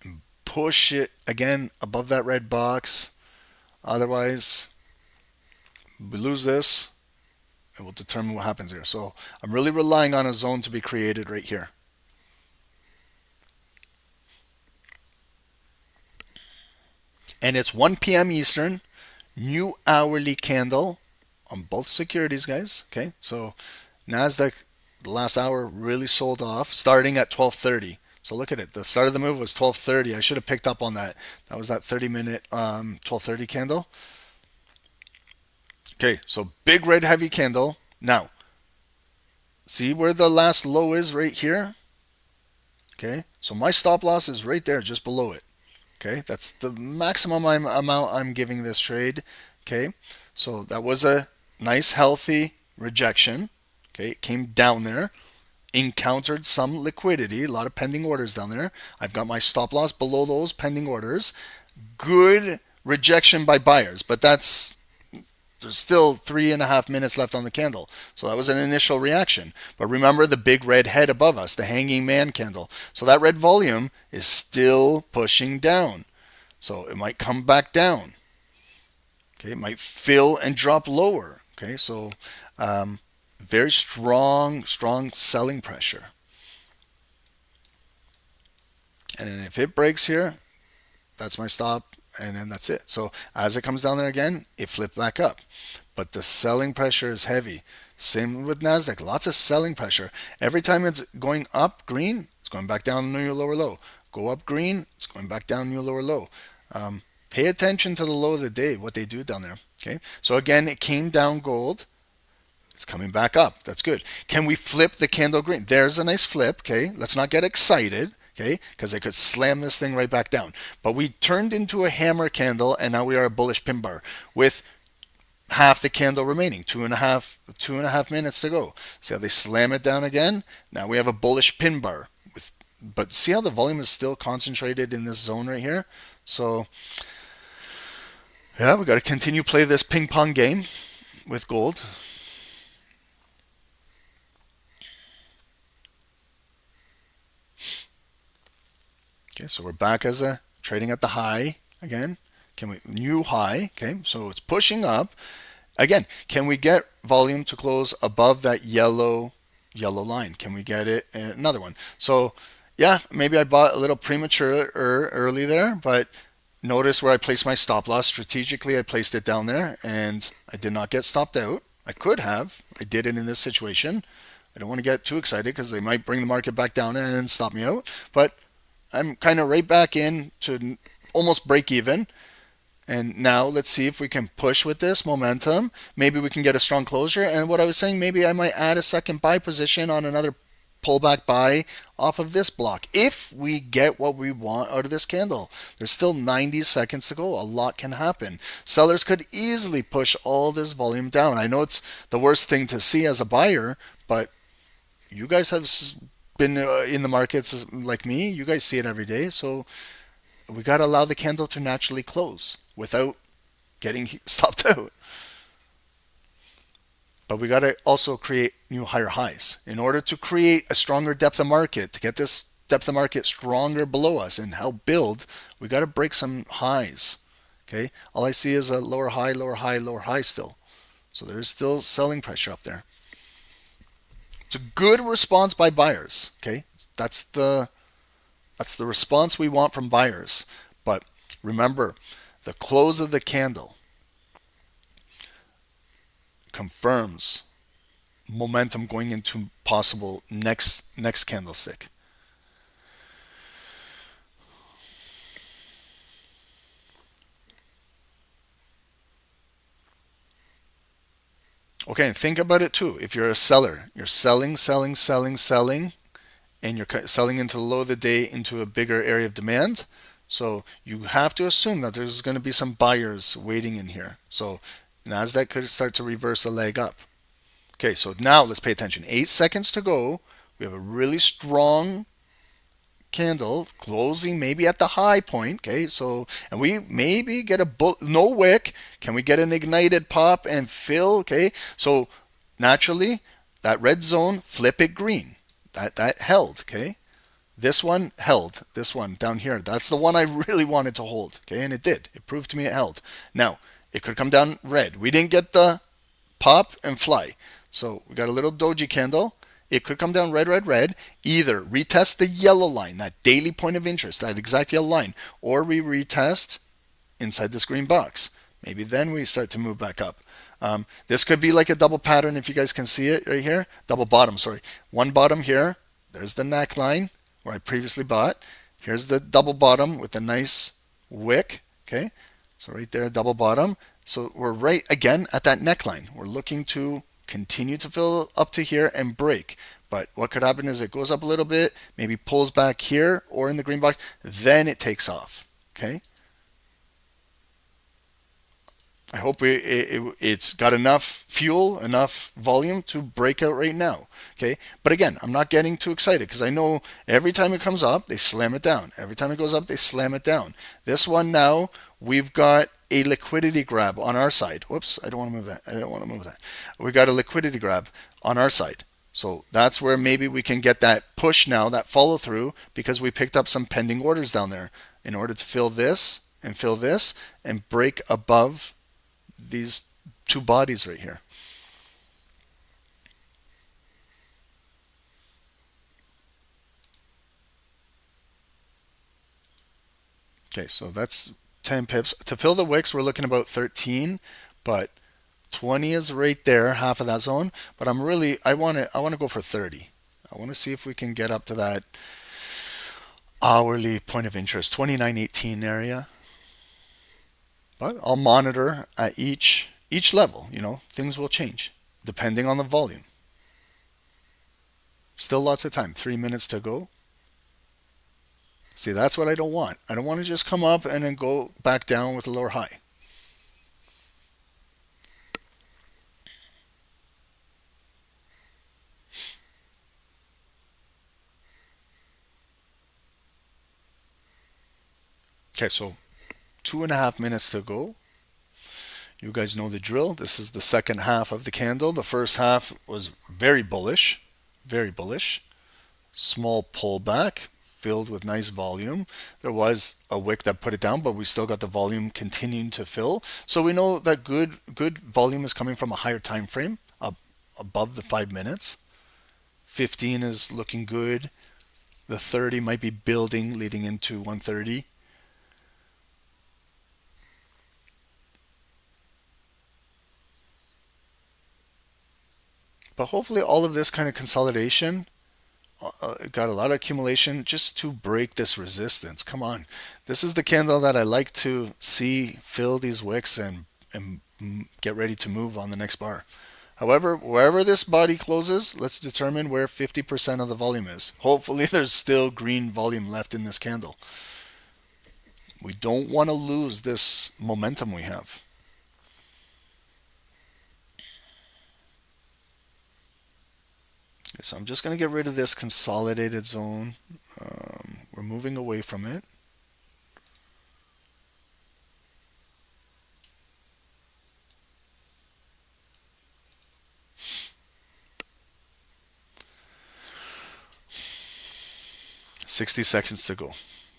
and push it again above that red box. Otherwise, we lose this, and we'll determine what happens here. So I'm really relying on a zone to be created right here. And it's 1 p.m. Eastern, new hourly candle on both securities, guys. Okay, so Nasdaq, the last hour really sold off, starting at 12:30. So look at it. The start of the move was 12:30. I should have picked up on that. That was that 30-minute 12:30 candle. Okay, so big red heavy candle. Now, see where the last low is right here? Okay, so my stop loss is right there, just below it. Okay, that's the maximum amount I'm giving this trade. Okay, so that was a nice healthy rejection. Okay, it came down there, encountered some liquidity, a lot of pending orders down there. I've got my stop loss below those pending orders. Good rejection by buyers, but there's still 3.5 minutes left on the candle. So that was an initial reaction. But remember the big red head above us, the hanging man candle. So that red volume is still pushing down. So it might come back down. Okay, it might fill and drop lower. Okay, so very strong selling pressure. And then if it breaks here, that's my stop. And then that's it. So as it comes down there again, it flipped back up. But the selling pressure is heavy. Same with Nasdaq. Lots of selling pressure. Every time it's going up green, it's going back down to your lower low. Go up green, it's going back down to your lower low. Pay attention to the low of the day, what they do down there. Okay. So again, it came down gold. It's coming back up. That's good. Can we flip the candle green? There's a nice flip. Okay. Let's not get excited. Okay, because they could slam this thing right back down. But we turned into a hammer candle, and now we are a bullish pin bar with half the candle remaining, two and a half minutes to go. See how they slam it down again? Now we have a bullish pin bar. But see how the volume is still concentrated in this zone right here? So, yeah, we got to continue play this ping pong game with gold. Okay, so we're back as a trading at the high again. Can we new high? Okay, so it's pushing up. Again, can we get volume to close above that yellow line? Can we get it? Another one. So yeah, maybe I bought a little premature early there, but notice where I placed my stop loss. Strategically, I placed it down there, and I did not get stopped out. I could have. I did it in this situation. I don't want to get too excited because they might bring the market back down and stop me out, but I'm kind of right back in to almost break even. And now let's see if we can push with this momentum. Maybe we can get a strong closure. And what I was saying, maybe I might add a second buy position on another pullback buy off of this block. If we get what we want out of this candle, there's still 90 seconds to go. A lot can happen. Sellers could easily push all this volume down. I know it's the worst thing to see as a buyer, but you guys have been in the markets like me. You guys see it every day. So we got to allow the candle to naturally close without getting stopped out. But we got to also create new higher highs. In order to create a stronger depth of market, to get this depth of market stronger below us and help build, we got to break some highs. Okay, all I see is a lower high, lower high, lower high still. So there's still selling pressure up there. It's a good response by buyers. Okay, that's the response we want from buyers. But remember, the close of the candle confirms momentum going into possible next candlestick. Okay, and think about it too. If you're a seller, you're selling, and you're selling into the low of the day into a bigger area of demand. So you have to assume that there's going to be some buyers waiting in here. So Nasdaq could start to reverse a leg up. Okay, so now let's pay attention. 8 seconds to go. We have a really strong candle closing maybe at the high point. Okay, so and we maybe get a no wick. Can we get an ignited pop and fill? Okay, so naturally that red zone, flip it green. That held. Okay, this one held. This one down here, that's the one I really wanted to hold. Okay, and it did. It proved to me it held. Now it could come down red. We didn't get the pop and fly. So we got a little doji candle. It could come down red, red, red. Either retest the yellow line, that daily point of interest, that exact yellow line, or we retest inside this green box. Maybe then we start to move back up. This could be like a double pattern if you guys can see it right here. Double bottom, sorry. One bottom here. There's the neckline where I previously bought. Here's the double bottom with a nice wick. Okay, so right there, double bottom. So we're right again at that neckline. We're looking to continue to fill up to here and break. But what could happen is it goes up a little bit, maybe pulls back here or in the green box, then it takes off. Okay. I hope it's got enough fuel, enough volume to break out right now. Okay, but again, I'm not getting too excited because I know every time it comes up, they slam it down. Every time it goes up, they slam it down. This one now, we've got a liquidity grab on our side. Whoops, I don't want to move that. I don't want to move that. We got a liquidity grab on our side. So that's where maybe we can get that push now, that follow through, because we picked up some pending orders down there in order to fill this and break above these two bodies right here. Okay, so that's 10 pips. To fill the wicks, we're looking about 13, but 20 is right there, half of that zone. But I want to go for 30. I want to see if we can get up to that hourly point of interest, 29.18 area. But I'll monitor at each level. Things will change depending on the volume. Still lots of time. 3 minutes to go. See, that's what I don't want. I don't want to just come up and then go back down with a lower high. Okay, so 2.5 minutes to go. You guys know the drill. This is the second half of the candle. The first half was very bullish. Small pullback filled with nice volume. There was a wick that put it down, but we still got the volume continuing to fill. So we know that good volume is coming from a higher time frame, above the 5 minutes. 15 is looking good. The 30 might be building leading into 130. But hopefully all of this kind of consolidation got a lot of accumulation just to break this resistance. Come on. This is the candle that I like to see fill these wicks and get ready to move on the next bar. However, wherever this body closes, let's determine where 50% of the volume is. Hopefully there's still green volume left in this candle. We don't want to lose this momentum we have. Okay, so I'm just going to get rid of this consolidated zone. We're moving away from it. $60 seconds to go.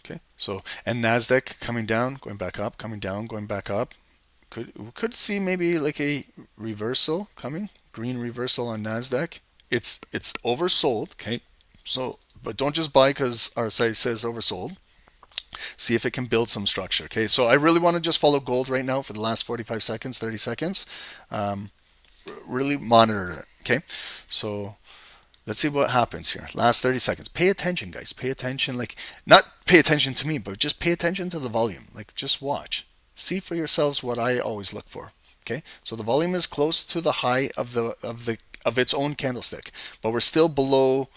Okay, so and Nasdaq coming down, going back up, coming down, going back up. We could see maybe like a reversal coming, green reversal on Nasdaq. It's oversold. Okay, so but don't just buy because our site says oversold. See if it can build some structure. Okay, so I really want to just follow gold right now for the last 45 seconds, 30 seconds. Really monitor it. Okay, so let's see what happens here. Last 30 seconds. Pay attention, guys. Pay attention. Like, not pay attention to me, but just pay attention to the volume. Like, just watch. See for yourselves what I always look for. Okay, so the volume is close to the high of its own candlestick, but we're still below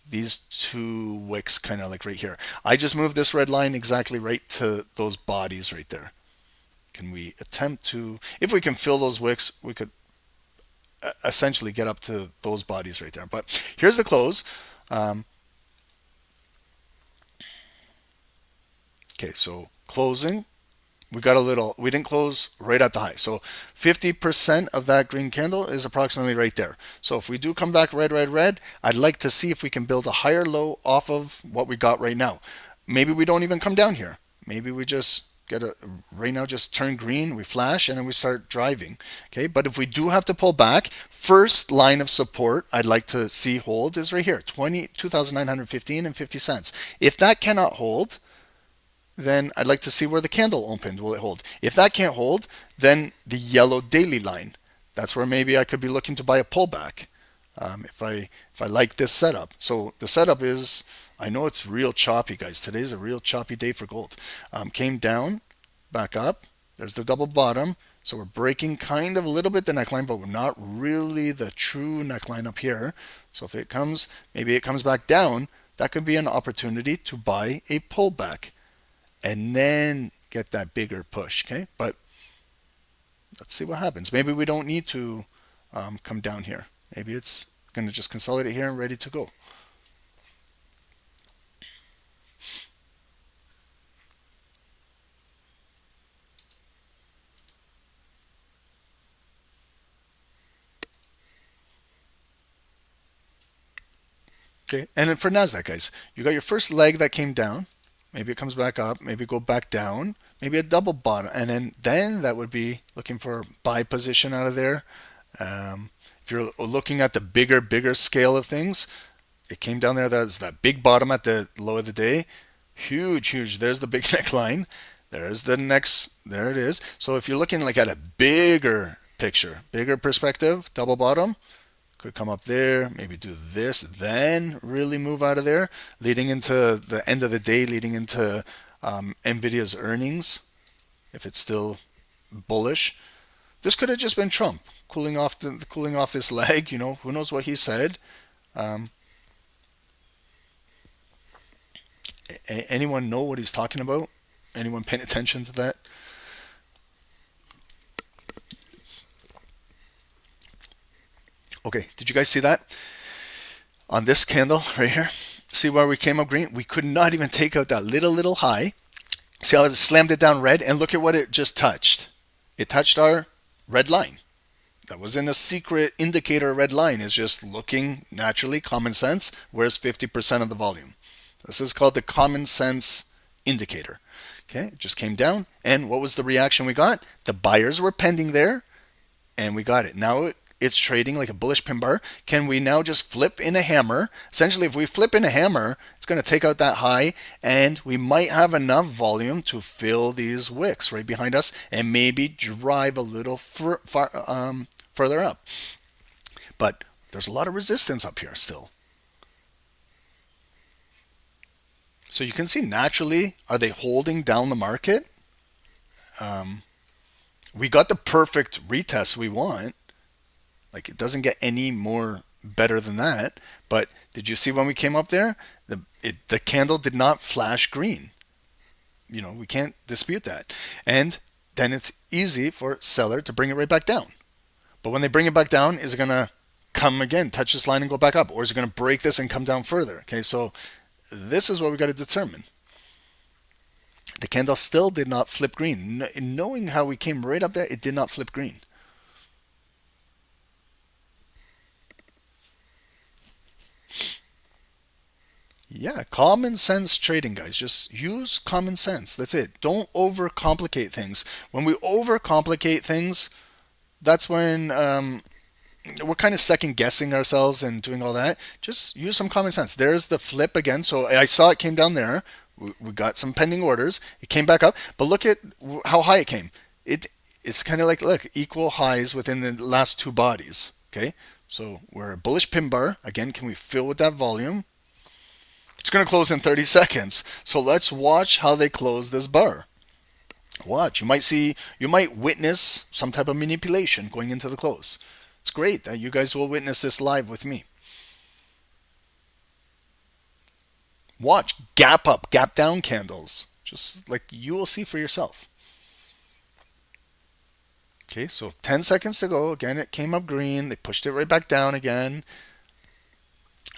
these two wicks, kind of like right here. I just moved this red line exactly right to those bodies right there. Can we attempt to, if we can fill those wicks, we could essentially get up to those bodies right there. But here's the close. Okay, so closing, we got a little, we didn't close right at the high. So 50% of that green candle is approximately right there. So if we do come back red, red, red, I'd like to see if we can build a higher low off of what we got right now. Maybe we don't even come down here. Maybe we just get a, right now just turn green, we flash, and then we start driving. Okay, but if we do have to pull back, first line of support I'd like to see hold is right here, 2,915 and 50 cents. If that cannot hold, then I'd like to see where the candle opened. Will it hold? If that can't hold, then the yellow daily line. That's where maybe I could be looking to buy a pullback if I like this setup. So the setup is, I know it's real choppy, guys. Today's a real choppy day for gold. Came down, back up. There's the double bottom. So we're breaking kind of a little bit the neckline, but we're not really the true neckline up here. So if it comes, maybe it comes back down, that could be an opportunity to buy a pullback and then get that bigger push. Okay, but let's see what happens. Maybe we don't need to come down here. Maybe it's going to just consolidate here and ready to go. Okay, and then for Nasdaq, guys, you got your first leg that came down. Maybe it comes back up, maybe go back down, maybe a double bottom, and then that would be looking for a buy position out of there. If you're looking at the bigger scale of things, it came down there. That's that big bottom at the low of the day. Huge. There's the big neckline. There's the next, there it is. So if you're looking like at a bigger picture, bigger perspective, double bottom, could come up there, maybe do this, then really move out of there, leading into the end of the day, leading into Nvidia's earnings, if it's still bullish. This could have just been Trump cooling off this leg. You know, who knows what he said. Anyone know what he's talking about? Anyone paying attention to that? Okay, did you guys see that? On this candle right here, see where we came up green? We could not even take out that little high. See how it slammed it down red? And look at what it just touched. It touched our red line. That wasn't a secret indicator. Red line is just looking naturally, common sense. Where's 50% of the volume? This is called the common sense indicator. Okay, it just came down. And what was the reaction we got? The buyers were pending there, and we got it. Now it's trading like a bullish pin bar. Can we now just flip in a hammer? Essentially, if we flip in a hammer, it's going to take out that high, and we might have enough volume to fill these wicks right behind us and maybe drive a little further up. But there's a lot of resistance up here still. So you can see naturally, are they holding down the market? We got the perfect retest we want. Like, it doesn't get any more better than that. But did you see when we came up there? The candle did not flash green. You know, we can't dispute that. And then it's easy for seller to bring it right back down. But when they bring it back down, is it going to come again, touch this line and go back up? Or is it going to break this and come down further? Okay, so this is what we got to determine. The candle still did not flip green. Knowing how we came right up there, it did not flip green. Yeah, common sense trading, guys. Just use common sense. That's it. Don't overcomplicate things. When we overcomplicate things, that's when we're kind of second guessing ourselves and doing all that. Just use some common sense. There's the flip again. So I saw it came down there. We got some pending orders. It came back up, but look at how high it came. It's kind of like, look, equal highs within the last two bodies. Okay, so we're a bullish pin bar again. Can we fill with that volume? It's going to close in 30 seconds. So let's watch how they close this bar. Watch. You might witness some type of manipulation going into the close. It's great that you guys will witness this live with me. Watch gap up, gap down candles. Just like you will see for yourself. Okay, so 10 seconds to go. Again, it came up green. They pushed it right back down again.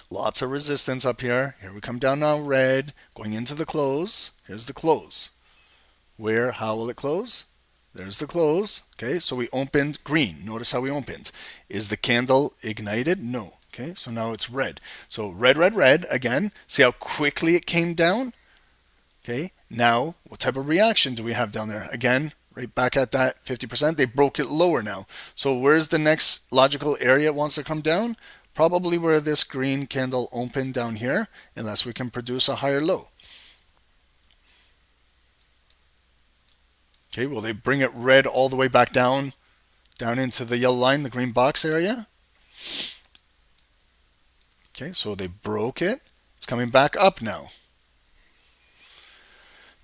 Lots of resistance up here. Here we come down now red, going into the close. Here's the close. How will it close? There's the close. Okay, so we opened green. Notice how we opened. Is the candle ignited? No. Okay, so now it's red. So red, red, red again. See how quickly it came down? Okay, now what type of reaction do we have down there? Again, right back at that 50%. They broke it lower now. So where's the next logical area it wants to come down? Probably where this green candle opened down here, unless we can produce a higher low. Okay, will they bring it red all the way back down into the yellow line, the green box area? Okay, so they broke it. It's coming back up now.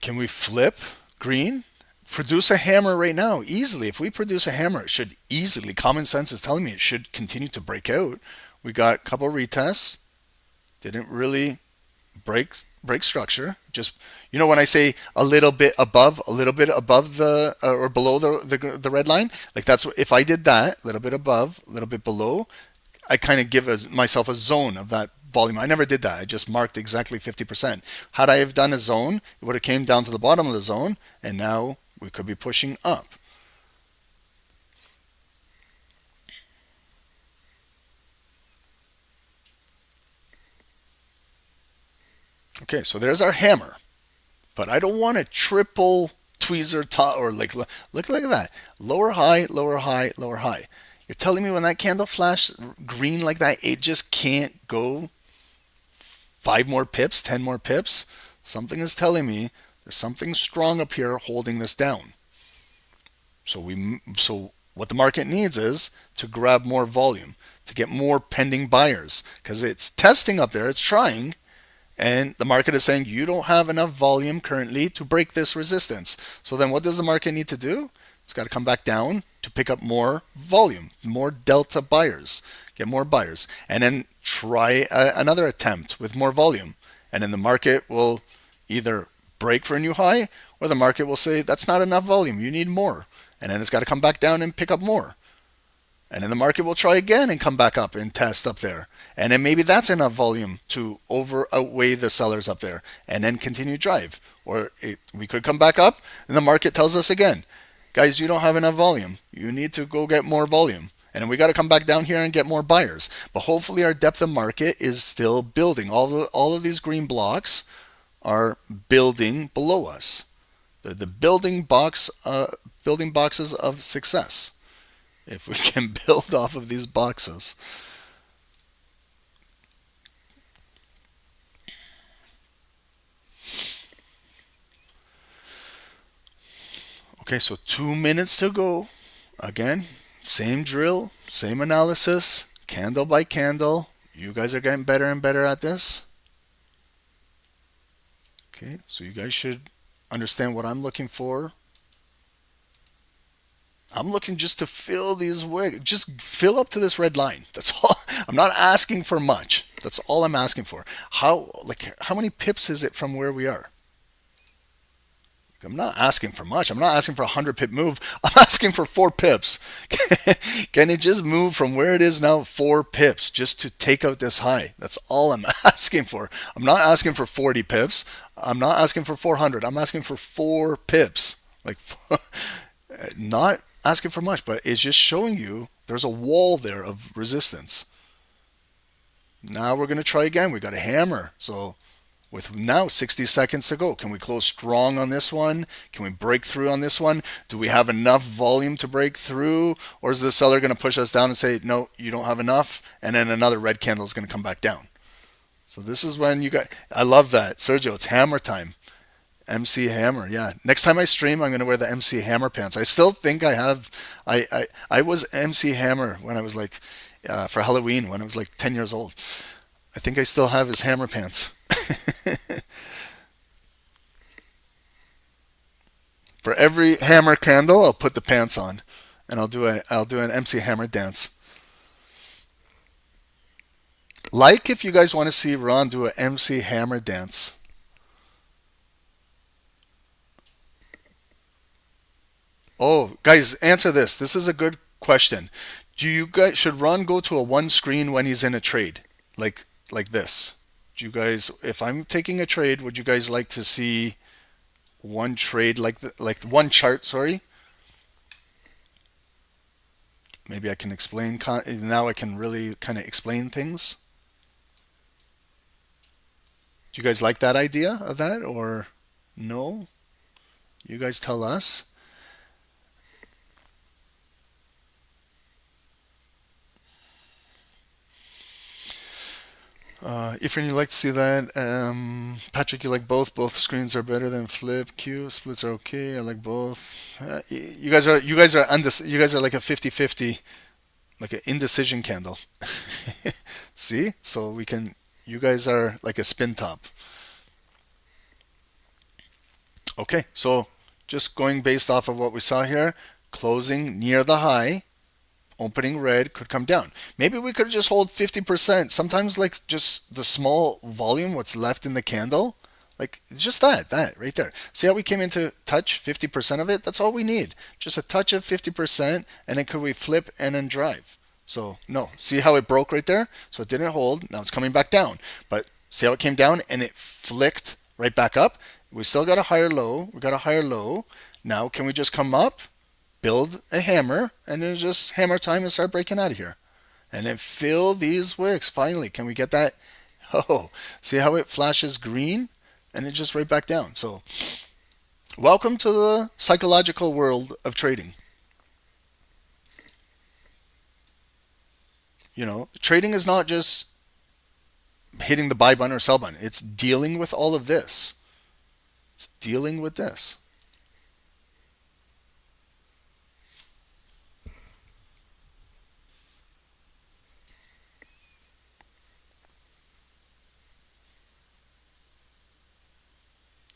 Can we flip green? Produce a hammer right now, easily. If we produce a hammer, it should easily, common sense is telling me it should continue to break out. We got a couple retests. Didn't really break structure. Just, when I say a little bit above the or below the red line, like that's what, if I did that, a little bit above, a little bit below, I kind of give myself a zone of that volume. I never did that. I just marked exactly 50%. Had I have done a zone, it would have came down to the bottom of the zone, and now we could be pushing up. Okay, so there's our hammer, but I don't want a triple tweezer top or look at that. Lower high, lower high, lower high. You're telling me when that candle flashed green like that, it just can't go 5 more pips, 10 more pips? Something is telling me there's something strong up here holding this down. So what the market needs is to grab more volume, to get more pending buyers, because it's testing up there, it's trying. And the market is saying you don't have enough volume currently to break this resistance. So then what does the market need to do? It's got to come back down to pick up more volume, more delta buyers, get more buyers, and then try another attempt with more volume. And then the market will either break for a new high, or the market will say that's not enough volume, you need more. And then it's got to come back down and pick up more. And then the market will try again and come back up and test up there. And then maybe that's enough volume to outweigh the sellers up there and then continue drive. Or we could come back up and the market tells us again, guys, you don't have enough volume. You need to go get more volume. And then we got to come back down here and get more buyers. But hopefully our depth of market is still building. All of these green blocks are building below us. The building boxes of success. If we can build off of these boxes. Okay, so 2 minutes to go. Again, same drill, same analysis, candle by candle. You guys are getting better and better at this. Okay, so you guys should understand what I'm looking for. I'm looking just to fill these wicks. Just fill up to this red line. That's all. I'm not asking for much. That's all I'm asking for. How many pips is it from where we are? I'm not asking for much. I'm not asking for a 100 pip move. I'm asking for 4 pips. Can it just move from where it is now 4 pips just to take out this high? That's all I'm asking for. I'm not asking for 40 pips. I'm not asking for 400. I'm asking for 4 pips. Not asking for much, but it's just showing you there's a wall there of resistance. Now we're going to try again. We got a hammer. So with now 60 seconds to go. Can we close strong on this one? Can we break through on this one? Do we have enough volume to break through? Or is the seller going to push us down and say, no, you don't have enough? And then another red candle is going to come back down. So this is when you got, I love that. Sergio, it's hammer time. MC Hammer, yeah. Next time I stream, I'm going to wear the MC Hammer pants. I still think I have, I was MC Hammer when I was like, for Halloween, when I was like 10 years old. I think I still have his hammer pants. For every hammer candle, I'll put the pants on, and I'll do an MC Hammer dance. Like if you guys want to see Ron do an MC Hammer dance. Oh, guys, answer this. This is a good question. Do you guys should Ron go to a one screen when he's in a trade, like this? Do you guys, if I'm taking a trade, would you guys like to see one trade like one chart? Sorry. Maybe I can explain. Now I can really kind of explain things. Do you guys like that idea of that, or no? You guys tell us. Ifrin, you like to see that. Patrick, you like both. Both screens are better than flip. Q splits are okay. I like both. You guys are you guys are like a 50-50, like an indecision candle. See, so we can. You guys are like a spin top. Okay, so just going based off of what we saw here, closing near the high. Opening red could come down. Maybe we could just hold 50%. Sometimes like just the small volume, what's left in the candle, like just that right there. See how we came into touch 50% of it? That's all we need. Just a touch of 50%, and then could we flip and then drive? So no, see how it broke right there? So it didn't hold. Now it's coming back down. But see how it came down and it flicked right back up? We still got a higher low. We got a higher low. Now can we just come up? Build a hammer, and then just hammer time and start breaking out of here. And then fill these wicks. Finally, can we get that? Oh, see how it flashes green? And it just right back down. So, welcome to the psychological world of trading. You know, trading is not just hitting the buy button or sell button. It's dealing with all of this. It's dealing with this.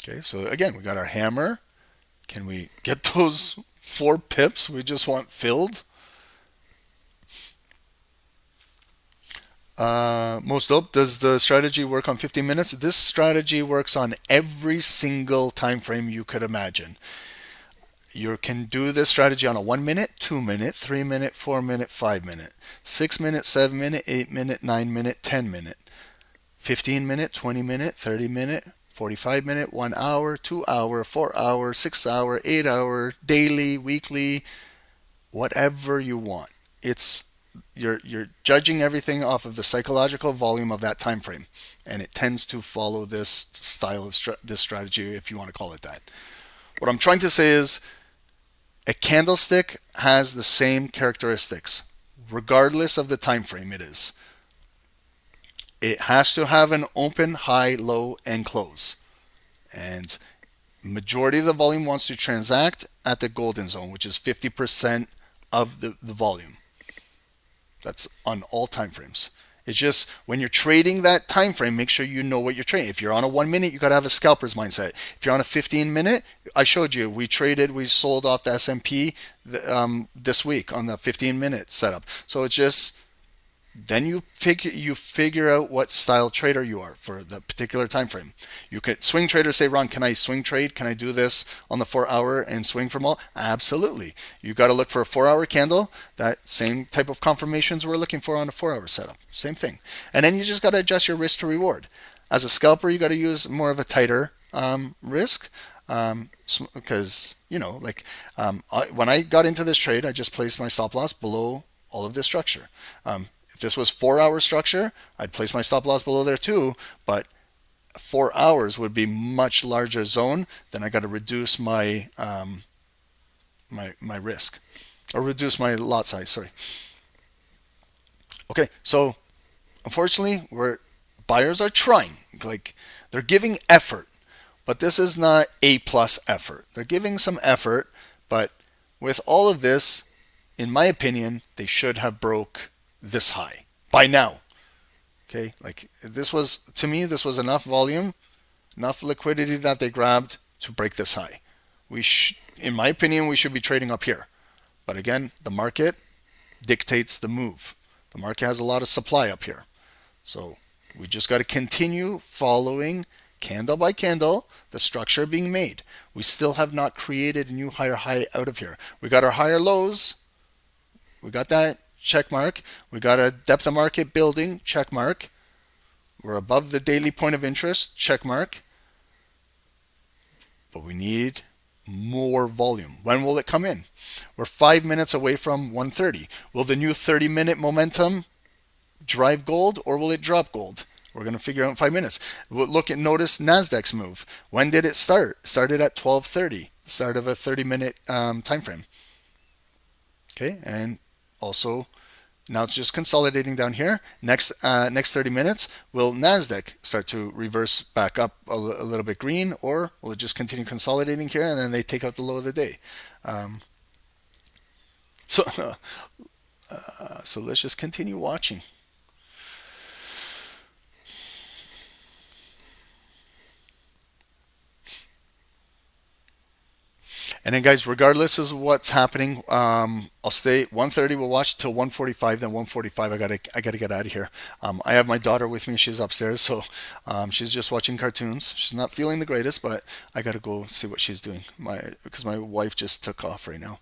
Okay, so again, we got our hammer. Can we get those 4 pips we just want filled? Most dope. Does the strategy work on 15 minutes? This strategy works on every single time frame you could imagine. You can do this strategy on a 1 minute, 2 minute, 3 minute, 4 minute, 5 minute, 6 minute, 7 minute, 8 minute, 9 minute, 10 minute, 15 minute, 20 minute, 30 minute, 45 minute, 1 hour, 2 hour, 4 hour, 6 hour, 8 hour, daily, weekly, whatever you want. You're judging everything off of the psychological volume of that time frame, and it tends to follow this style of this strategy, if you want to call it that. What I'm trying to say is a candlestick has the same characteristics regardless of the time frame it is. It has to have an open, high, low, and close. And majority of the volume wants to transact at the golden zone, which is 50% of the volume. That's on all time frames. It's just when you're trading that time frame, make sure you know what you're trading. If you're on a 1 minute, you got to have a scalper's mindset. If you're on a 15 minute, I showed you, we sold off the S&P this week on the 15 minute setup. So it's just, then you figure out what style trader you are for the particular time frame. You could swing traders say, Ron, can I swing trade? Can I do this on the 4 hour and swing from all? Absolutely. You got to look for a 4 hour candle. That same type of confirmations we're looking for on a 4 hour setup. Same thing. And then you just got to adjust your risk to reward. As a scalper, you got to use more of a tighter risk. Because, when I got into this trade, I just placed my stop loss below all of this structure. If this was 4 hour structure, I'd place my stop loss below there too, but 4 hours would be much larger zone, then I got to reduce my my risk, or reduce my lot size, sorry. Okay, so unfortunately, buyers are trying, like they're giving effort, but this is not A plus effort. They're giving some effort, but with all of this, in my opinion, they should have broke this high by now. Okay, like this was, to me, this was enough volume, enough liquidity that they grabbed to break this high. In my opinion, we should be trading up here. But again, the market dictates the move. The market has a lot of supply up here. So we just got to continue following candle by candle the structure being made. We still have not created a new higher high out of here. We got our higher lows. We got that check mark. We got a depth of market building, check mark. We're above the daily point of interest, check mark. But we need more volume. When will it come in? We're 5 minutes away from 130. Will the new 30-minute momentum drive gold, or will it drop gold? We're going to figure out in 5 minutes. We'll notice Nasdaq's move. When did it start? It started at 12:30, start of a 30-minute time frame. Okay, and also now it's just consolidating down here. Next 30 minutes, will Nasdaq start to reverse back up a little bit green, or will it just continue consolidating here and then they take out the low of the day? So let's just continue watching. And then, guys, regardless of what's happening, I'll stay 1:30. We'll watch till 1:45. Then 1:45, I gotta get out of here. I have my daughter with me. She's upstairs, so she's just watching cartoons. She's not feeling the greatest, but I gotta go see what she's doing. Because my wife just took off right now.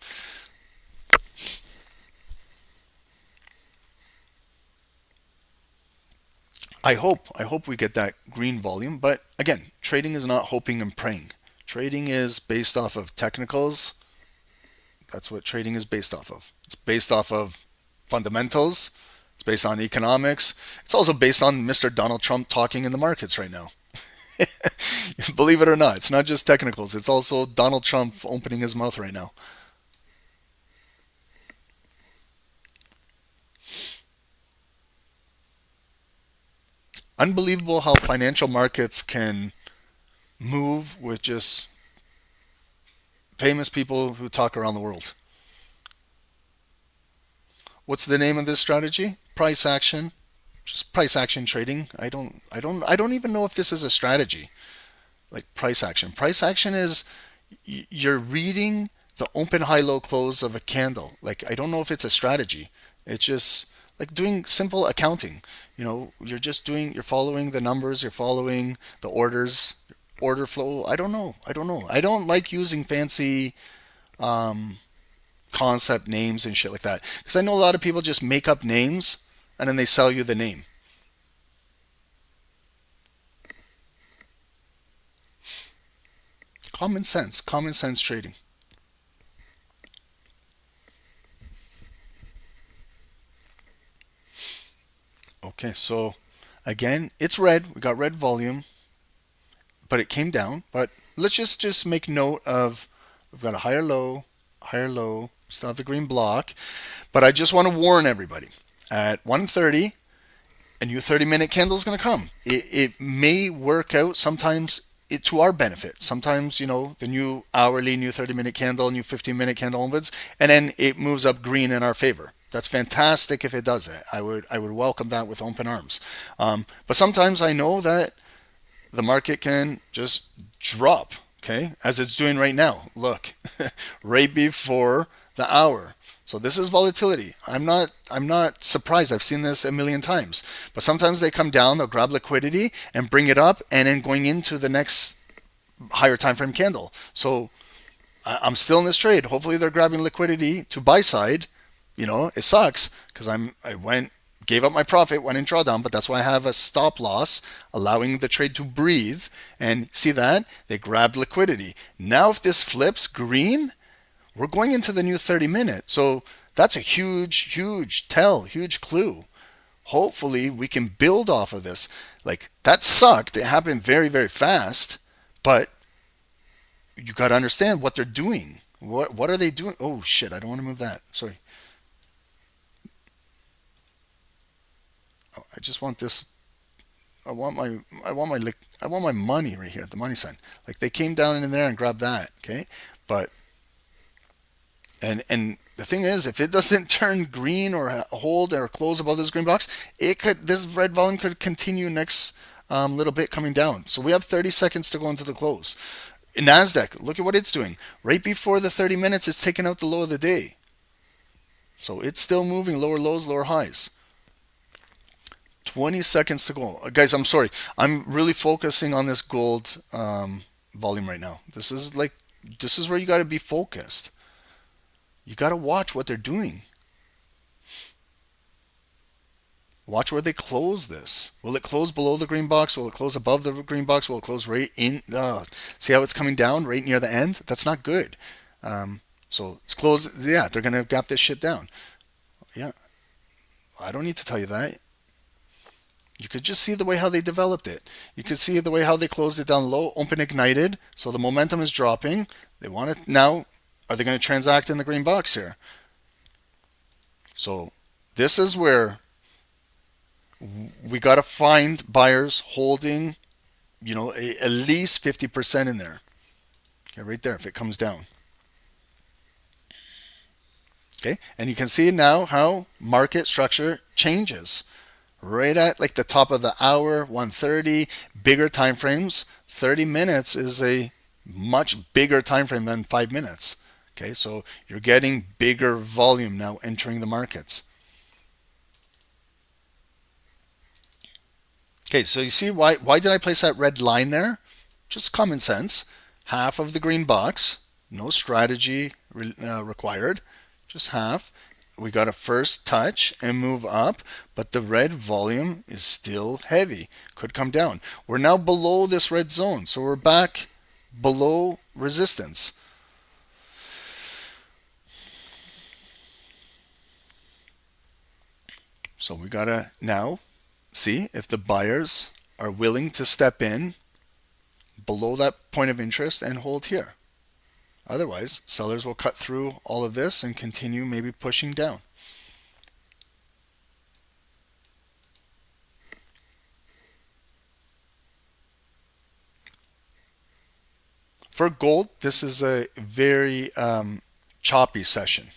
I hope we get that green volume. But again, trading is not hoping and praying. Trading is based off of technicals. That's what trading is based off of. It's based off of fundamentals. It's based on economics. It's also based on Mr. Donald Trump talking in the markets right now. Believe it or not, it's not just technicals. It's also Donald Trump opening his mouth right now. Unbelievable how financial markets can move with just famous people who talk around the world. What's the name of this strategy? Price action. Just price action trading. I don't even know if this is a strategy. Like price action. Price action is you're reading the open, high, low, close of a candle. Like, I don't know if it's a strategy. It's just like doing simple accounting. You're following the numbers, you're following the orders, order flow. I don't know. I don't like using fancy concept names and shit like that, because I know a lot of people just make up names and then they sell you the name. Common sense trading. Okay, so again, it's red. We got red volume, but it came down. But let's just make note of, we've got a higher low, still have the green block. But I just want to warn everybody, at 1:30, a new 30-minute candle is going to come. It may work out sometimes to our benefit. Sometimes, the new hourly, new 30-minute candle, new 15-minute candle onwards, and then it moves up green in our favor. That's fantastic if it does that. I would welcome that with open arms. But sometimes I know that the market can just drop, okay, as it's doing right now. Look, right before the hour. So this is volatility. I'm not surprised. I've seen this a million times. But sometimes they come down, they'll grab liquidity and bring it up, and then going into the next higher time frame candle. So I'm still in this trade. Hopefully they're grabbing liquidity to buy side. It sucks because gave up my profit, went in drawdown, but that's why I have a stop loss, allowing the trade to breathe. And see that? They grabbed liquidity. Now if this flips green, we're going into the new 30-minute. So that's a huge tell, huge clue. hopefully we can build off of this. Like, that sucked. It happened very, very fast, but you got to understand what they're doing. What are they doing? Oh shit, I don't want to move that. Sorry. Oh, I just want this. I want my money right here, the money sign. Like, they came down in there and grabbed that, okay? But and the thing is, if it doesn't turn green or hold or close above this green box, this red volume could continue next little bit coming down. So we have 30 seconds to go into the close. In Nasdaq, look at what it's doing. Right before the 30 minutes, it's taking out the low of the day. So it's still moving lower lows, lower highs. 20 seconds to go. Guys, I'm sorry. I'm really focusing on this gold volume right now. This is where you got to be focused. You got to watch what they're doing. Watch where they close this. Will it close below the green box? Will it close above the green box? Will it close right in? See how it's coming down right near the end? That's not good. So it's closed. Yeah, they're going to gap this shit down. Yeah. I don't need to tell you that. You could just see the way how they developed it. You could see the way how they closed it down low, open ignited. So the momentum is dropping. They want it now. Are they going to transact in the green box here? So this is where we got to find buyers holding, at least 50% in there. Okay, right there, if it comes down. Okay, and you can see now how market structure changes. Right at like the top of the hour, 1:30, bigger time frames. 30 minutes is a much bigger time frame than 5 minutes. Okay, so you're getting bigger volume now entering the markets. Okay, so you see why did I place that red line there? Just common sense. Half of the green box, no strategy required, just half. We got to first touch and move up, but the red volume is still heavy. Could come down. We're now below this red zone, so we're back below resistance. So we got to now see if the buyers are willing to step in below that point of interest and hold here. Otherwise, sellers will cut through all of this and continue maybe pushing down. For gold, this is a very choppy session.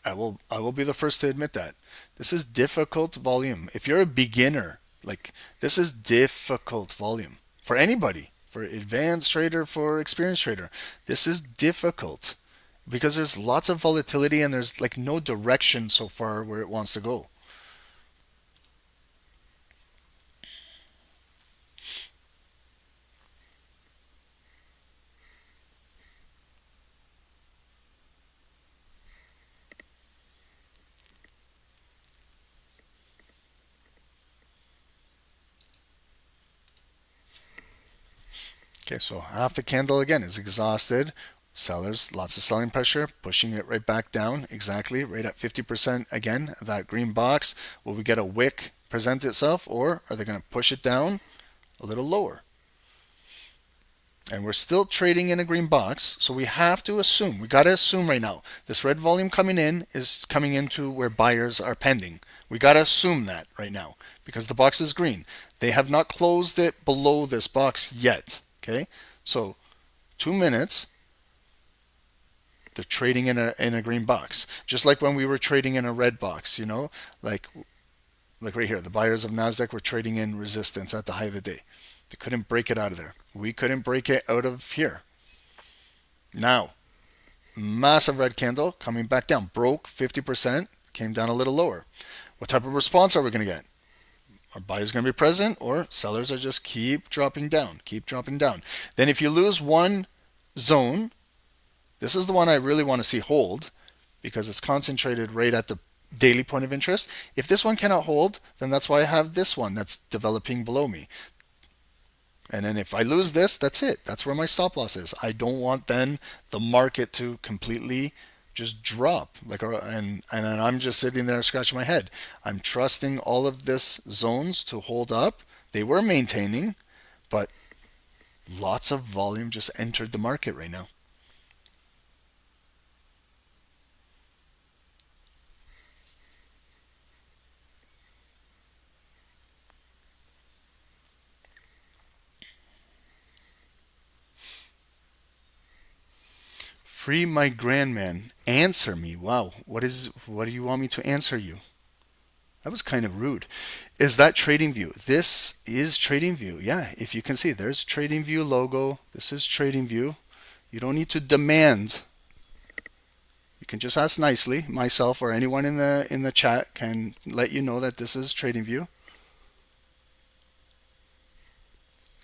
I will be the first to admit that. This is difficult volume. If you're a beginner, this is difficult volume for anybody. For advanced trader, for experienced trader, this is difficult because there's lots of volatility and there's no direction so far where it wants to go. Okay, so half the candle again is exhausted. Sellers, lots of selling pressure, pushing it right back down, exactly, right at 50% again, that green box. Will we get a wick present itself, or are they going to push it down a little lower? And we're still trading in a green box, so we have to assume, we got to assume right now, this red volume coming in is coming into where buyers are pending. We got to assume that right now, because the box is green. They have not closed it below this box yet. Okay, so 2 minutes, they're trading in a green box, just like when we were trading in a red box. Like right here, the buyers of Nasdaq were trading in resistance at the high of the day. They couldn't break it out of there. We couldn't break it out of here. Now, massive red candle coming back down, broke 50%, came down a little lower. What type of response are we going to get? Are buyers going to be present, or sellers are just keep dropping down, keep dropping down? Then if you lose one zone, this is the one I really want to see hold because it's concentrated right at the daily point of interest. If this one cannot hold, then that's why I have this one that's developing below me. And then if I lose this, that's it. That's where my stop loss is. I don't want then the market to completely just drop and I'm just sitting there scratching my head. I'm trusting all of this zones to hold up. They were maintaining, but lots of volume just entered the market right now. Free my grandman. Answer me. Wow. What do you want me to answer you? That was kind of rude. Is that TradingView? This is TradingView. Yeah, if you can see, there's TradingView logo. This is TradingView. You don't need to demand. You can just ask nicely. Myself or anyone in the chat can let you know that this is TradingView.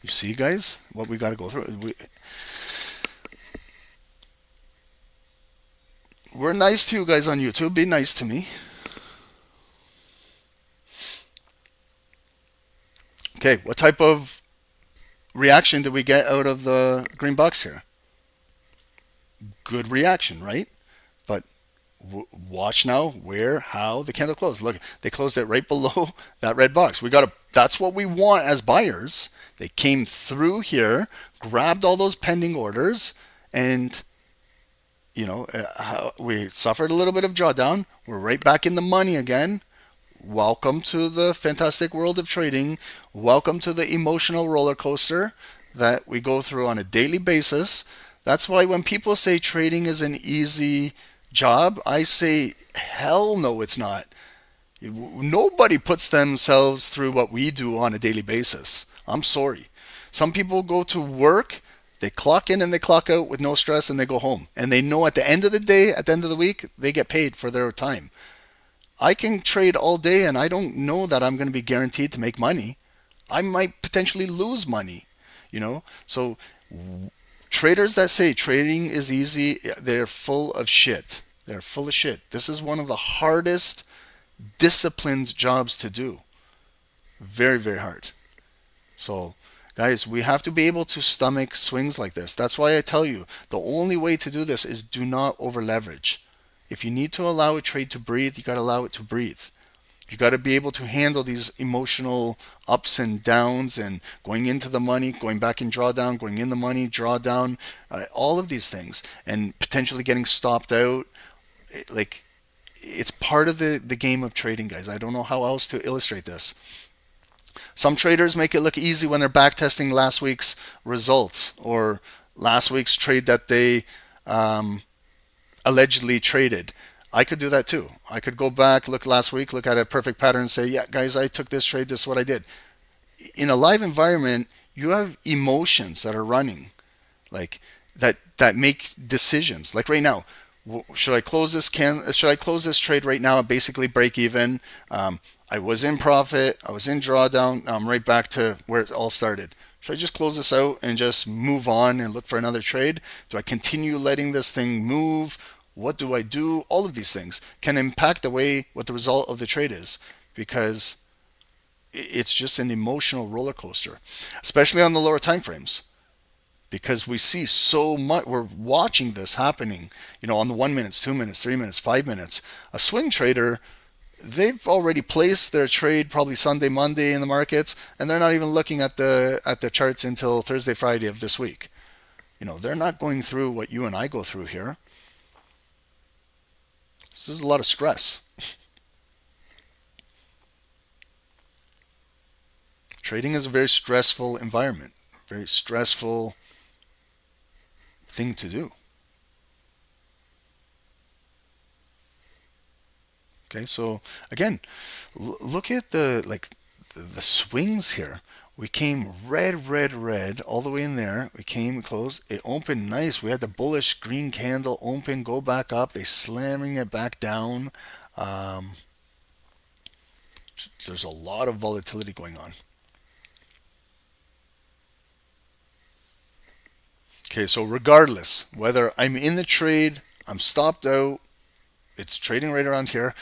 You see, guys, what we got to go through. We're nice to you guys on YouTube. Be nice to me. Okay, what type of reaction did we get out of the green box here? Good reaction, right? But watch now how the candle closed. Look, they closed it right below that red box. That's what we want as buyers. They came through here, grabbed all those pending orders, and we suffered a little bit of drawdown. We're right back in the money again. Welcome to the fantastic world of trading. Welcome to the emotional roller coaster that we go through on a daily basis. That's why when people say trading is an easy job, I say, hell no, it's not. Nobody puts themselves through what we do on a daily basis. I'm sorry. Some people go to work, they clock in and they clock out with no stress, and they go home. And they know at the end of the day, at the end of the week, they get paid for their time. I can trade all day and I don't know that I'm going to be guaranteed to make money. I might potentially lose money, So traders that say trading is easy, they're full of shit. They're full of shit. This is one of the hardest disciplined jobs to do. Very, very hard. So, guys, we have to be able to stomach swings like this. That's why I tell you, the only way to do this is do not over leverage. If you need to allow a trade to breathe, you got to allow it to breathe. You got to be able to handle these emotional ups and downs and going into the money, going back in drawdown, going in the money, drawdown, all of these things, and potentially getting stopped out. It's part of the game of trading, guys. I don't know how else to illustrate this. Some traders make it look easy when they're backtesting last week's results or last week's trade that they allegedly traded. I could do that too. I could go back, look last week, look at a perfect pattern and say, yeah, guys, I took this trade, this is what I did. In a live environment, you have emotions that are running, like that make decisions. Like right now, should I close this trade right now and basically break even? I was in profit, I was in drawdown, I'm right back to where it all started. Should I just close this out and just move on and look for another trade? Do I continue letting this thing move? What do I do? All of these things can impact what the result of the trade is, because it's just an emotional roller coaster, especially on the lower time frames, because we see so much. We're watching this happening, on the 1 minutes, 2 minutes, 3 minutes, 5 minutes. A swing trader, they've already placed their trade probably Sunday, Monday in the markets, and they're not even looking at the charts until Thursday, Friday of this week. They're not going through what you and I go through here. This is a lot of stress. Trading is a very stressful environment, very stressful thing to do. Okay, so again, look at the swings here. We came red all the way in there. We came close. It opened nice. We had the bullish green candle open, go back up. They slamming it back down. There's a lot of volatility going on. Okay, so regardless, whether I'm in the trade, I'm stopped out, it's trading right around here.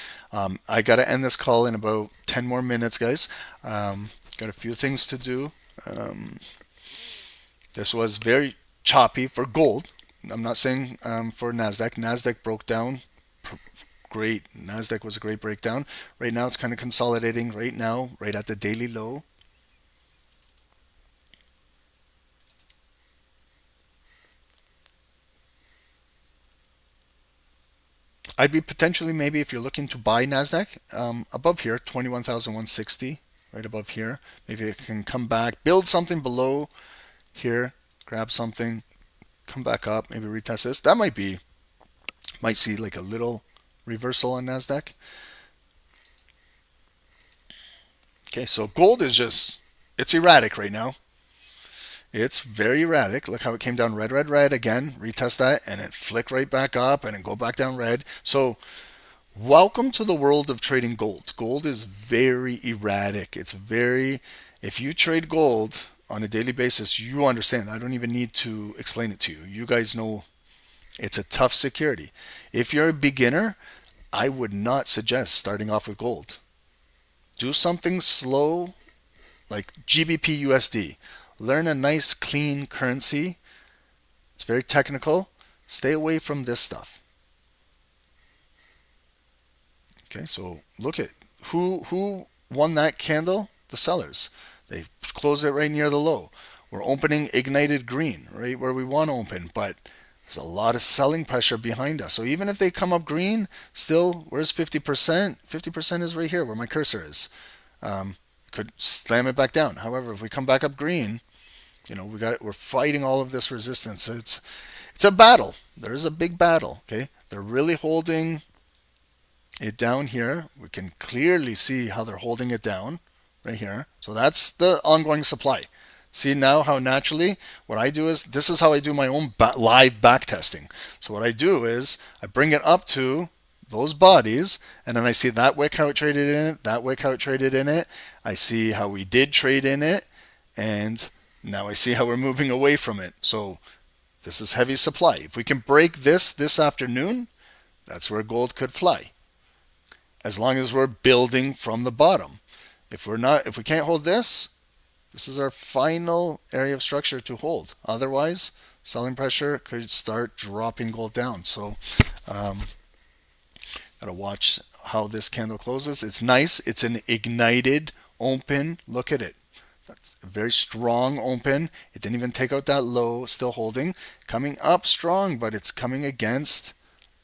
I got to end this call in about 10 more minutes, guys. Got a few things to do. This was very choppy for gold. I'm not saying for Nasdaq. Nasdaq broke down. Great. Nasdaq was a great breakdown. Right now it's kind of consolidating right now, right at the daily low. I'd be potentially, maybe if you're looking to buy Nasdaq, above here, 21,160, right above here. Maybe it can come back, build something below here, grab something, come back up, maybe retest this. That might see like a little reversal on Nasdaq. Okay, so gold is it's erratic right now. It's very erratic. Look how it came down red, red, red again. Retest that, and it flick right back up, and it go back down red. So welcome to the world of trading gold. Gold is very erratic. If you trade gold on a daily basis, you understand. I don't even need to explain it to you. You guys know it's a tough security. If you're a beginner, I would not suggest starting off with gold. Do something slow, like GBP USD. Learn a nice clean currency. It's very technical. Stay away from this stuff. Okay, so look at who won that candle? The sellers. They closed it right near the low. We're opening ignited green, right where we want to open, but there's a lot of selling pressure behind us. So even if they come up green, still, where's 50%? 50% is right here where my cursor is. Could slam it back down. However, if we come back up green, we're fighting all of this resistance. It's a battle. There is a big battle. Okay, they're really holding it down here. We can clearly see how they're holding it down right here. So that's the ongoing supply. See now how naturally what I do is, this is how I do my own live back testing. So what I do is I bring it up to those bodies, and then I see that wick how it traded in it, that wick how it traded in it. I see how we did trade in it, and now I see how we're moving away from it. So this is heavy supply. If we can break this afternoon, that's where gold could fly. As long as we're building from the bottom. If we can't hold this is our final area of structure to hold. Otherwise, selling pressure could start dropping gold down. So gotta watch how this candle closes. It's nice. It's an ignited open. Look at it. That's a very strong open. It didn't even take out that low. Still holding. Coming up strong, but it's coming against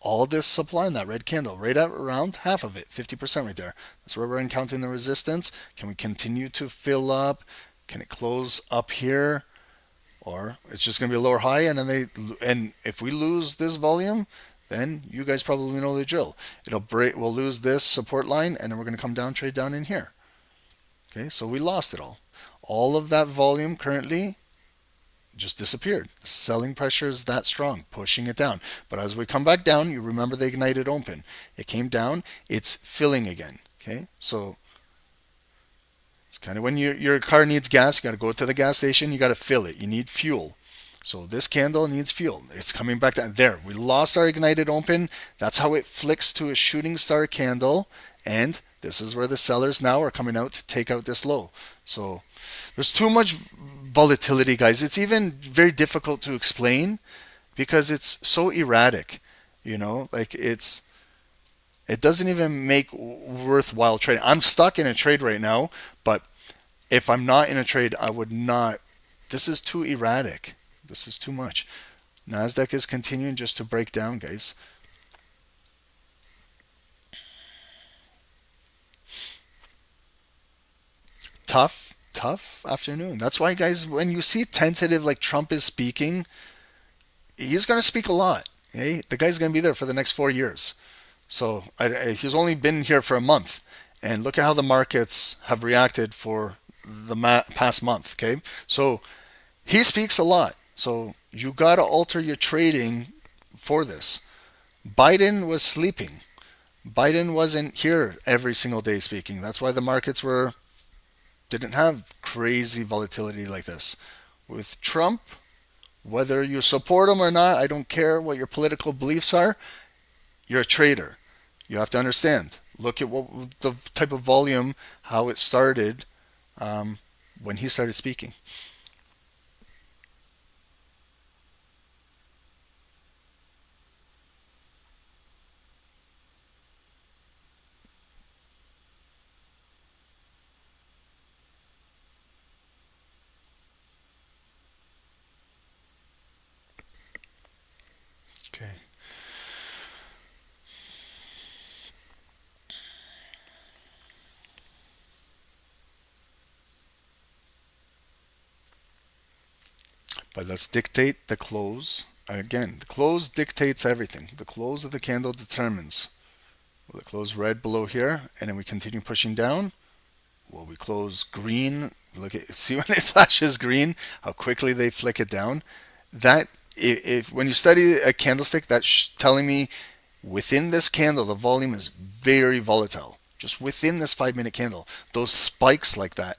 all this supply in that red candle. Right at around half of it. 50% right there. That's where we're encountering the resistance. Can we continue to fill up? Can it close up here? Or it's just going to be a lower high, and if we lose this volume, then you guys probably know the drill. We'll lose this support line, and then we're going to come down, trade down in here. Okay, so we lost it all. All of that volume currently just disappeared. Selling pressure is that strong, pushing it down. But as we come back down, you remember the ignited open. It came down, it's filling again. Okay, so it's kind of when your car needs gas, you got to go to the gas station, you got to fill it. You need fuel. So this candle needs fuel. It's coming back down. There, we lost our ignited open. That's how it flicks to a shooting star candle. And this is where the sellers now are coming out to take out this low. So there's too much volatility, guys. It's even very difficult to explain because it's so erratic. Like it doesn't even make worthwhile trading. I'm stuck in a trade right now, but if I'm not in a trade, I would not. This is too erratic. This is too much. Nasdaq is continuing just to break down, guys. Tough afternoon. That's why, guys, when you see tentative like Trump is speaking, he's going to speak a lot. Okay? The guy's going to be there for the next 4 years. So he's only been here for a month. And look at how the markets have reacted for the past month. Okay, so he speaks a lot. So you got to alter your trading for this. Biden was sleeping. Biden wasn't here every single day speaking. That's why the markets didn't have crazy volatility like this. With Trump, whether you support him or not, I don't care what your political beliefs are. You're a trader. You have to understand. Look at what the type of volume, how it started when he started speaking. But let's dictate the close. Again, the close dictates everything. The close of the candle determines. Will it close red below here, and then we continue pushing down? Will we close green? Look at, see when it flashes green, how quickly they flick it down. That if when you study a candlestick, that's telling me within this candle the volume is very volatile. Just within this 5-minute candle, those spikes like that,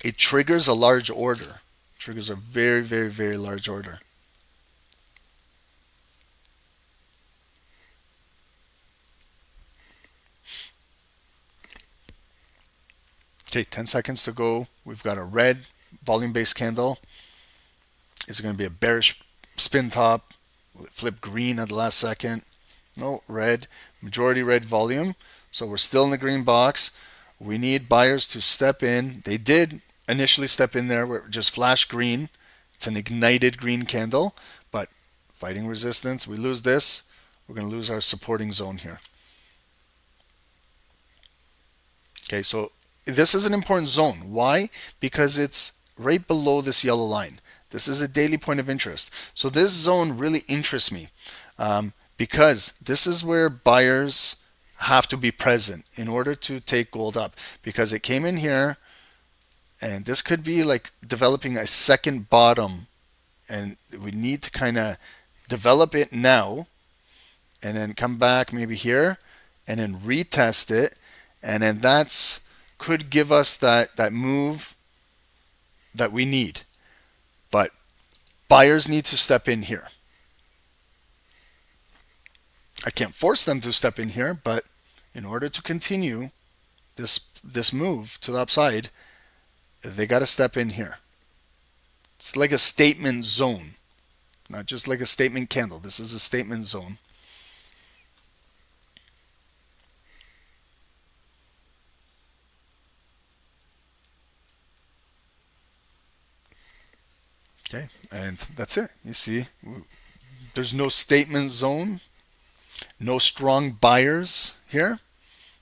it triggers a large order. Triggers a very, very, very large order. Okay, 10 seconds to go. We've got a red volume-based candle. Is it going to be a bearish spin top? Will it flip green at the last second? No, red. Majority red volume. So we're still in the green box. We need buyers to step in. They did initially step in there where it just flashed green. It's an ignited green candle, but fighting resistance. We lose this, we're going to lose our supporting zone here. Okay, so this is an important zone. Why? Because it's right below this yellow line. This is a daily point of interest. So this zone really interests me because this is where buyers have to be present in order to take gold up, because it came in here and this could be like developing a second bottom, and we need to kind of develop it now and then come back maybe here and then retest it, and then that's could give us that move that we need. But buyers need to step in here. I can't force them to step in here, but in order to continue this move to the upside, they got to step in here. It's like a statement zone, not just like a statement candle. This is a statement zone. Okay, and that's it. You see, there's no statement zone, no strong buyers here.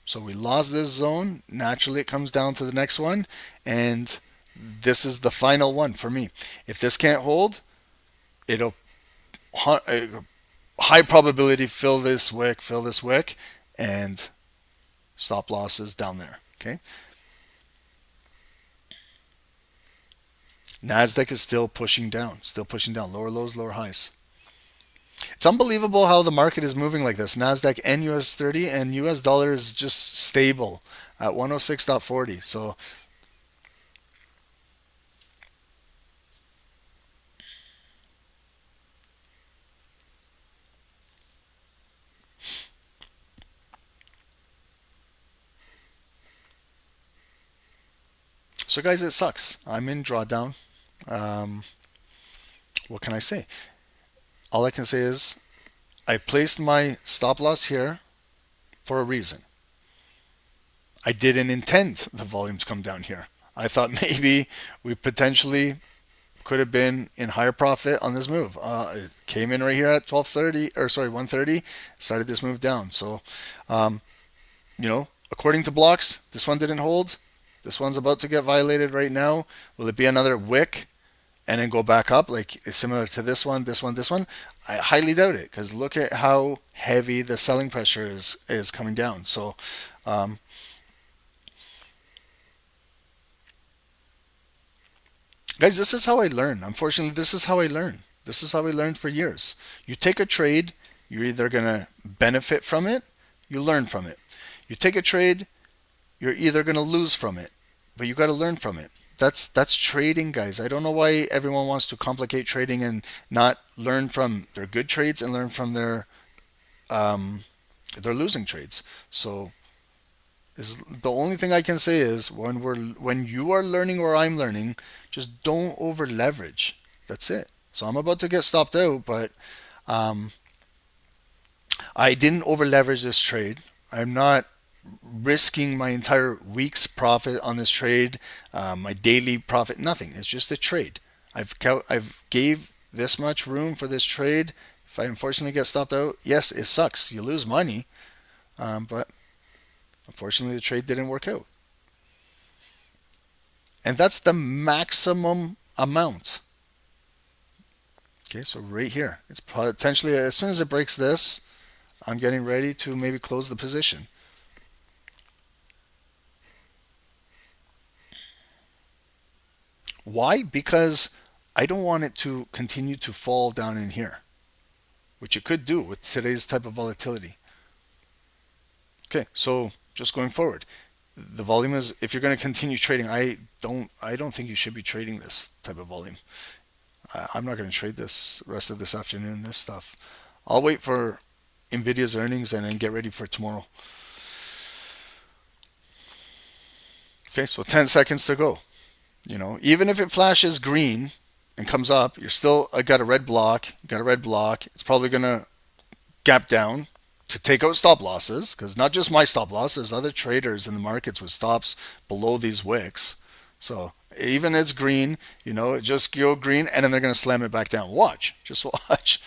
So we lost this zone. Naturally, it comes down to the next one, and this is the final one for me. If this can't hold, it'll high probability fill this wick, and stop losses down there. Okay. Nasdaq is still pushing down, lower lows, lower highs. It's unbelievable how the market is moving like this. Nasdaq and US30, and US dollar is just stable at 106.40. So guys, it sucks. I'm in drawdown. What can I say? All I can say is I placed my stop loss here for a reason. I didn't intend the volume to come down here. I thought maybe we potentially could have been in higher profit on this move. It came in right here at 130, started this move down. So, according to blocks, this one didn't hold. This one's about to get violated right now. Will it be another wick and then go back up like it's similar to this one? I highly doubt it, because look at how heavy the selling pressure is coming down. So guys, this is how I learn. Unfortunately, this is how I learn. This is how I learned for years. You take a trade, you're either going to benefit from it, you learn from it. You take a trade, you're either going to lose from it, but you got to learn from it. That's trading, guys. I don't know why everyone wants to complicate trading and not learn from their good trades and learn from their losing trades. So the only thing I can say is when you are learning or I'm learning, just don't over leverage. That's it. So I'm about to get stopped out, but I didn't over leverage this trade. I'm not risking my entire week's profit on this trade, my daily profit, nothing. It's just a trade. I've gave this much room for this trade. If I unfortunately get stopped out, yes, it sucks. You lose money, but unfortunately the trade didn't work out. And that's the maximum amount Okay, so right here, it's potentially, as soon as it breaks this, I'm getting ready to maybe close the position. Why? Because I don't want it to continue to fall down in here, which it could do with today's type of volatility. Okay, so just going forward, the volume is, if you're going to continue trading, I don't think you should be trading this type of volume. I'm not going to trade this rest of this afternoon, this stuff. I'll wait for Nvidia's earnings and then get ready for tomorrow. Okay, so 10 seconds to go. Even if it flashes green and comes up, you're still got a red block. You got a red block. It's probably going to gap down to take out stop losses, because not just my stop loss, there's other traders in the markets with stops below these wicks. So even it's green, just go green, and then they're going to slam it back down. Watch, just watch.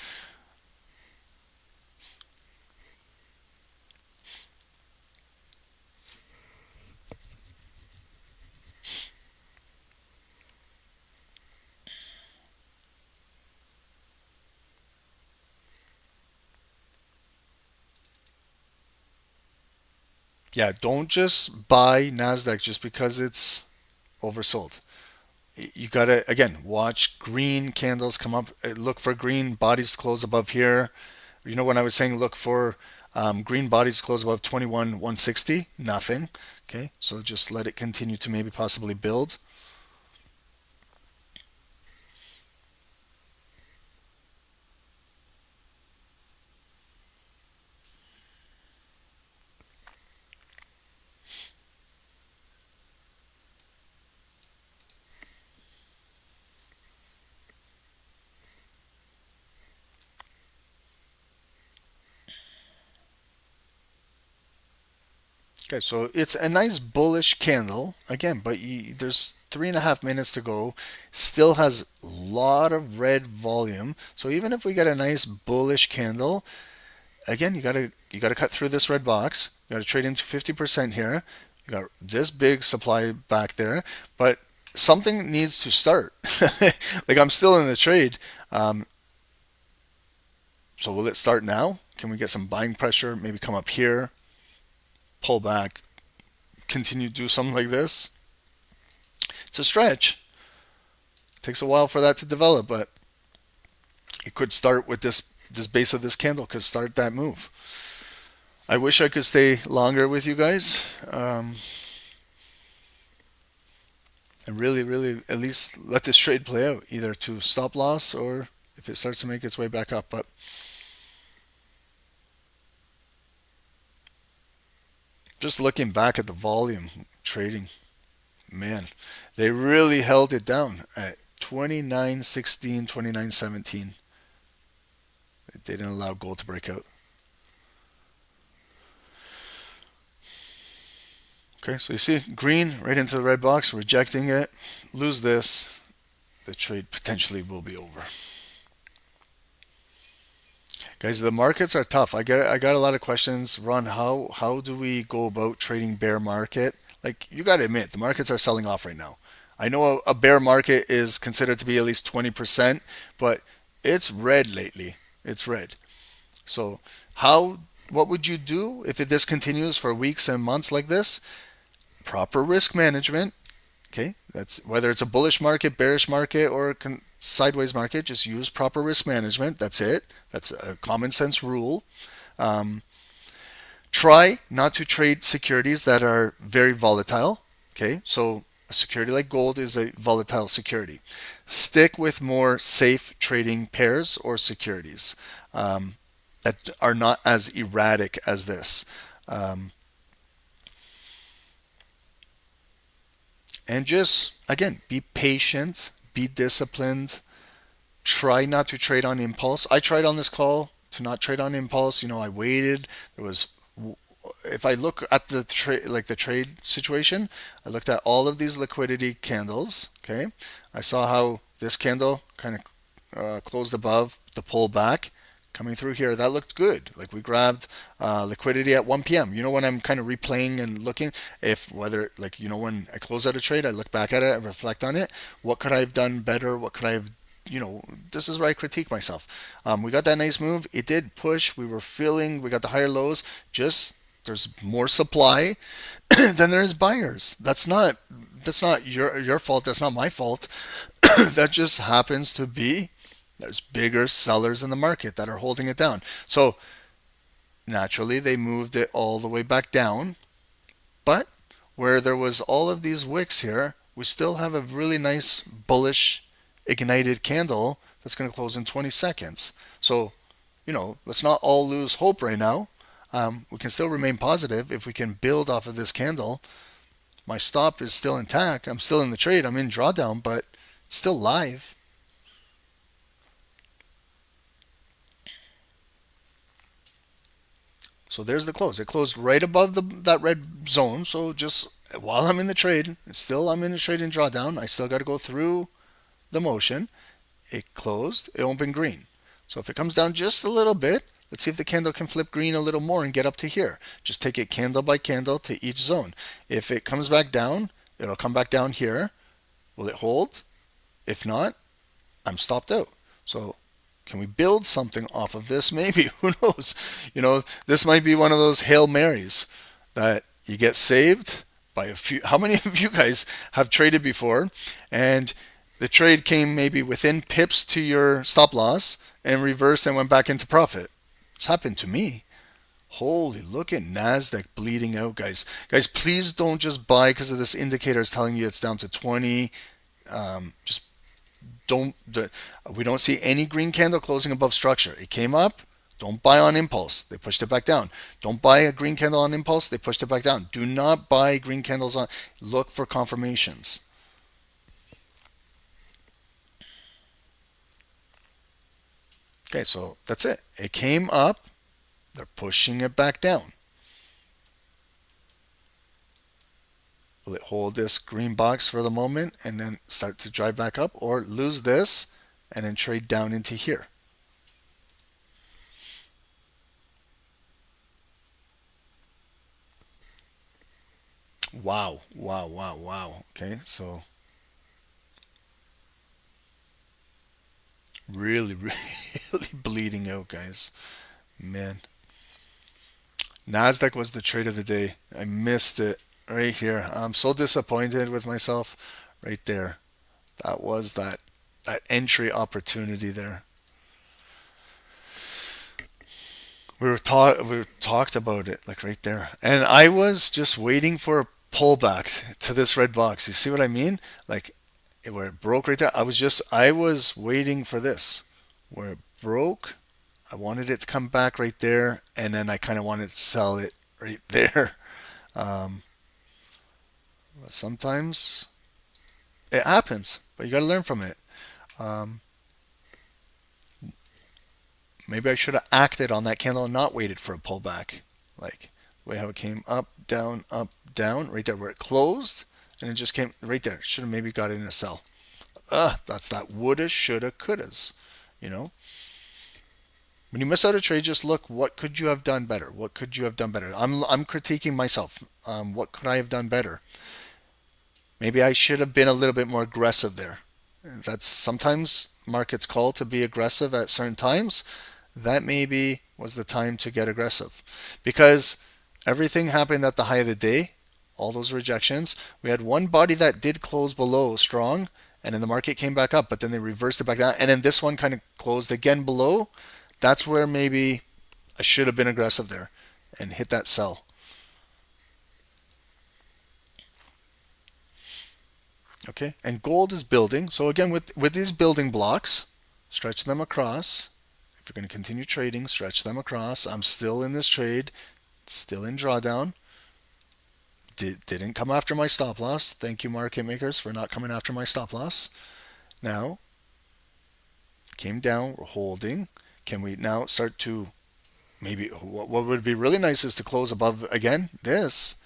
Yeah, don't just buy Nasdaq just because it's oversold. You gotta, again, watch green candles come up. Look for green bodies to close above here. When I was saying look for green bodies to close above 21,160, nothing. Okay, so just let it continue to maybe possibly build. Okay, so it's a nice bullish candle again, but there's 3.5 minutes to go. Still has a lot of red volume. So even if we get a nice bullish candle, again, you gotta cut through this red box. You gotta trade into 50% here. You got this big supply back there, but something needs to start. Like, I'm still in the trade. So will it start now? Can we get some buying pressure? Maybe come up here, pull back, continue to do something like this. It's a stretch. It takes a while for that to develop, but it could start with this base of this candle, could start that move. I wish I could stay longer with you guys, and really at least let this trade play out, either to stop loss or if it starts to make its way back up. But just looking back at the volume trading, man, they really held it down at 29.16, 29.17. They didn't allow gold to break out. Okay, so you see green right into the red box, rejecting it. Lose this, the trade potentially will be over. Guys, the markets are tough. I got a lot of questions. Ron, how do we go about trading bear market? Like, you got to admit, the markets are selling off right now. I know a bear market is considered to be at least 20%, but it's red lately. It's red. So what would you do if this continues for weeks and months like this? Proper risk management. Okay, that's whether it's a bullish market, bearish market, or sideways market. Just use proper risk management. That's it. That's a common sense rule. Try not to trade securities that are very volatile. Okay, so a security like gold is a volatile security. Stick with more safe trading pairs or securities that are not as erratic as this. And just, again, be patient, be disciplined, try not to trade on impulse. I tried on this call to not trade on impulse. I waited. If I look at the trade, like the trade situation, I looked at all of these liquidity candles. Okay, I saw how this candle kind of closed above the pullback coming through here. That looked good. Like, we grabbed liquidity at 1 p.m. When I'm kind of replaying and looking, when I close out a trade, I look back at it, I reflect on it. What could I have done better? What could I have this is where I critique myself. We got that nice move. It did push. We were filling. We got the higher lows. Just there's more supply than there is buyers. That's not your fault. That's not my fault. That just happens to be there's bigger sellers in the market that are holding it down. So naturally, they moved it all the way back down. But where there was all of these wicks here, we still have a really nice bullish ignited candle that's going to close in 20 seconds. So, let's not all lose hope right now. We can still remain positive if we can build off of this candle. My stop is still intact. I'm still in the trade. I'm in drawdown, but it's still live. So there's the close. It closed right above that red zone. So just while I'm in the trade, I'm in the trade in drawdown. I still got to go through the motion. It closed. It opened green. So if it comes down just a little bit, let's see if the candle can flip green a little more and get up to here. Just take it candle by candle to each zone. If it comes back down, it'll come back down here. Will it hold? If not, I'm stopped out. So can we build something off of this? Maybe. Who knows? This might be one of those Hail Marys that you get saved by a few. How many of you guys have traded before and the trade came maybe within pips to your stop loss and reversed and went back into profit? It's happened to me. Holy, look at Nasdaq bleeding out, guys. Guys, please don't just buy because of this indicator is telling you it's down to 20. Just we don't see any green candle closing above structure. It came up. Don't buy on impulse. They pushed it back down. Don't buy a green candle on impulse. They pushed it back down. Do not buy green candles on. Look for confirmations. Okay, so that's it. It came up. They're pushing it back down. Will it hold this green box for the moment and then start to drive back up, or lose this and then trade down into here? Wow. Okay, so really, really bleeding out, guys. Man. Nasdaq was the trade of the day. I missed it right here. I'm so disappointed with myself right there. That was that entry opportunity there. We talked about it like right there. And I was just waiting for a pullback to this red box. You see what I mean? Like where it broke right there. I was waiting for this. Where it broke, I wanted it to come back right there, and then I kind of wanted to sell it right there. Sometimes it happens, but you got to learn from it. Maybe I should have acted on that candle and not waited for a pullback. Like the way how it came up, down, right there where it closed, and it just came right there. Should have maybe got in a sell. That's that woulda, shoulda, couldas. When you miss out a trade, just look, what could you have done better? What could you have done better? I'm critiquing myself. What could I have done better? Maybe I should have been a little bit more aggressive there. That's sometimes markets call to be aggressive at certain times. That maybe was the time to get aggressive, because everything happened at the high of the day. All those rejections. We had one body that did close below strong, and then the market came back up, but then they reversed it back down, and then this one kind of closed again below. That's where maybe I should have been aggressive there and hit that sell. Okay, and gold is building. So again, with these building blocks, stretch them across. If you're going to continue trading, stretch them across. I'm still in this trade, still in drawdown. Didn't come after my stop loss. Thank you, market makers, for not coming after my stop loss. Now, came down, we're holding. Can we now start to maybe, what would be really nice is to close above again this.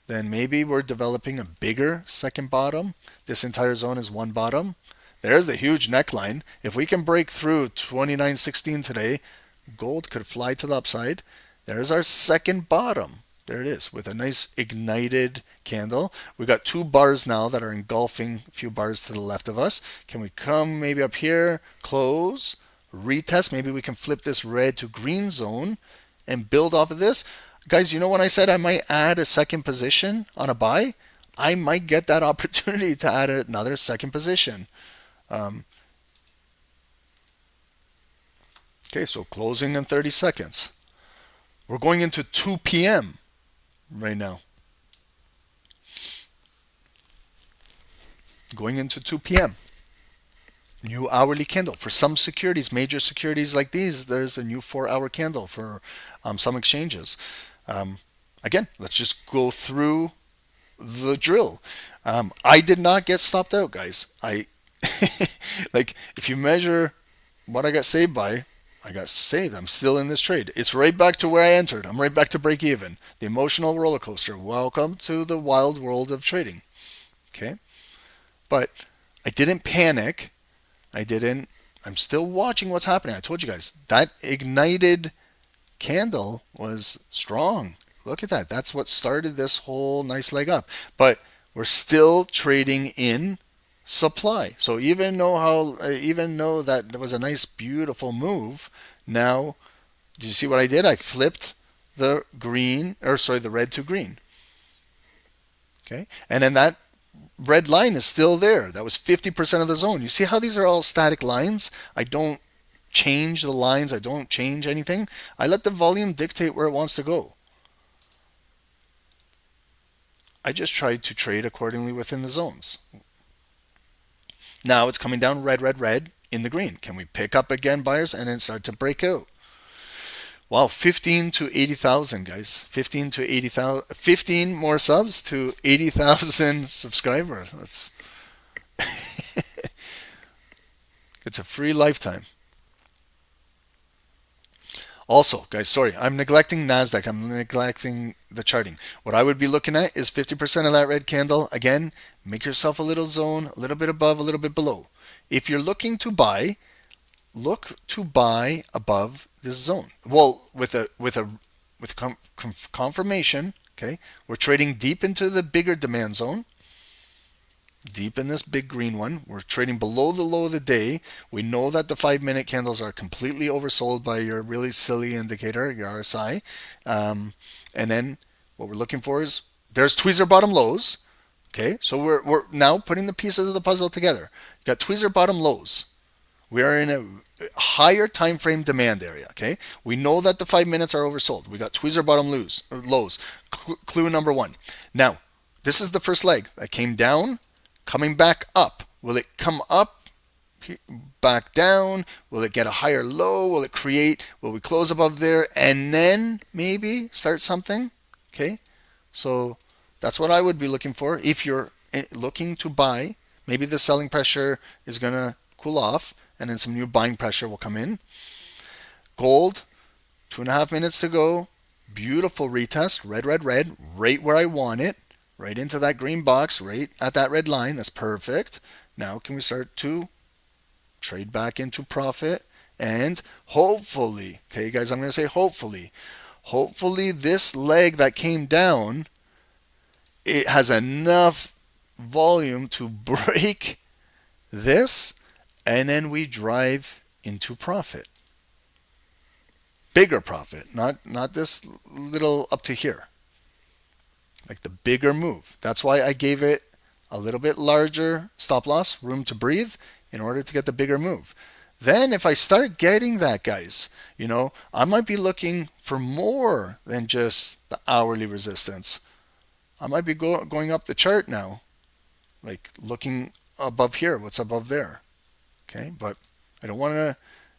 Then maybe we're developing a bigger second bottom. This entire zone is one bottom. There's the huge neckline. If we can break through 29.16 today, gold could fly to the upside. There's our second bottom. There it is with a nice ignited candle. We got 2 bars now that are engulfing a few bars to the left of us. Can we come maybe up here, close, retest? Maybe we can flip this red to green zone and build off of this. Guys, you know when I said I might add a second position on a buy? I might get that opportunity to add another second position. Okay, so closing in 30 seconds. We're going into 2 p.m. right now. Going into 2 p.m. New hourly candle. For some securities, major securities like these, there's a new 4-hour candle for some exchanges. Again, let's just go through the drill. I did not get stopped out, guys. Like, if you measure what I got saved by, I got saved. I'm still in this trade. It's right back to where I entered. I'm right back to break even. The emotional roller coaster. Welcome to the wild world of trading. Okay? But I didn't panic. I'm still watching what's happening. I told you guys, that ignited candle was strong. Look at that. That's what started this whole nice leg up. But we're still trading in supply. So even though that there was a nice beautiful move, now did you see what I did? I flipped the red to green. Okay? And then that red line is still there. That was 50% of the zone. You see how these are all static lines? I don't change the lines. I don't change anything. I let the volume dictate where it wants to go. I just tried to trade accordingly within the zones. Now it's coming down red, red, red in the green. Can we pick up again, buyers, and then start to break out? Wow, 15 to 80,000, guys. 15 to 80,000. 15 more subs to 80,000 subscribers. That's it's a free lifetime. Also, guys, sorry, I'm neglecting Nasdaq. I'm neglecting the charting. What I would be looking at is 50% of that red candle. Again, make yourself a little zone, a little bit above, a little bit below. If you're looking to buy, look to buy above this zone. Well, with confirmation, okay, we're trading deep into the bigger demand zone. Deep in this big green one. We're trading below the low of the day. We know that the 5-minute candles are completely oversold by your really silly indicator, your RSI. And then what we're looking for is there's tweezer bottom lows. Okay, so we're now putting the pieces of the puzzle together. You got tweezer bottom lows. We are in a higher time frame demand area. Okay, we know that the 5 minutes are oversold. We got tweezer bottom lows. Clue number 1. Now, this is the first leg that came down. Coming back up. Will it come up, back down? Will it get a higher low? Will we close above there and then maybe start something? Okay, so that's what I would be looking for. If you're looking to buy, maybe the selling pressure is going to cool off and then some new buying pressure will come in. Gold, 2.5 minutes to go. Beautiful retest, red, red, red, right where I want it. Right into that green box, right at that red line. That's perfect. Now can we start to trade back into profit? And hopefully, okay guys, I'm going to say hopefully this leg that came down, it has enough volume to break this, and then we drive into profit. Bigger profit, not this little up to here. Like the bigger move. That's why I gave it a little bit larger stop loss, room to breathe, in order to get the bigger move. Then if I start getting that, guys, I might be looking for more than just the hourly resistance. I might be going up the chart now, like looking above here, what's above there. Okay, but I don't want to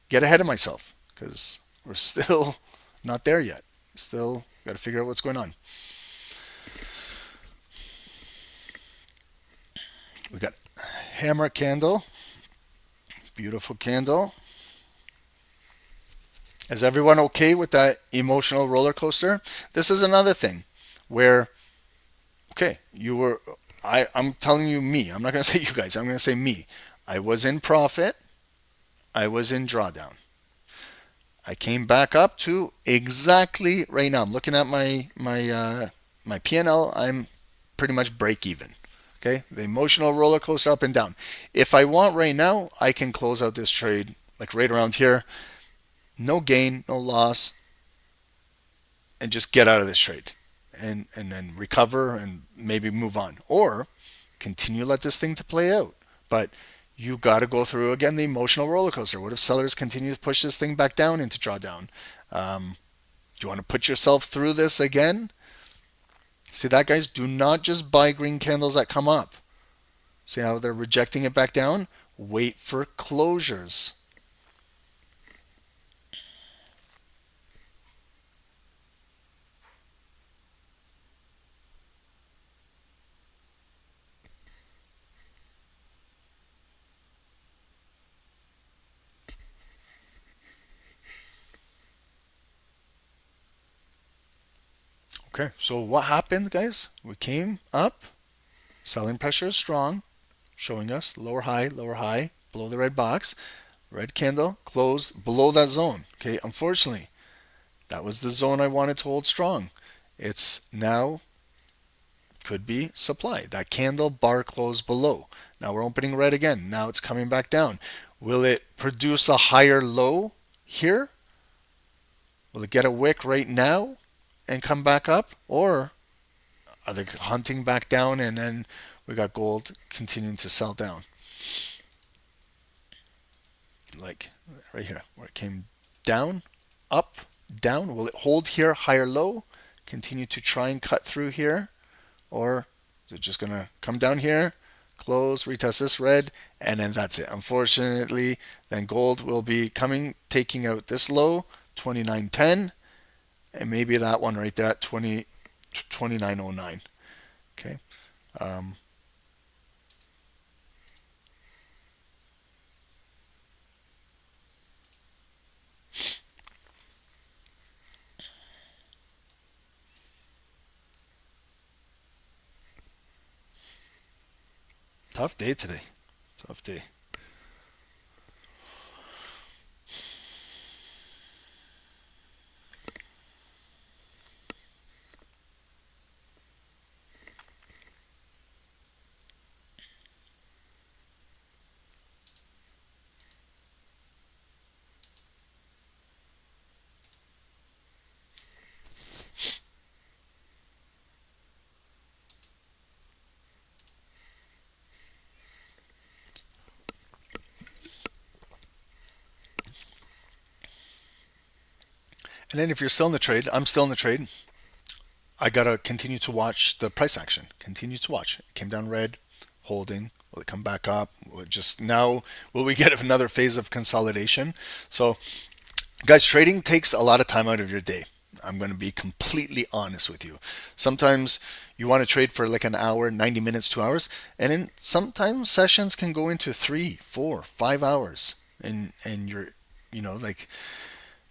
get ahead of myself because we're still not there yet. Still got to figure out what's going on. We got hammer candle, beautiful candle. Is everyone okay with that emotional roller coaster? This is another thing where, okay, I'm telling you me, I'm not going to say you guys, I'm going to say me. I was in profit, I was in drawdown. I came back up to exactly right now. I'm looking at my P&L. I'm pretty much break even. Okay, the emotional roller coaster up and down. If I want right now, I can close out this trade like right around here. No gain, no loss, and just get out of this trade and then recover and maybe move on. Or continue let this thing to play out. But you got to go through again the emotional roller coaster. What if sellers continue to push this thing back down into drawdown? Do you want to put yourself through this again? See that, guys? Do not just buy green candles that come up. See how they're rejecting it back down? Wait for closures. Okay, so what happened, guys? We came up, selling pressure is strong, showing us lower high, below the red box, red candle, closed below that zone. Okay, unfortunately, that was the zone I wanted to hold strong. It's now could be supply. That candle bar closed below. Now we're opening red again. Now it's coming back down. Will it produce a higher low here? Will it get a wick right now and come back up? Or are they hunting back down and then we got gold continuing to sell down? Like right here, where it came down, up, down. Will it hold here, higher low? Continue to try and cut through here? Or is it just going to come down here, close, retest this red, and then that's it? Unfortunately, then gold will be coming, taking out this low, 29.10, and maybe that one right there at 29.09. Okay. Tough day today. Tough day. And then if you're still in the trade, I'm still in the trade. I gotta continue to watch the price action. Continue to watch. It came down red, holding. Will it come back up? Will it just now? Will we get another phase of consolidation? So, guys, trading takes a lot of time out of your day. I'm going to be completely honest with you. Sometimes you want to trade for like an hour, 90 minutes, 2 hours, and then sometimes sessions can go into 3, 4, 5 hours, and you're, like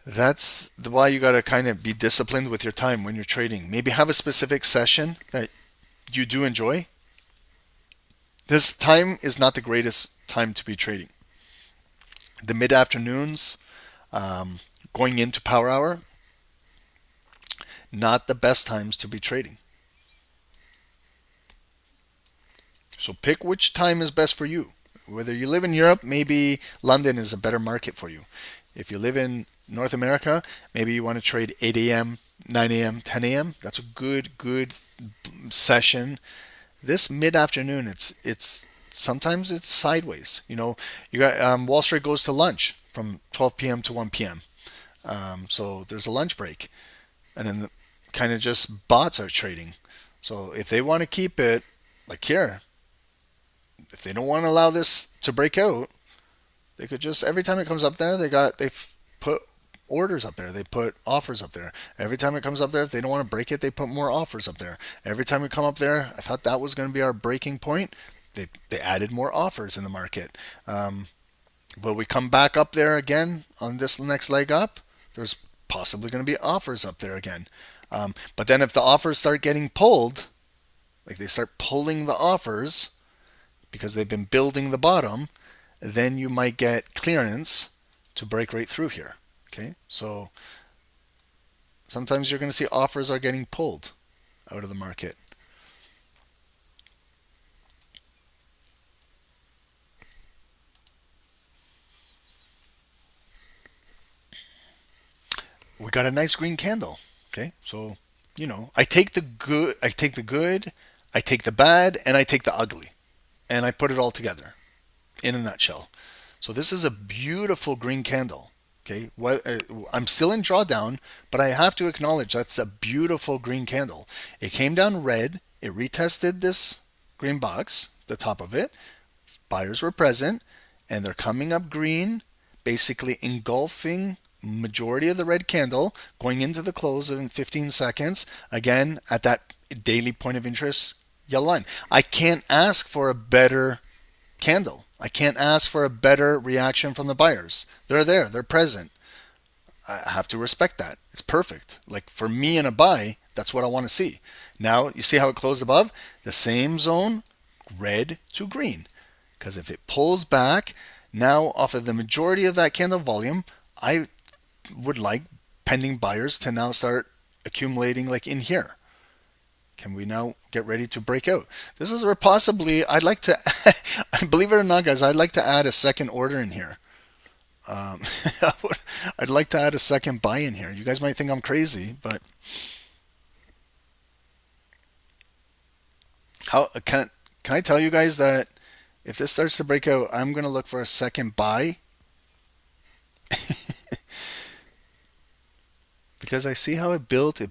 that's why you got to kind of be disciplined with your time when you're trading. Maybe have a specific session that you do enjoy. This time is not the greatest time to be trading. The mid afternoons, going into power hour, not the best times to be trading. So pick which time is best for you. Whether you live in Europe, maybe London is a better market for you. If you live in North America, maybe you want to trade 8 a.m., 9 a.m., 10 a.m. That's a good session. This mid-afternoon, it's sometimes it's sideways. You got Wall Street goes to lunch from 12 p.m. to 1 p.m. So there's a lunch break, and then kind of just bots are trading. So if they want to keep it like here, if they don't want to allow this to break out, they could just every time it comes up there, they put orders up there. They put offers up there. Every time it comes up there, if they don't want to break it, they put more offers up there. Every time we come up there, I thought that was going to be our breaking point. They added more offers in the market. Will we come back up there again on this next leg up? There's possibly going to be offers up there again. But then if the offers start getting pulled, like they start pulling the offers because they've been building the bottom, then you might get clearance to break right through here. Okay, so sometimes you're going to see offers are getting pulled out of the market. We got a nice green candle. Okay, so I take the good, I take the bad, and I take the ugly, and I put it all together in a nutshell. So this is a beautiful green candle. Okay, I'm still in drawdown, but I have to acknowledge that's a beautiful green candle. It came down red. It retested this green box, the top of it. Buyers were present, and they're coming up green, basically engulfing majority of the red candle, going into the close in 15 seconds. Again, at that daily point of interest, yellow line. I can't ask for a better candle. I can't ask for a better reaction from the buyers. They're there, they're present. I have to respect that. It's perfect. Like for me in a buy, that's what I want to see. Now, you see how it closed above? The same zone, red to green. Because if it pulls back, now off of the majority of that candle volume, I would like pending buyers to now start accumulating like in here. Can we now get ready to break out? This is where possibly I'd like to, believe it or not, guys, I'd like to add a second order in here. I'd like to add a second buy in here. You guys might think I'm crazy, but how can I tell you guys that if this starts to break out, I'm going to look for a second buy? Because I see how it built.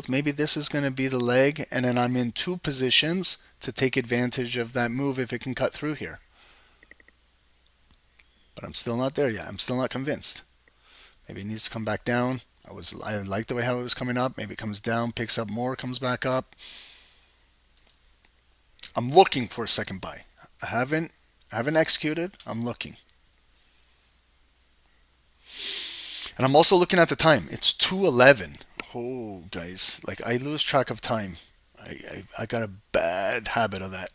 Maybe this is going to be the leg, and then I'm in two positions to take advantage of that move if it can cut through here. But I'm still not there yet. I'm still not convinced. Maybe it needs to come back down. I like the way how it was coming up. Maybe it comes down, picks up more, comes back up. I'm looking for a second buy. I haven't executed. I'm looking. And I'm also looking at the time. It's 2:11. Oh, guys, like I lose track of time. I got a bad habit of that.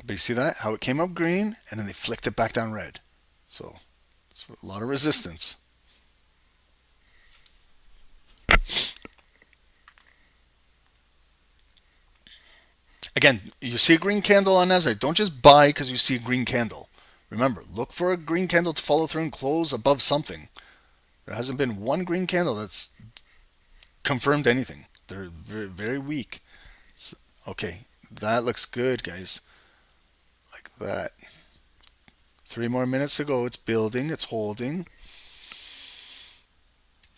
But you see that? How it came up green and then they flicked it back down red. So it's a lot of resistance. Again, you see a green candle on Nasdaq. Don't just buy because you see a green candle. Remember, look for a green candle to follow through and close above something. There hasn't been one green candle that's confirmed anything. They're very, very weak. So, okay, that looks good, guys. Like that. 3 more minutes to go. It's building. It's holding.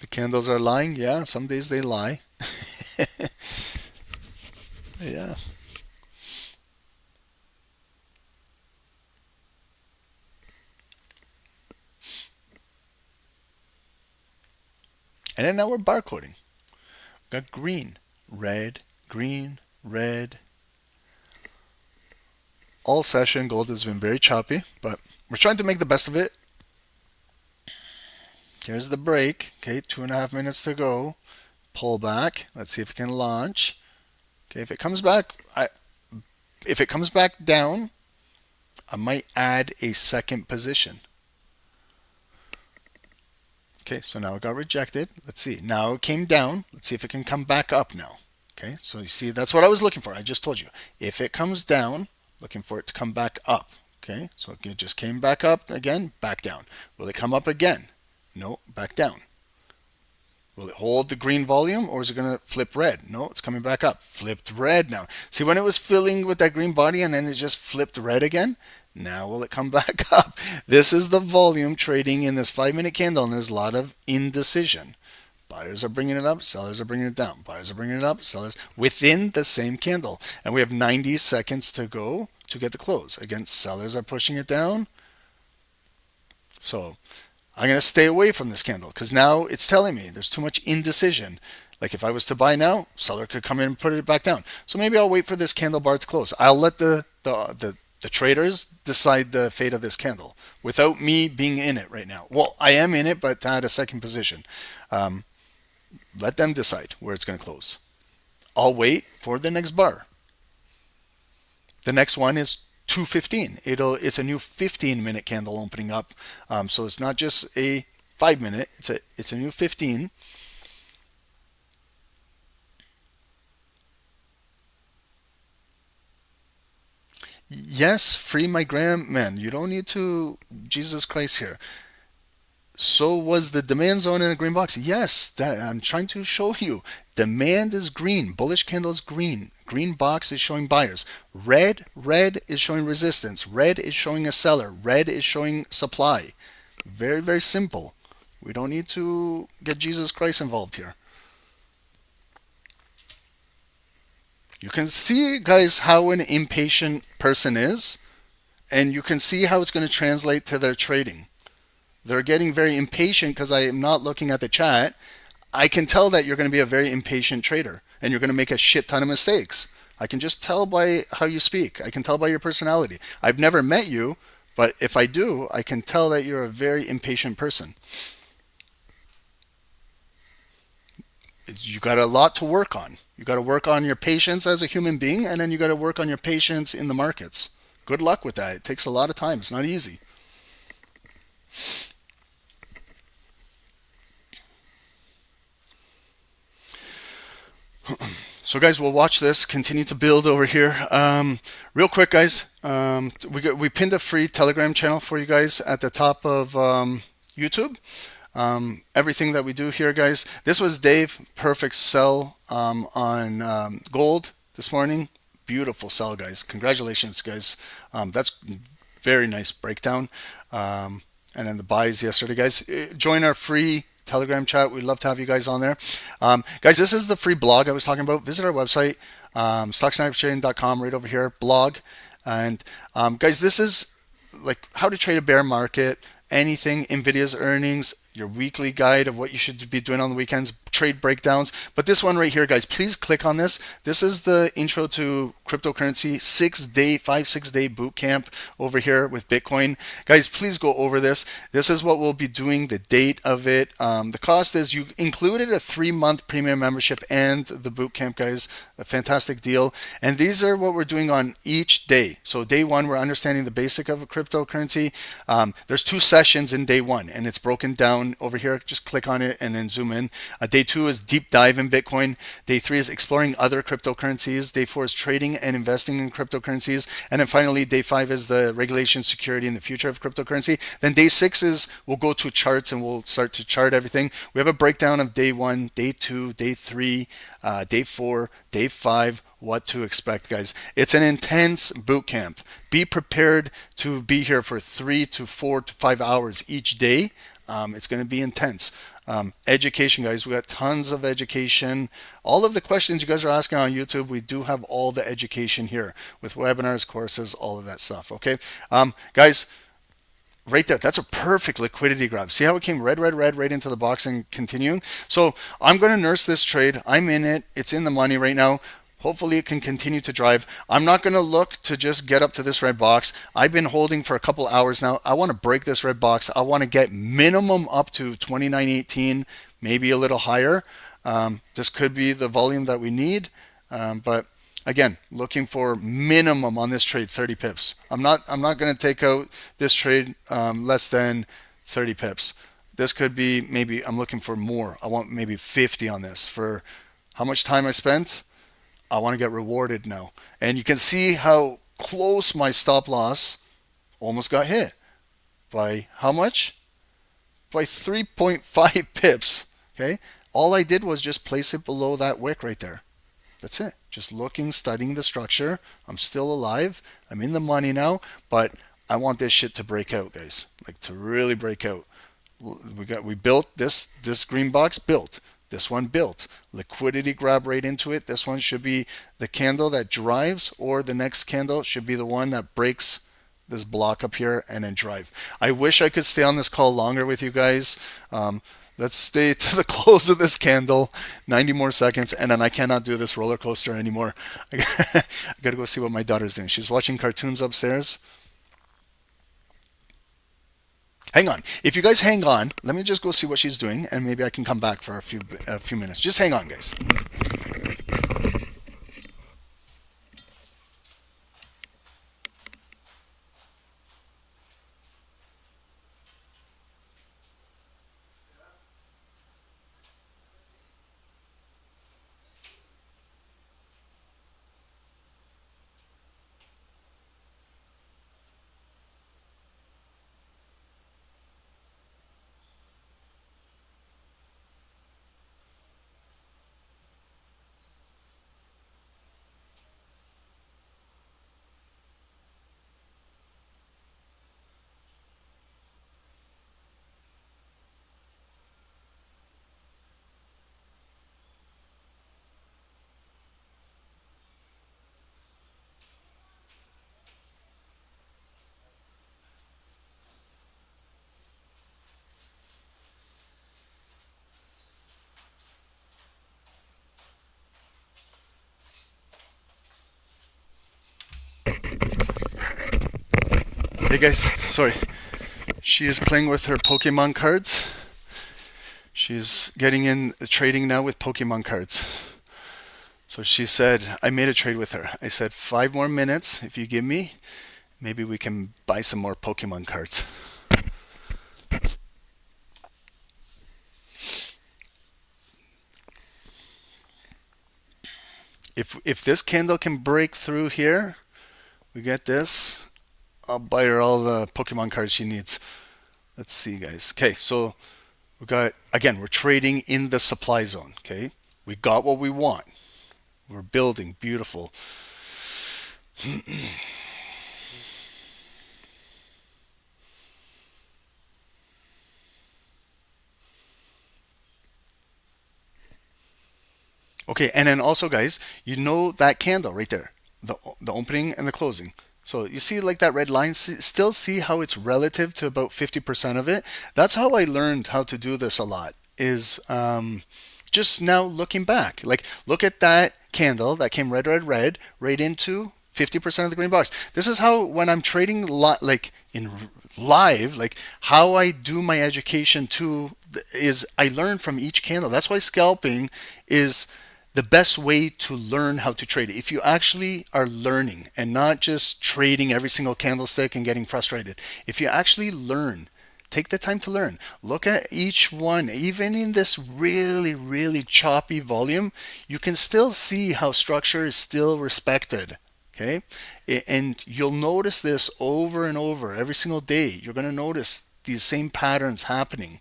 The candles are lying. Yeah, some days they lie. Yeah. And then now we're barcoding. We've got green, red, green, red. All session gold has been very choppy, but we're trying to make the best of it. Here's the break. Okay, 2.5 minutes to go. Pull back. Let's see if it can launch. Okay, if it comes back down, I might add a second position. Okay, so now it got rejected. Let's see. Now it came down. Let's see if it can come back up now. Okay, so you see, that's what I was looking for. I just told you. If it comes down, looking for it to come back up. Okay, so it just came back up again, back down. Will it come up again? No, back down. Will it hold the green volume or is it going to flip red? No, it's coming back up. Flipped red now. See when it was filling with that green body and then it just flipped red again? Now will it come back up? This is the volume trading in this 5-minute candle, and there's a lot of indecision. Buyers are bringing it up, sellers are bringing it down. Buyers are bringing it up, sellers within the same candle. And we have 90 seconds to go to get the close. Again, sellers are pushing it down. So I'm going to stay away from this candle because now it's telling me there's too much indecision. Like if I was to buy now, seller could come in and put it back down. So maybe I'll wait for this candle bar to close. I'll let the traders decide the fate of this candle without me being in it right now. Well, I am in it, but to add a second position. Let them decide where it's going to close. I'll wait for the next bar. The next one is 2:15. It's a new 15-minute candle opening up. So it's not just a 5-minute. It's a new 15. Yes, free my gram, man. You don't need to Jesus Christ here. So was the demand zone in a green box? Yes, that I'm trying to show you. Demand is green. Bullish candle is green. Green box is showing buyers. Red is showing resistance. Red is showing a seller. Red is showing supply. Very, very simple. We don't need to get Jesus Christ involved here. You can see, guys, how an impatient person is, and you can see how it's going to translate to their trading. They're getting very impatient because I am not looking at the chat. I can tell that you're going to be a very impatient trader and you're going to make a shit ton of mistakes. I can just tell by how you speak. I can tell by your personality. I've never met you, but if I do, I can tell that you're a very impatient person. You got a lot to work on. You got to work on your patience as a human being, and then you got to work on your patience in the markets. Good luck with that. It takes a lot of time. It's not easy. So guys, we'll watch this continue to build over here. Real quick, guys, we pinned a free Telegram channel for you guys at the top of YouTube. Everything that we do here, guys. This was Dave. Perfect sell on gold this morning. Beautiful sell, guys. Congratulations, guys. That's very nice breakdown. And then the buys yesterday, guys. Join our free Telegram chat. We'd love to have you guys on there. Guys, this is the free blog I was talking about. Visit our website, stocksnipertrading.com, right over here, blog. And guys, this is like how to trade a bear market, anything, Nvidia's earnings, your weekly guide of what you should be doing on the weekends, trade breakdowns. But this one right here, guys, please click on this. This is the intro to cryptocurrency 5-6 day boot camp over here with Bitcoin. Guys, please go over this. This is what we'll be doing, the date of it. The cost is you included a 3-month premium membership and the boot camp, guys. A fantastic deal. And these are what we're doing on each day. So day one, we're understanding the basic of a cryptocurrency. There's 2 sessions in day 1, and it's broken down over here. Just click on it and then zoom in. Day 2 is deep dive in Bitcoin. Day 3 is exploring other cryptocurrencies. Day 4 is trading and investing in cryptocurrencies. And then finally, day 5 is the regulation, security, and the future of cryptocurrency. Then day 6 is we'll go to charts and we'll start to chart everything. We have a breakdown of day 1, day 2, day 3, day 4, day 5, what to expect, guys. It's an intense boot camp. Be prepared to be here for 3 to 4 to 5 hours each day. It's going to be intense. Education, guys. We got tons of education. All of the questions you guys are asking on YouTube, we do have all the education here with webinars, courses, all of that stuff. Okay, guys. Right there, that's a perfect liquidity grab. See how it came red right into the box and continuing? So I'm going to nurse this trade. I'm in it. It's in the money right now. Hopefully it can continue to drive. I'm not going to look to just get up to this red box. I've been holding for a couple hours now. I want to break this red box. I want to get minimum up to 29.18, maybe a little higher. This could be the volume that we need, but again, looking for minimum on this trade 30 pips. I'm not going to take out this trade less than 30 pips. This could be maybe I'm looking for more. I want maybe 50 on this for how much time I spent. I want to get rewarded now. And you can see how close my stop loss almost got hit. By how much? By 3.5 pips. Okay. All I did was just place it below that wick right there. That's it. Just looking, studying the structure. I'm still alive. I'm in the money now, but I want this shit to break out, guys. Like to really break out. We built this green box built. This one built. Liquidity grab right into it. This one should be the candle that drives, or the next candle should be the one that breaks this block up here and then drive. I wish I could stay on this call longer with you guys. Let's stay to the close of this candle, 90 more seconds, and then I cannot do this roller coaster anymore. I gotta go see what my daughter's doing. She's watching cartoons upstairs. Hang on. If you guys hang on, let me just go see what she's doing, and maybe I can come back for a few minutes. Just hang on, guys. Hey guys, sorry. She is playing with her Pokemon cards. She's getting in trading now with Pokemon cards. So she said, I made a trade with her. I said, 5 more minutes. If you give me, maybe we can buy some more Pokemon cards. If this candle can break through here, we get this, I'll buy her all the Pokemon cards she needs. Let's see, guys. Okay, so we got, again, we're trading in the supply zone. Okay, we got what we want. We're building, beautiful. Okay, and then also, guys, you know that candle right there, the opening and the closing. So you see like that red line, still see how it's relative to about 50% of it? That's how I learned how to do this a lot, is just now looking back. Like, look at that candle that came red, red, red, right into 50% of the green box. This is how, when I'm trading like in live, like how I do my education too, is I learn from each candle. That's why scalping is the best way to learn how to trade. If you actually are learning and not just trading every single candlestick and getting frustrated, if you actually learn, take the time to learn. Look at each one. Even in this really, really choppy volume, you can still see how structure is still respected. Okay, and you'll notice this over and over every single day. You're going to notice these same patterns happening.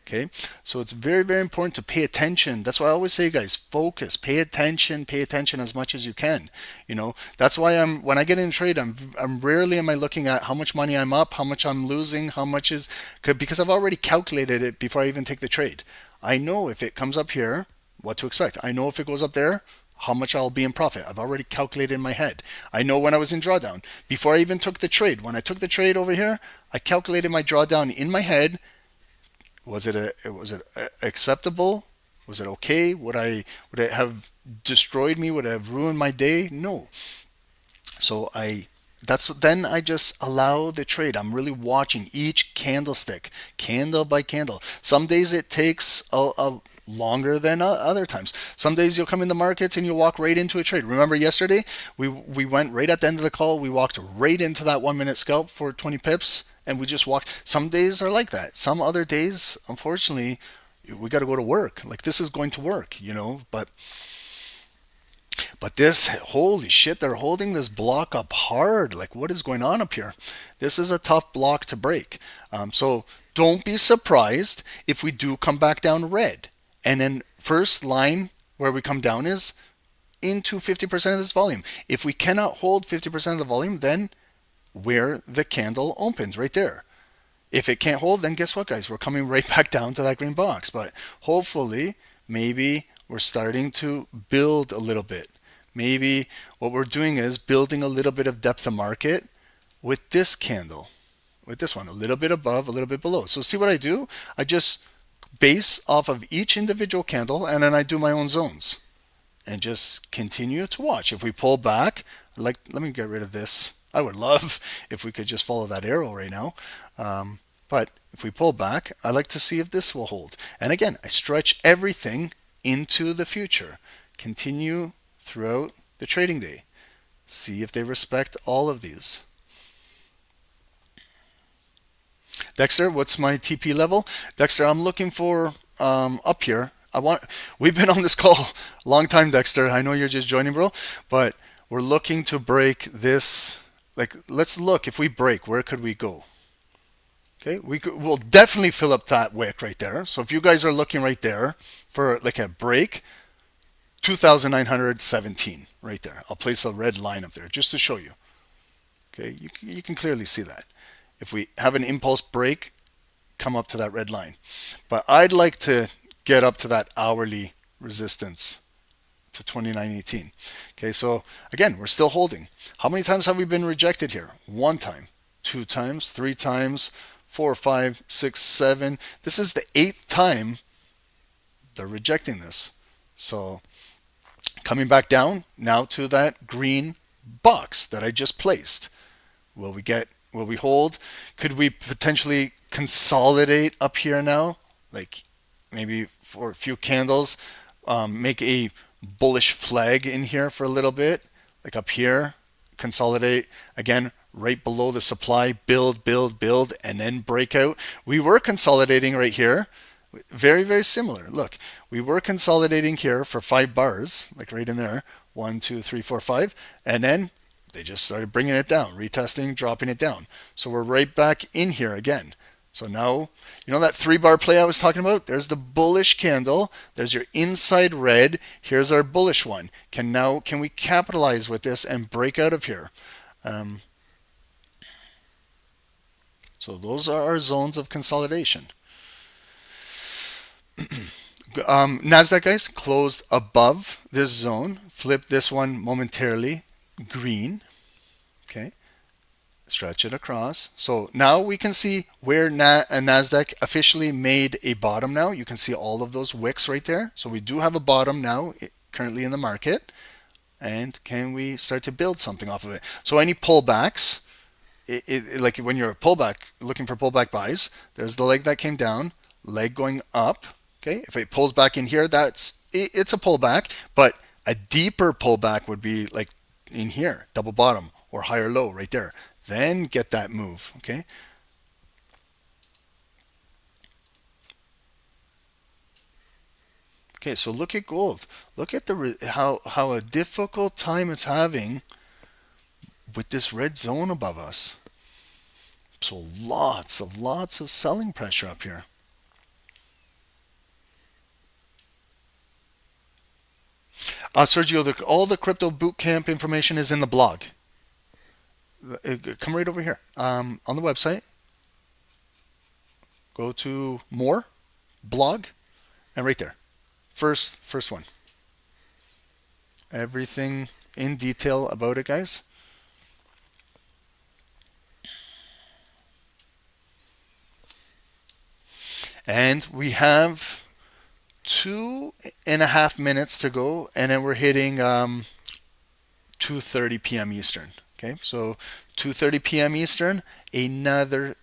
Okay, so it's very, very important to pay attention. That's why I always say, guys, focus, pay attention as much as you can. You know, that's why when I get in trade, I'm rarely am I looking at how much money I'm up, how much I'm losing, how much is, because I've already calculated it before I even take the trade. I know if it comes up here, what to expect. I know if it goes up there, how much I'll be in profit. I've already calculated in my head. I know when I was in drawdown, before I even took the trade. When I took the trade over here, I calculated my drawdown in my head. Was it acceptable? Was it okay? Would it have destroyed me? Would it have ruined my day? No. So then I just allow the trade. I'm really watching each candlestick, candle by candle. Some days it takes a longer than other times. Some days you'll come in the markets and you'll walk right into a trade. Remember yesterday, we went right at the end of the call, we walked right into that 1 minute scalp for 20 pips, and we just walked. Some days are like that. Some other days, unfortunately, we got to go to work. Like, this is going to work, you know, but this, holy shit, they're holding this block up hard. Like, what is going on up here? This is a tough block to break. So don't be surprised if we do come back down red. And then first line where we come down is into 50% of this volume. If we cannot hold 50% of the volume, then where the candle opens, right there. If it can't hold, then guess what, guys? We're coming right back down to that green box. But hopefully, maybe we're starting to build a little bit. Maybe what we're doing is building a little bit of depth of market with this candle, with this one, a little bit above, a little bit below. So see what I do? I just base off of each individual candle, and then I do my own zones and just continue to watch. If we pull back, let me get rid of this. I would love if we could just follow that arrow right now. But if we pull back, I like to see if this will hold. And again, I stretch everything into the future. Continue throughout the trading day. See if they respect all of these. Dexter, what's my TP level? Dexter, I'm looking for up here. We've been on this call a long time, Dexter. I know you're just joining, bro, but we're looking to break this. Like, let's look. If we break, where could we go? Okay, we'll definitely fill up that wick right there. So if you guys are looking right there for like a break, 2,917 right there. I'll place a red line up there just to show you. Okay, you can clearly see that. If we have an impulse break, come up to that red line. But I'd like to get up to that hourly resistance to 29.18. Okay, so again, we're still holding. How many times have we been rejected here? 1 time, 2 times, 3 times, 4, 5, 6, 7. This is the 8th time they're rejecting this. So coming back down now to that green box that I just placed. Will we get Will we hold? Could we potentially consolidate up here now? Like maybe for a few candles, make a bullish flag in here for a little bit, like up here, consolidate again right below the supply, build, build, build, and then break out. We were consolidating right here. Very, very similar. Look, we were consolidating here for 5 bars, like right in there. 1, 2, 3, 4, 5. And then they just started bringing it down, retesting, dropping it down. So we're right back in here again. So now, you know that 3-bar play I was talking about? There's the bullish candle. There's your inside red. Here's our bullish one. Can we capitalize with this and break out of here? So those are our zones of consolidation. Nasdaq, guys, closed above this zone. Flip this one momentarily green. Okay, stretch it across. So now we can see where Nasdaq officially made a bottom. Now you can see all of those wicks right there. So we do have a bottom now currently in the market. And can we start to build something off of it? So any pullbacks, like when you're a pullback, looking for pullback buys, there's the leg that came down, leg going up. Okay, if it pulls back in here, it's a pullback, but a deeper pullback would be like in here, double bottom or higher low right there. Then get that move. Okay. Okay, so look at gold. Look at how a difficult time it's having with this red zone above us. So lots of selling pressure up here. Sergio, all the crypto bootcamp information is in the blog. Come right over here on the website. Go to more, blog, and right there. First one. Everything in detail about it, guys. And we have 2.5 minutes to go, and then we're hitting 2:30 p.m. Eastern. Okay, so 2:30 p.m. Eastern, another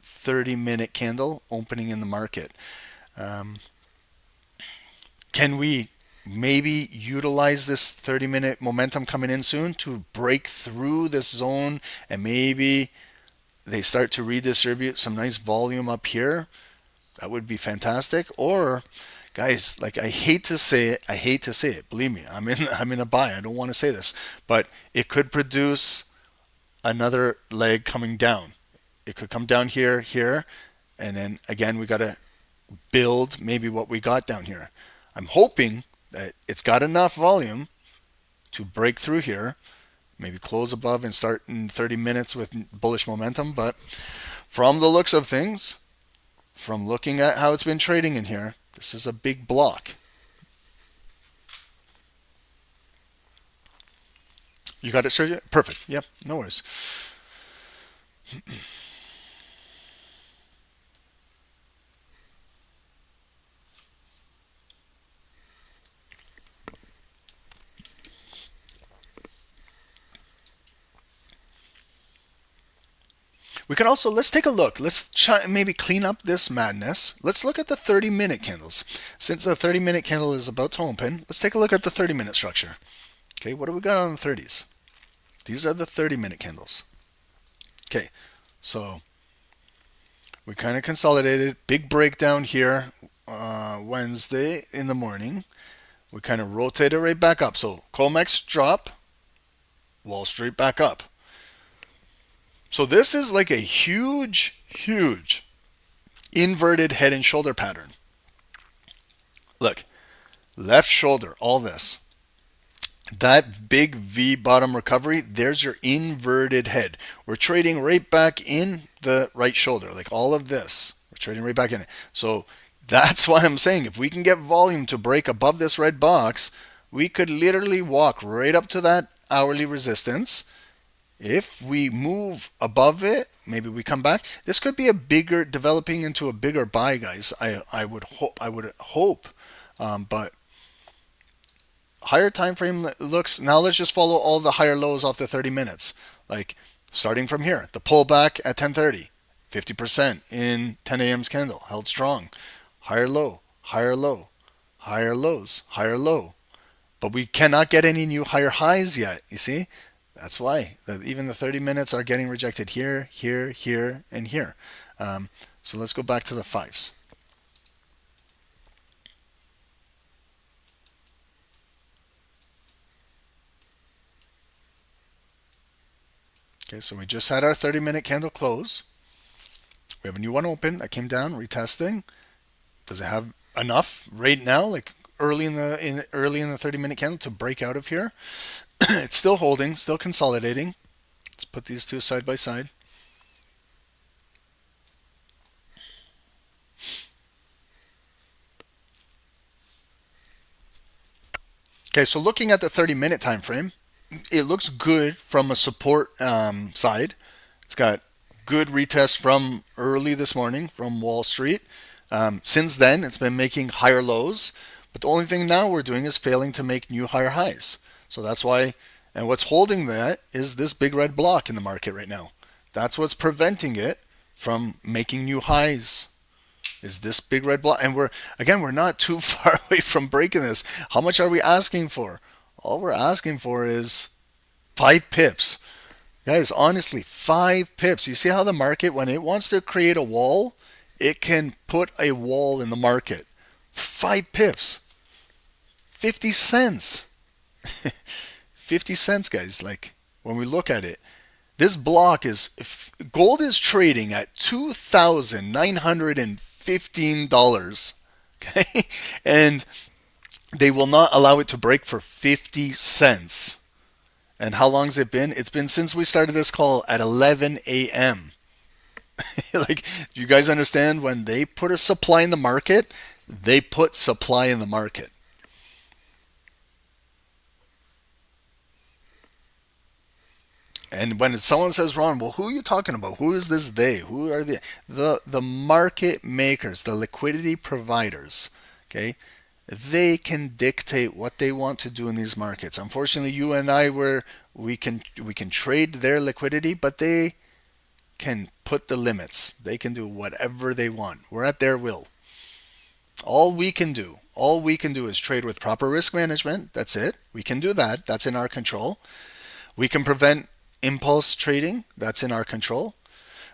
30-minute candle opening in the market. Can we maybe utilize this 30-minute momentum coming in soon to break through this zone, and maybe they start to redistribute some nice volume up here? That would be fantastic. Or guys, like I hate to say it. Believe me, I'm in a buy. I don't want to say this, but it could produce another leg coming down. It could come down here, and then again we got to build maybe what we got down here. I'm hoping that it's got enough volume to break through here, maybe close above and start in 30 minutes with bullish momentum. But from the looks of things, from looking at how it's been trading in here, this is a big block. You got it, Sergio? Perfect. Yep, no worries. We can also, let's take a look. Let's maybe clean up this madness. Let's look at the 30-minute candles. Since the 30-minute candle is about to open, let's take a look at the 30-minute structure. Okay, what do we got on the 30s? These are the 30-minute candles. Okay, so we kind of consolidated. Big breakdown here Wednesday in the morning. We kind of rotated right back up. So COMEX drop, Wall Street back up. So this is like a huge inverted head and shoulder pattern. Look, left shoulder, all this. That big V bottom recovery, there's your inverted head. We're trading right back in the right shoulder, like all of this. We're trading right back in it. So that's why I'm saying if we can get volume to break above this red box, we could literally walk right up to that hourly resistance. If we move above it, maybe we come back. This could be developing into a bigger buy, guys. I would hope, but higher time frame looks. Now let's just follow all the higher lows off the 30 minutes. Like starting from here, the pullback at 10:30, 50% in 10 a.m.'s candle, held strong. Higher low, higher low, higher lows, higher low. But we cannot get any new higher highs yet, you see? That's why even the 30 minutes are getting rejected here, here, here, and here. So let's go back to the fives. Okay, so we just had our 30-minute candle close. We have a new one open that came down, retesting. Does it have enough right now, like early in the 30-minute candle, to break out of here? It's still holding, still consolidating. Let's put these two side by side. Okay, so looking at the 30-minute time frame, it looks good from a support side. It's got good retest from early this morning from Wall Street. Since then, it's been making higher lows, but the only thing now we're doing is failing to make new higher highs. So that's why, and what's holding that is this big red block in the market right now. That's what's preventing it from making new highs, is this big red block. And we're not too far away from breaking this. How much are we asking for? All we're asking for is 5 pips. Guys, honestly, 5 pips. You see how the market, when it wants to create a wall, it can put a wall in the market. 5 pips. 50 cents. 50 cents, guys. Like, when we look at it, this block is, gold is trading at $2,915. Okay? And they will not allow it to break for 50 cents. And how long has it been? It's been since we started this call at 11 a.m. Like, do you guys understand? When they put a supply in the market, they put supply in the market. And when someone says, Ron, well, who are you talking about? Who is this they? Who are the market makers, the liquidity providers? Okay, they can dictate what they want to do in these markets. Unfortunately, you and I we can trade their liquidity, but they can put the limits. They can do whatever they want. We're at their will. All we can do is trade with proper risk management. That's it. We can do that. That's in our control. We can prevent impulse trading. That's in our control.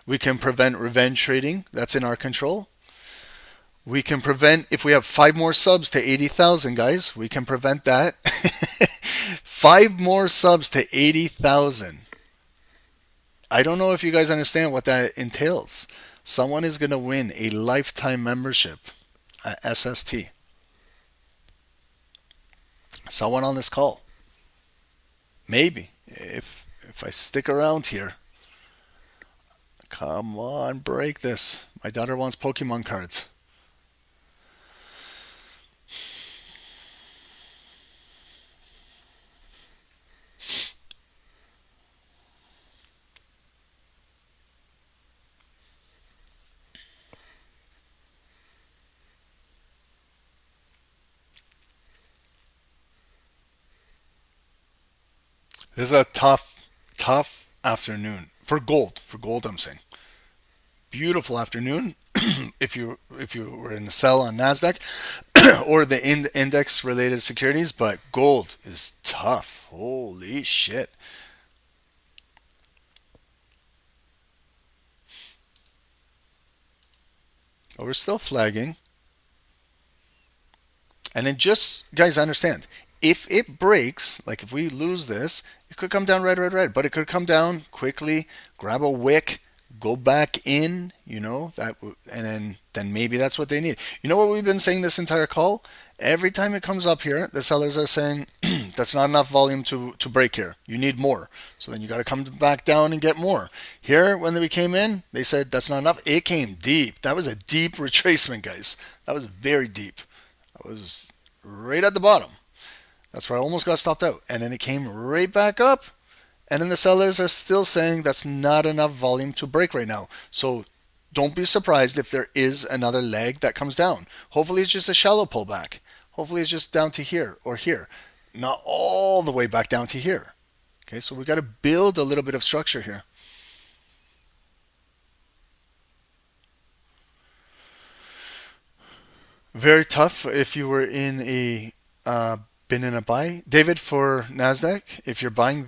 We can prevent revenge trading. That's in our control. We can prevent, if we have 5 more subs to 80,000, guys, we can prevent that. 5 more subs to 80,000. I don't know if you guys understand what that entails. Someone is going to win a lifetime membership at SST. Someone on this call. Maybe. If I stick around here. Come on, break this. My daughter wants Pokemon cards. This is a tough afternoon for gold. For gold, I'm saying. Beautiful afternoon. if you were in the sell on Nasdaq or the index related securities, but gold is tough. Holy shit. But we're still flagging. And then just, guys, understand, if it breaks, like if we lose this, it could come down red, but it could come down quickly, grab a wick, go back in, that, and then maybe that's what they need. You know what we've been saying this entire call? Every time it comes up here, the sellers are saying, that's not enough volume to break here. You need more. So then you got to come back down and get more. Here, when we came in, they said that's not enough. It came deep. That was a deep retracement, guys. That was very deep. That was right at the bottom. That's where I almost got stopped out. And then it came right back up. And then the sellers are still saying that's not enough volume to break right now. So don't be surprised if there is another leg that comes down. Hopefully it's just a shallow pullback. Hopefully it's just down to here or here. Not all the way back down to here. Okay, so we got to build a little bit of structure here. Very tough if you were in a been in a buy. David, for Nasdaq, if you're buying,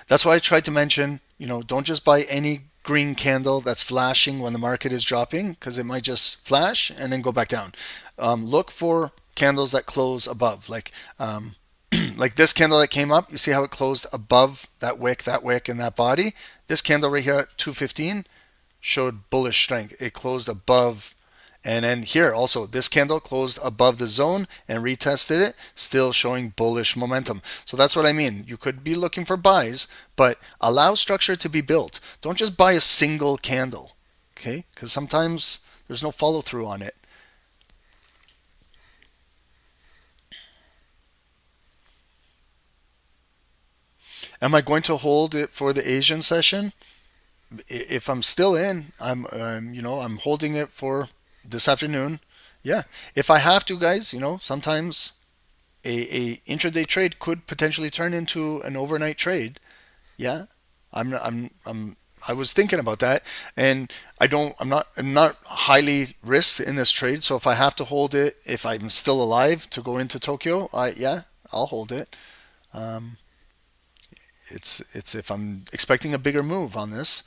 that's why I tried to mention, don't just buy any green candle that's flashing when the market is dropping because it might just flash and then go back down. Look for candles that close above, like this candle that came up. You see how it closed above that wick, and that body. This candle right here at 215 showed bullish strength. It closed above. And then here also, this candle closed above the zone and retested it, still showing bullish momentum. So that's what I mean. You could be looking for buys, but allow structure to be built. Don't just buy a single candle, okay? Because sometimes there's no follow through on it. Am I going to hold it for the Asian session? If I'm still in, I'm holding it for this afternoon. Yeah. If I have to, guys, sometimes a intraday trade could potentially turn into an overnight trade. Yeah. I was thinking about that, and I'm not highly risked in this trade. So if I have to hold it, if I'm still alive to go into Tokyo, I'll hold it. Um, it's if I'm expecting a bigger move on this.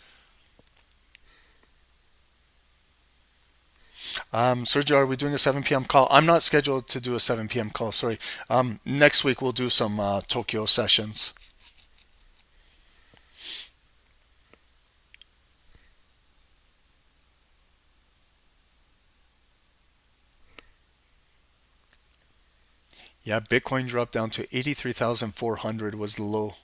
Sergio, are we doing a 7 p.m. call? I'm not scheduled to do a 7 p.m. call. Sorry. Next week we'll do some Tokyo sessions. Yeah, Bitcoin dropped down to 83,400 was the low.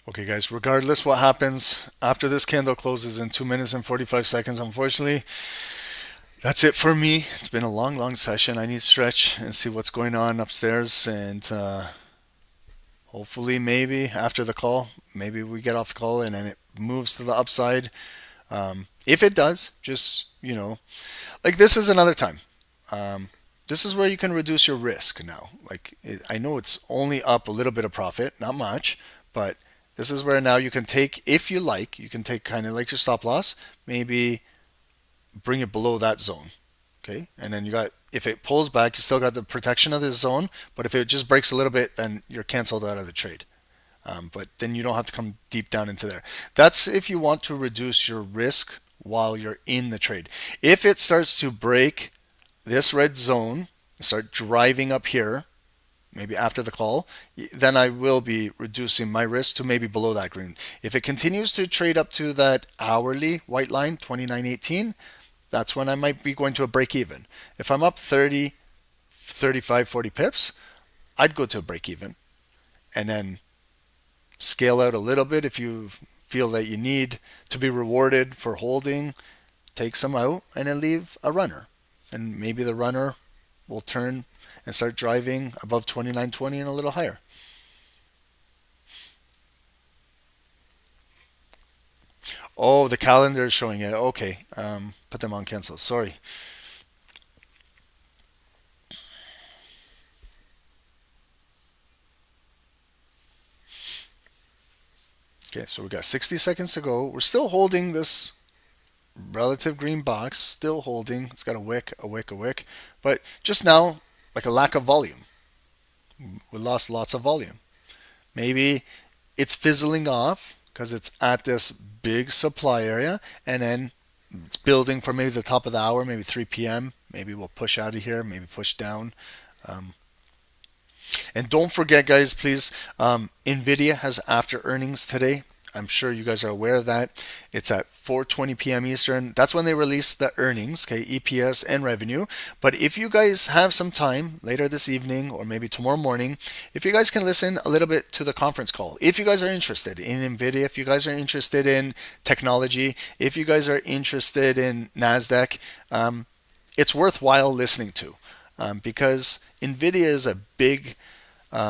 Okay, guys, regardless what happens after this candle closes in 2 minutes and 45 seconds, unfortunately, that's it for me. It's been a long, long session. I need to stretch and see what's going on upstairs, and hopefully, maybe after the call, maybe we get off the call and then it moves to the upside. If it does, just, like this is another time. This is where you can reduce your risk now. I know it's only up a little bit of profit, not much, but this is where now you can take, if you like, you can take kind of like your stop loss, maybe bring it below that zone. Okay. And then if it pulls back, you still got the protection of this zone, but if it just breaks a little bit, then you're canceled out of the trade. But then you don't have to come deep down into there. That's if you want to reduce your risk while you're in the trade. If it starts to break this red zone, start driving up here, maybe after the call, then I will be reducing my risk to maybe below that green. If it continues to trade up to that hourly white line, 29.18, that's when I might be going to a break even. If I'm up 30, 35, 40 pips, I'd go to a break even and then scale out a little bit. If you feel that you need to be rewarded for holding, take some out and then leave a runner. And maybe the runner will turn and start driving above 29.20 and a little higher. Oh, the calendar is showing it. Okay, put them on cancel. Sorry. Okay, so we got 60 seconds to go. We're still holding this relative green box, still holding. It's got a wick, a wick, a wick. But just now, like a lack of volume. We lost lots of volume. Maybe it's fizzling off because it's at this big supply area, and then it's building for maybe the top of the hour, maybe 3 p.m. Maybe we'll push out of here, maybe push down. And don't forget, guys, please, Nvidia has after earnings today. I'm sure you guys are aware of that. It's at 4:20 p.m. Eastern. That's when they release the earnings, okay, EPS and revenue. But if you guys have some time later this evening or maybe tomorrow morning, if you guys can listen a little bit to the conference call, if you guys are interested in Nvidia, if you guys are interested in technology, if you guys are interested in Nasdaq, it's worthwhile listening to because Nvidia is a big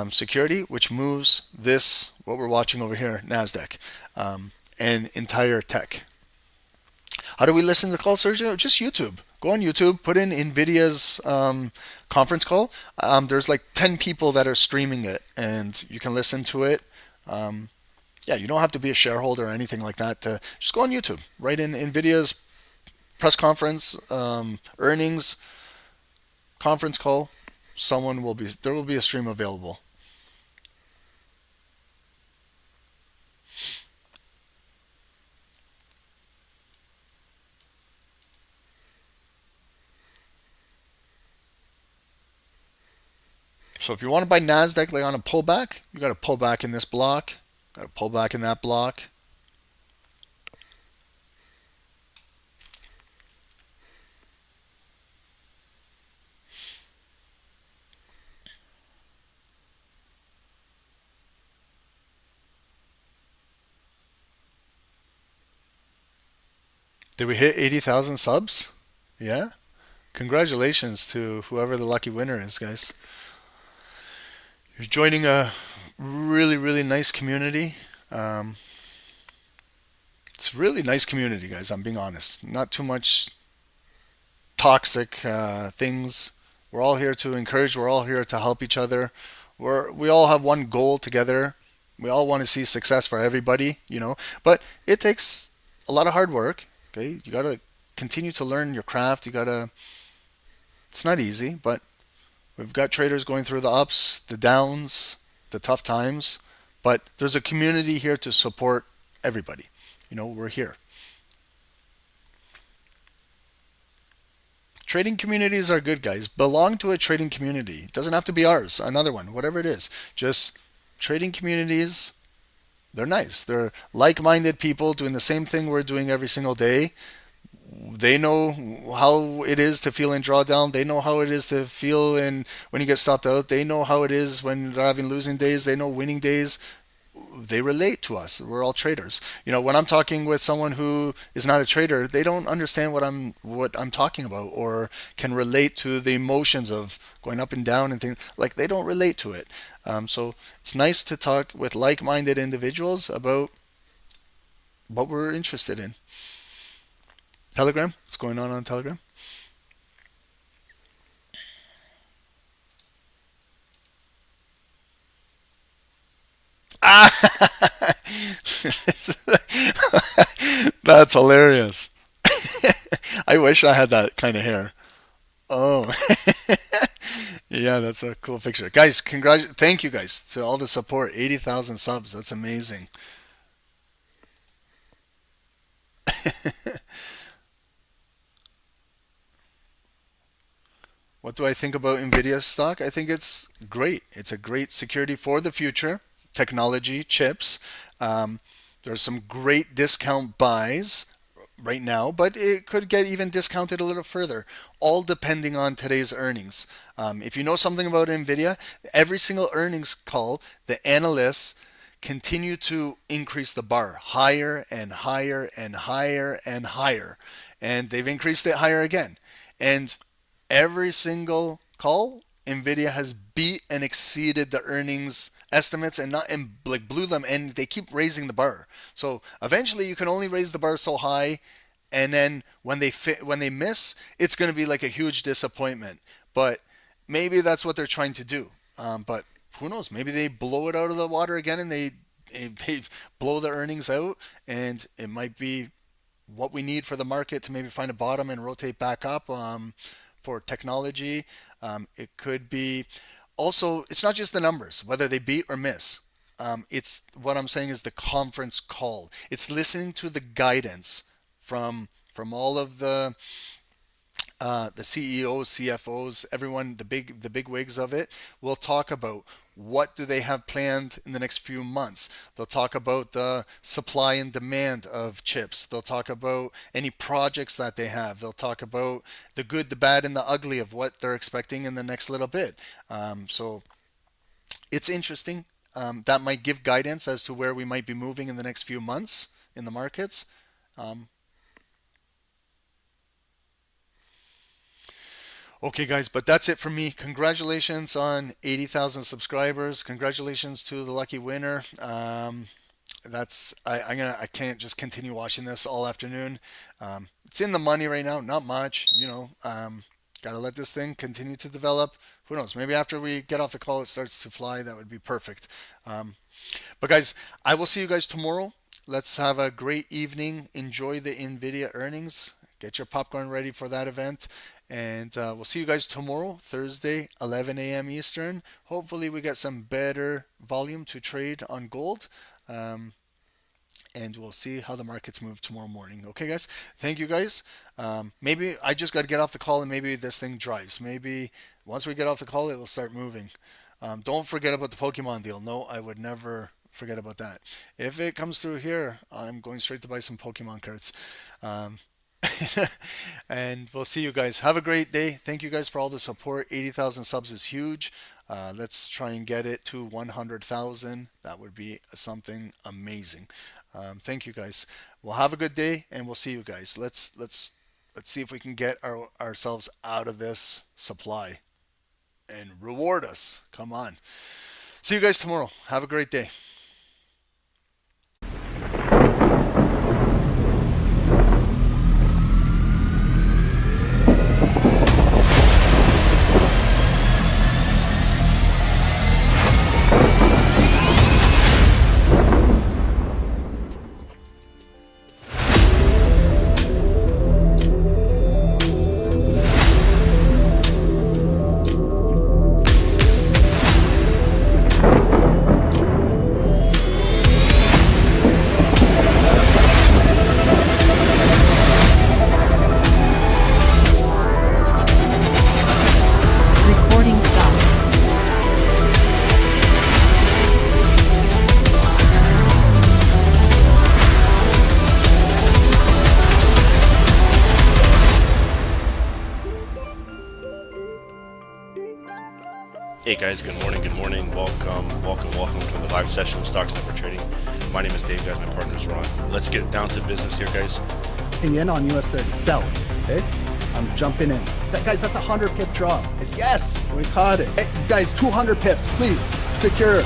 security, which moves this, what we're watching over here, Nasdaq, and entire tech. How do we listen to calls, Sergio? Just YouTube. Go on YouTube, put in Nvidia's conference call. There's like 10 people that are streaming it, and you can listen to it. Yeah, you don't have to be a shareholder or anything like that. Just go on YouTube, write in Nvidia's press conference, earnings, conference call. There will be a stream available. So if you want to buy Nasdaq like on a pullback, you got to pull back in this block, got to pull back in that block. Did we hit 80,000 subs? Yeah. Congratulations to whoever the lucky winner is, guys. You're joining a really, really nice community. Um, it's a really nice community, guys. I'm being honest. Not too much toxic things. We're all here to encourage. We're all here to help each other. We all have one goal together. We all want to see success for everybody, But it takes a lot of hard work. Okay, you got to continue to learn your craft. It's not easy, but we've got traders going through the ups, the downs, the tough times. But there's a community here to support everybody. We're here. Trading communities are good, guys. Belong to a trading community. It doesn't have to be ours, another one, whatever it is. Just trading communities, they're nice. They're like-minded people doing the same thing we're doing every single day. They know how it is to feel in drawdown. They know how it is to feel when you get stopped out. They know how it is when they're having losing days. They know winning days. They relate to us. We're all traders. When I'm talking with someone who is not a trader, they don't understand what I'm talking about or can relate to the emotions of going up and down and things. Like they don't relate to it. So it's nice to talk with like-minded individuals about what we're interested in. Telegram? What's going on Telegram? Ah! That's hilarious. I wish I had that kind of hair. Oh. Yeah, that's a cool picture. Guys, thank you guys to all the support. 80,000 subs. That's amazing. What do I think about Nvidia stock? I think it's great. It's a great security for the future. Technology, chips. Um, there's some great discount buys right now, but it could get even discounted a little further, all depending on today's earnings. If you know something about Nvidia, every single earnings call, the analysts continue to increase the bar higher and higher and higher and higher. And they've increased it higher again. And every single call, Nvidia has beat and exceeded the earnings estimates and like blew them, and they keep raising the bar. So eventually, you can only raise the bar so high, and then when they miss, it's going to be like a huge disappointment. But maybe that's what they're trying to do. But who knows? Maybe they blow it out of the water again, and they blow the earnings out, and it might be what we need for the market to maybe find a bottom and rotate back up. For technology. It could be also, it's not just the numbers, whether they beat or miss. It's what I'm saying is the conference call. It's listening to the guidance from all of the CEOs, CFOs, everyone, the big wigs of it will talk about what do they have planned in the next few months. They'll talk about the supply and demand of chips. They'll talk about any projects that they have. They'll talk about the good, the bad, and the ugly of what they're expecting in the next little bit. So it's interesting. That might give guidance as to where we might be moving in the next few months in the markets. Okay, guys, but that's it for me. Congratulations on 80,000 subscribers. Congratulations to the lucky winner. I can't just continue watching this all afternoon. It's in the money right now, not much, Got to let this thing continue to develop. Who knows? Maybe after we get off the call, it starts to fly. That would be perfect. But guys, I will see you guys tomorrow. Let's have a great evening. Enjoy the Nvidia earnings. Get your popcorn ready for that event. And we'll see you guys tomorrow, Thursday, 11 a.m. Eastern. Hopefully we get some better volume to trade on gold. And we'll see how the markets move tomorrow morning. Okay, guys? Thank you, guys. Maybe I just got to get off the call and maybe this thing drives. Maybe once we get off the call, it will start moving. Don't forget about the Pokemon deal. No, I would never forget about that. If it comes through here, I'm going straight to buy some Pokemon cards. And we'll see you guys. Have a great day. Thank you guys for all the support. 80,000 subs is huge. Let's try and get it to 100,000. That would be something amazing. Thank you guys. Well, have a good day, and we'll see you guys. Let's see if we can get ourselves out of this supply and reward us. Come on. See you guys tomorrow. Have a great day. Recording stopped. Hey guys, good morning, welcome to the live session of Stocks Never Trading. My name is Dave, guys, my partner is Ron. Let's get down to business here, guys. In on US30, sell. Okay, I'm jumping in. Guys, that's a 100 pip drop. Yes, we caught it. Hey, guys, 200 pips, please secure.